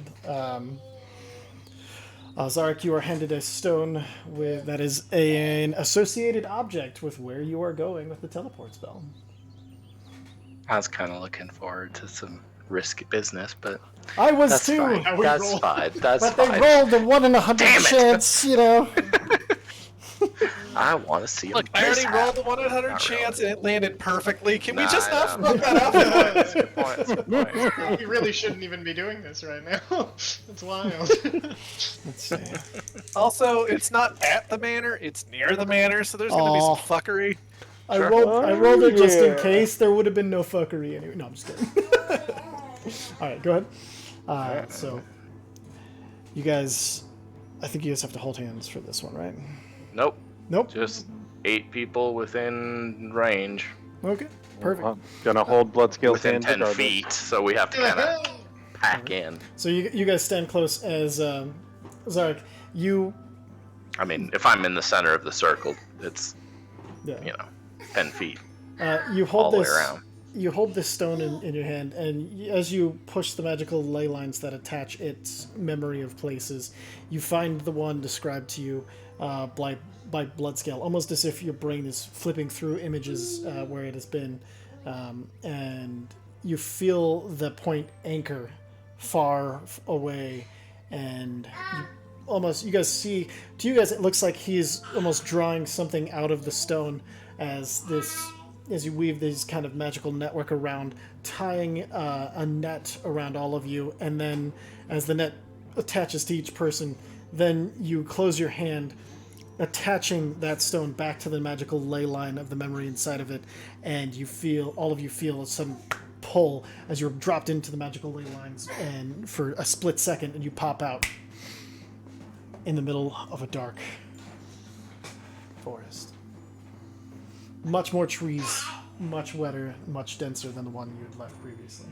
Zarek, you are handed a stone with that is an associated object with where you are going with the teleport spell. I was kind of looking forward to some risky business, but I was that's too, fine. we That's roll. fine. That's but they fine. rolled a 1 in 100 Damn it. chance, you know. I want to see. Look, I already rolled the 1 in 100 Not chance really. and it landed perfectly. Can we Nah, just I not know. fuck that up? That's a good point. That's a good point. We really shouldn't even be doing this right now. It's wild. Let's see. Also, it's not at the manor, it's near the manor, so there's gonna be some Aw. fuckery. I rolled it just in case. There would have been no fuckery anyway. No, I'm just kidding. Alright, go ahead. So, you guys... I think you guys have to hold hands for this one, right? Nope. Nope. Just 8 people within range, Okay, perfect. Well, gonna hold Bloodscale's within hand 10 regardless. feet, so we have to kind of pack in. So you guys stand close as Zarek. You I mean, if I'm in the center of the circle, it's Yeah. 10 feet You hold all the way this. around. You hold this stone in your hand, and as you push the magical ley lines that attach its memory of places, you find the one described to you by blood scale, almost as if your brain is flipping through images where it has been, and you feel the point anchor far away, and you guys see, to you guys it looks like he's almost drawing something out of the stone as you weave this kind of magical network around, tying a net around all of you, and then as the net attaches to each person, then you close your hand, attaching that stone back to the magical ley line of the memory inside of it, and all of you feel a sudden pull as you're dropped into the magical ley lines, and for a split second, and you pop out in the middle of a dark forest. Much more trees, much wetter, much denser than the one you had left previously.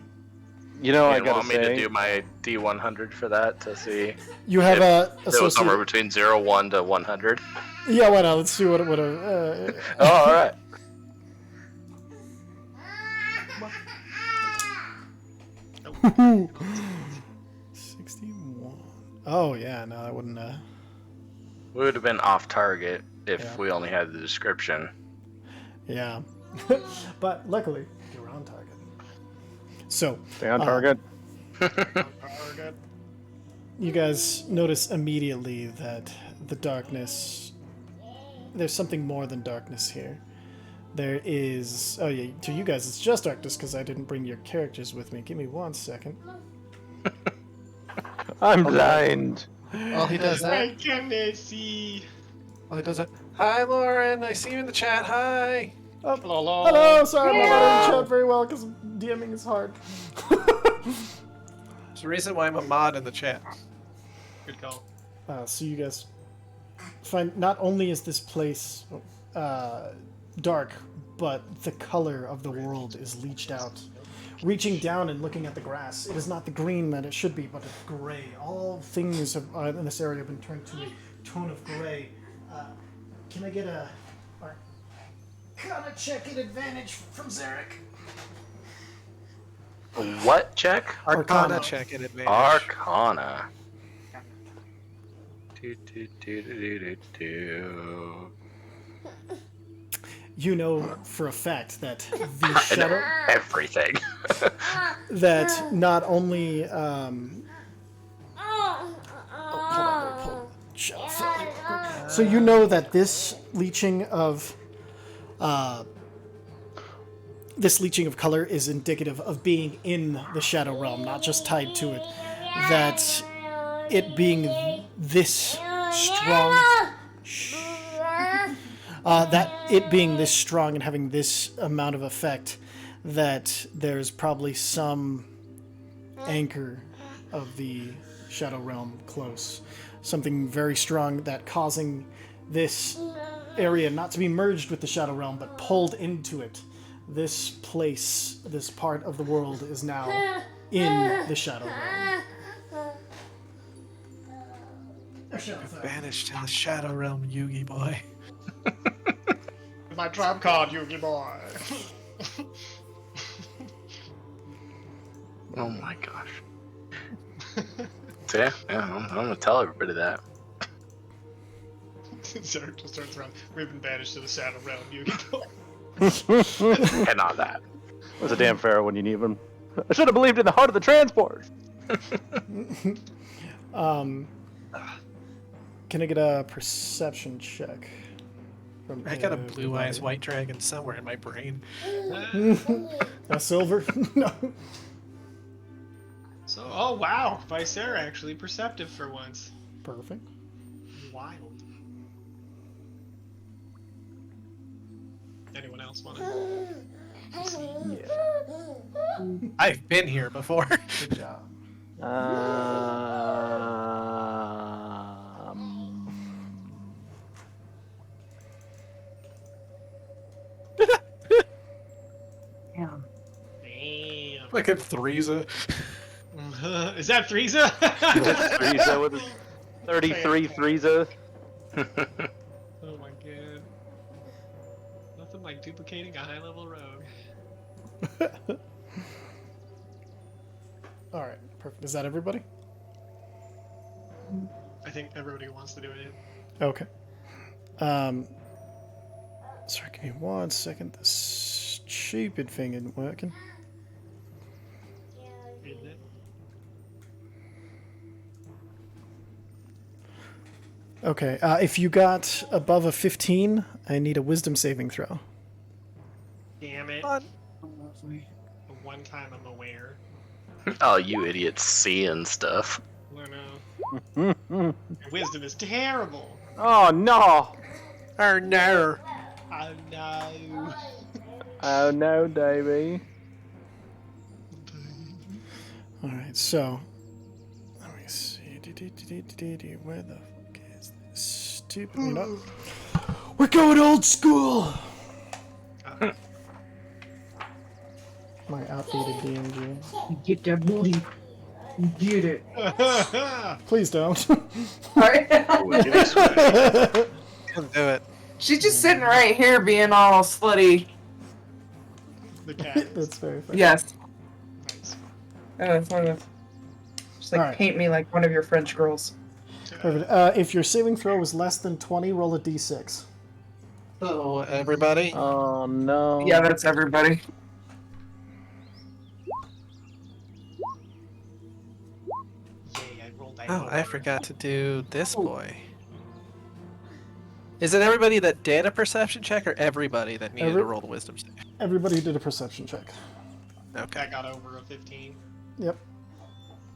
You know, I You gotta want me say, to do my D100 for that to see You have if a it was somewhere associated. between 0, 1 to 100? Yeah, why not? Let's see what Oh, all right. a 61. Oh yeah, no, that wouldn't. We would have been off target if Yeah. we only had the description. Yeah, but luckily you're on target. So stay on target. you guys notice immediately that the darkness. There's something more than darkness here. There is. Oh yeah, to you guys it's just darkness because I didn't bring your characters with me. Give me 1 second. I'm blind. While he does that, I can see. while he does that. Hi, Lauren. I see you in the chat. Hi. Oh, Hello. hello. Sorry, I'm not in chat very well because DMing is hard. There's a reason why I'm a mod in the chat. Good call. So you guys find not only is this place dark, but the color of the world is leached out. Reaching down and looking at the grass, it is not the green that it should be, but it's gray. All things in this area have been turned to a tone of gray. Can I get a Arcana check at advantage from Zarek? What check? Arcana check at advantage. Arcana. Do. You know for a fact that the I know shadow everything. that not only hold on, let me pull the shadow file here real quick. So you know that this leaching of color is indicative of being in the shadow realm, not just tied to it. That it being this strong, that it being this strong and having this amount of effect, that there's probably some anchor of the shadow realm close. Something very strong that causing this area not to be merged with the shadow realm, but pulled into it. This place, this part of the world is now in the shadow realm. Banished to the Shadow Realm, Yugi boy. My trap card, Yugi boy. Oh my gosh. So yeah, I'm gonna tell everybody that. Zerg just turns around. We've been banished to the Shadow Realm, Yugi boy. And not that. Was a damn pharaoh when you need him. I should have believed in the heart of the transport. Can I get a perception check? From I got a blue eyes white dragon somewhere in my brain. A silver? No. So, oh wow, Visera actually perceptive for once. Perfect. Wild. Anyone else want to? I've been here before. Good job. Damn. Damn. Look at Threeza. Is that Frieza? Frieza with his 33 Frieza. Oh my god. Nothing like duplicating a high-level rogue. All right, perfect. Is that everybody? I think everybody wants to do it. Okay. Sorry, give me 1 second. The stupid thing isn't working. Isn't it? Okay, if you got above a 15, I need a wisdom saving throw. Damn it. Fun. The one time I'm aware. Oh, you idiots seeing stuff. I know. Your wisdom is terrible. Oh no! Or no. Oh no. Oh no, Davey. All right, so let me see. Where the fuck is this stupid? You know, we're going old school. My outdated DMG. Get that booty. You get it. Please don't. Alright. Couldn't do it. She's just sitting right here being all slutty. The cat. That's very funny. Yes. Nice. Oh, it's one of those. Just like Alright. paint me like one of your French girls. Perfect. If your saving throw is less than 20, roll a d6. So, everybody. Oh no. Yeah, that's everybody. Yay, I rolled that. Oh, I forgot to do this boy. Is it everybody that did a perception check or everybody that needed to roll the wisdom save? Everybody did a perception check. Okay. I got over a 15. Yep.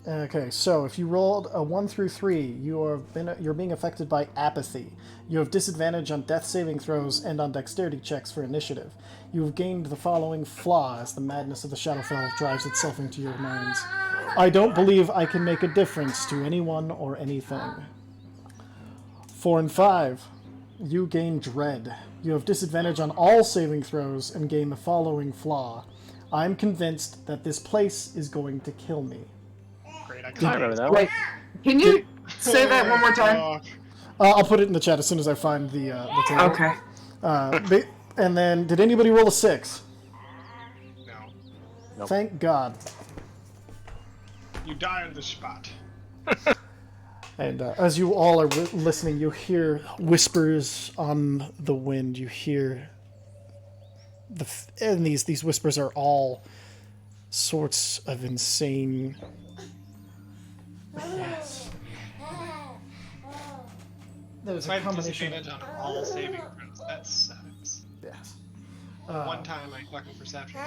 Okay, so if you rolled a 1 through 3, you're being affected by apathy. You have disadvantage on death saving throws and on dexterity checks for initiative. You have gained the following flaw as the madness of the Shadowfell drives itself into your minds. I don't believe I can make a difference to anyone or anything. 4 and 5, you gain dread. You have disadvantage on all saving throws and gain the following flaw. I'm convinced that this place is going to kill me. Great, I I remember that one. Wait, can you say that one more time? I'll put it in the chat as soon as I find the table. Okay. And then, did anybody roll a 6? No. Nope. Thank God. You die on the spot. And as you all are listening, you hear whispers on the wind. You hear and these whispers are all sorts of insane. Yes. There's So I a have combination. disadvantage on all saving throws. That sucks. Yes. One time I fucking perception.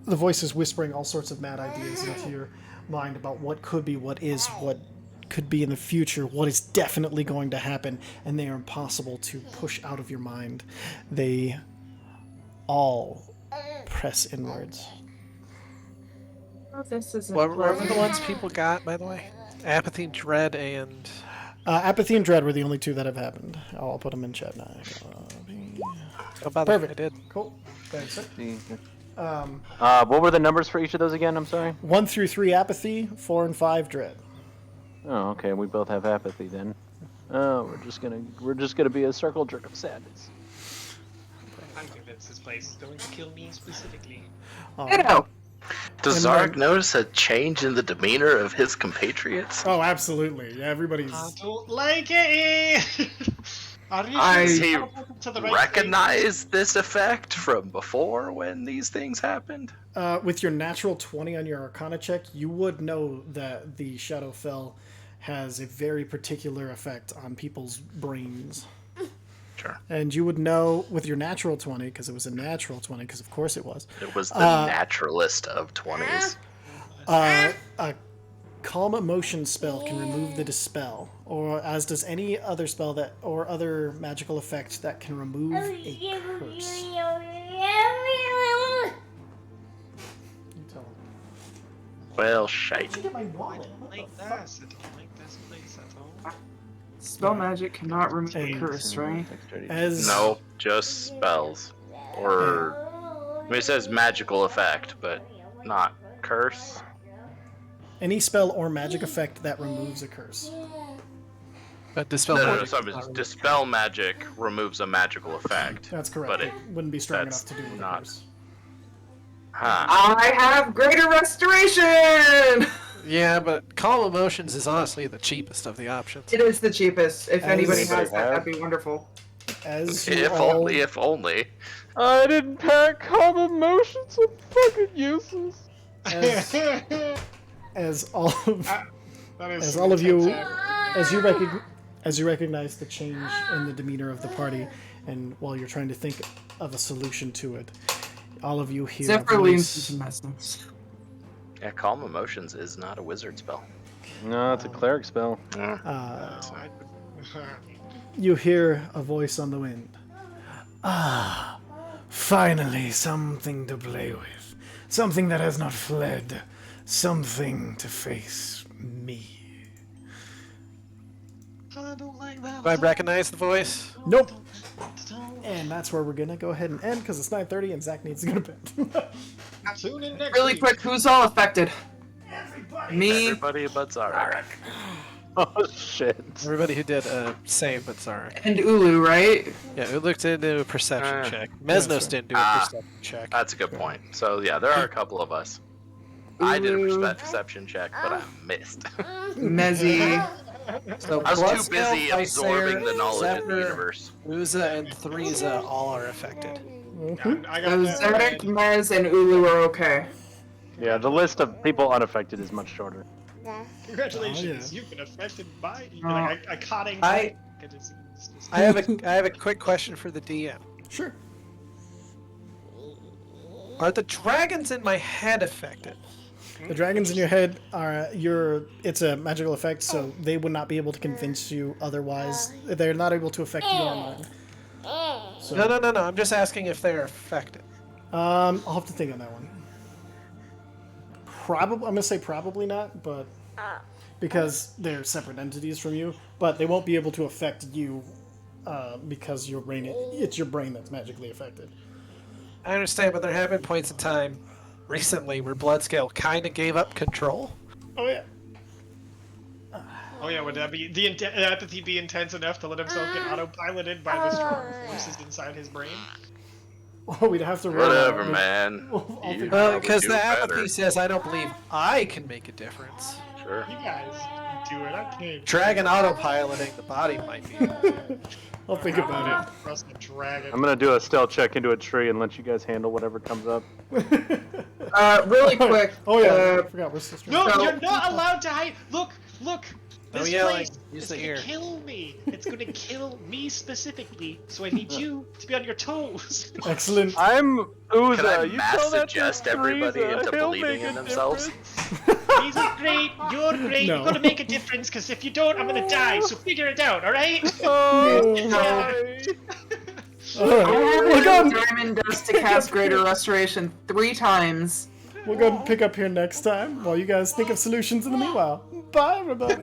The voice is whispering all sorts of mad ideas into your mind about what could be, what is, what could be in the future, what is definitely going to happen, and they are impossible to push out of your mind. They all press inwards. Oh, this is What were the ones people got, by the way? Apathy, dread, and... Apathy and dread were the only two that have happened. I'll put them in chat now. Oh, by the way, I Perfect. did. Cool. Thanks. What were the numbers for each of those again? I'm sorry. 1 through 3 apathy, 4 and 5 dread. Oh, okay. We both have apathy then. Oh, we're just gonna be a circle jerk of sadness. I'm convinced this place is going to kill me specifically. Ditto. Does And Zarek then- notice a change in the demeanor of his compatriots? Oh, absolutely. Yeah, everybody's. I don't like it. Are you Does he to the right Recognize this effect from before when these things happened? With your natural 20 on your Arcana check, you would know that the Shadowfell has a very particular effect on people's brains. Sure. And you would know with your natural 20, because it was a natural 20, because of course it was. It was the naturalist of 20s. A calm emotion spell can remove the dispel, or as does any other spell that or other magical effect that can remove a curse. You tell him. Well, shite. Get my wallet. What like the fuck? this? I don't like this place at all. Spell magic cannot remove a And- curse, right? As No, just spells. Or, I mean, it says magical effect, but not curse. Any spell or magic effect that removes a curse. Dispel No, magic. sorry. Dispel magic removes a magical effect. That's correct. But it wouldn't be strong enough that's to do with a not- curse. Huh. I have greater restoration! Yeah, but calm emotions is honestly the cheapest of the options. It is the cheapest. If anybody As- has that, that'd be wonderful. As you If all, only, if only. I didn't pack calm emotions. I'm fucking useless. as all of, That is as some all of you, intense as you recognize the change in the demeanor of the party, and while you're trying to think of a solution to it, all of you hear a Zephyr leans voice. into messiness. Yeah, calm emotions is not a wizard spell. No, it's a cleric spell. You hear a voice on the wind. Ah, finally something to play with. Something that has not fled. Something to face me. I don't like that. Do I recognize the voice? Nope. And that's where we're gonna go ahead and end because it's 9:30 and Zach needs to go to bed. Tune in next Really week. quick, who's all affected? Me. Everybody but Zarek. Oh shit. Everybody who did save but Zarek. And Ulu, right? Yeah, who looked into a perception Uh, check. Mesnos that's didn't do a perception check. That's a good point. So yeah, there are a couple of us. I did a Ooh. perception check, but I missed. Mezzy. So I was too Bloodscale, busy absorbing Lysair, the knowledge of the Zephyr, universe. Uza, and Threeza all are affected. I So got that. Zedek, Mez, and Ulu are okay. Yeah, the list of people unaffected is much shorter. Congratulations, Oh, you've been affected by like, iconic. I have a quick question for the DM. Sure. Are the dragons in my head affected? The dragons in your head are it's a magical effect, so they would not be able to convince you otherwise. They're not able to affect your mind. So, No. I'm just asking if they're affected. I'll have to think on that one. I'm gonna say probably not, but because they're separate entities from you, but they won't be able to affect you because your brain it's your brain that's magically affected. I understand, but there have been points in time recently where Bloodscale kind of gave up control. Oh yeah. Oh yeah, would that be the empathy be intense enough to let himself get autopiloted by the strong forces inside his brain? Oh, we'd have to roll. Whatever, man. I'll You figure probably Because do the better. apathy says I don't believe I can make a difference. Sure. You guys do it. I can't. Dragon autopiloting the body might be. I'll think about it. Trust the dragon. I'm gonna do a stealth check into a tree and let you guys handle whatever comes up. Really quick. Oh yeah, I forgot we're sisters. No, So- you're not allowed to hide. Look. No This yelling. place Use is the gonna ear. kill me. It's gonna kill me specifically. So I need you to be on your toes. Excellent. I'm Uza. Can I you mass tell that to suggest everybody Frieza. into He'll believing make in a themselves? difference. He's great. You're great. No. You're gonna make a difference. Because if you don't, I'm gonna die. So figure it out. All right? Oh, Yeah. Alright, we'll go and, Diamond Dust to cast Greater Restoration 3 times. we'll go and pick up here next time while you guys think of solutions in the meanwhile. Bye, everybody.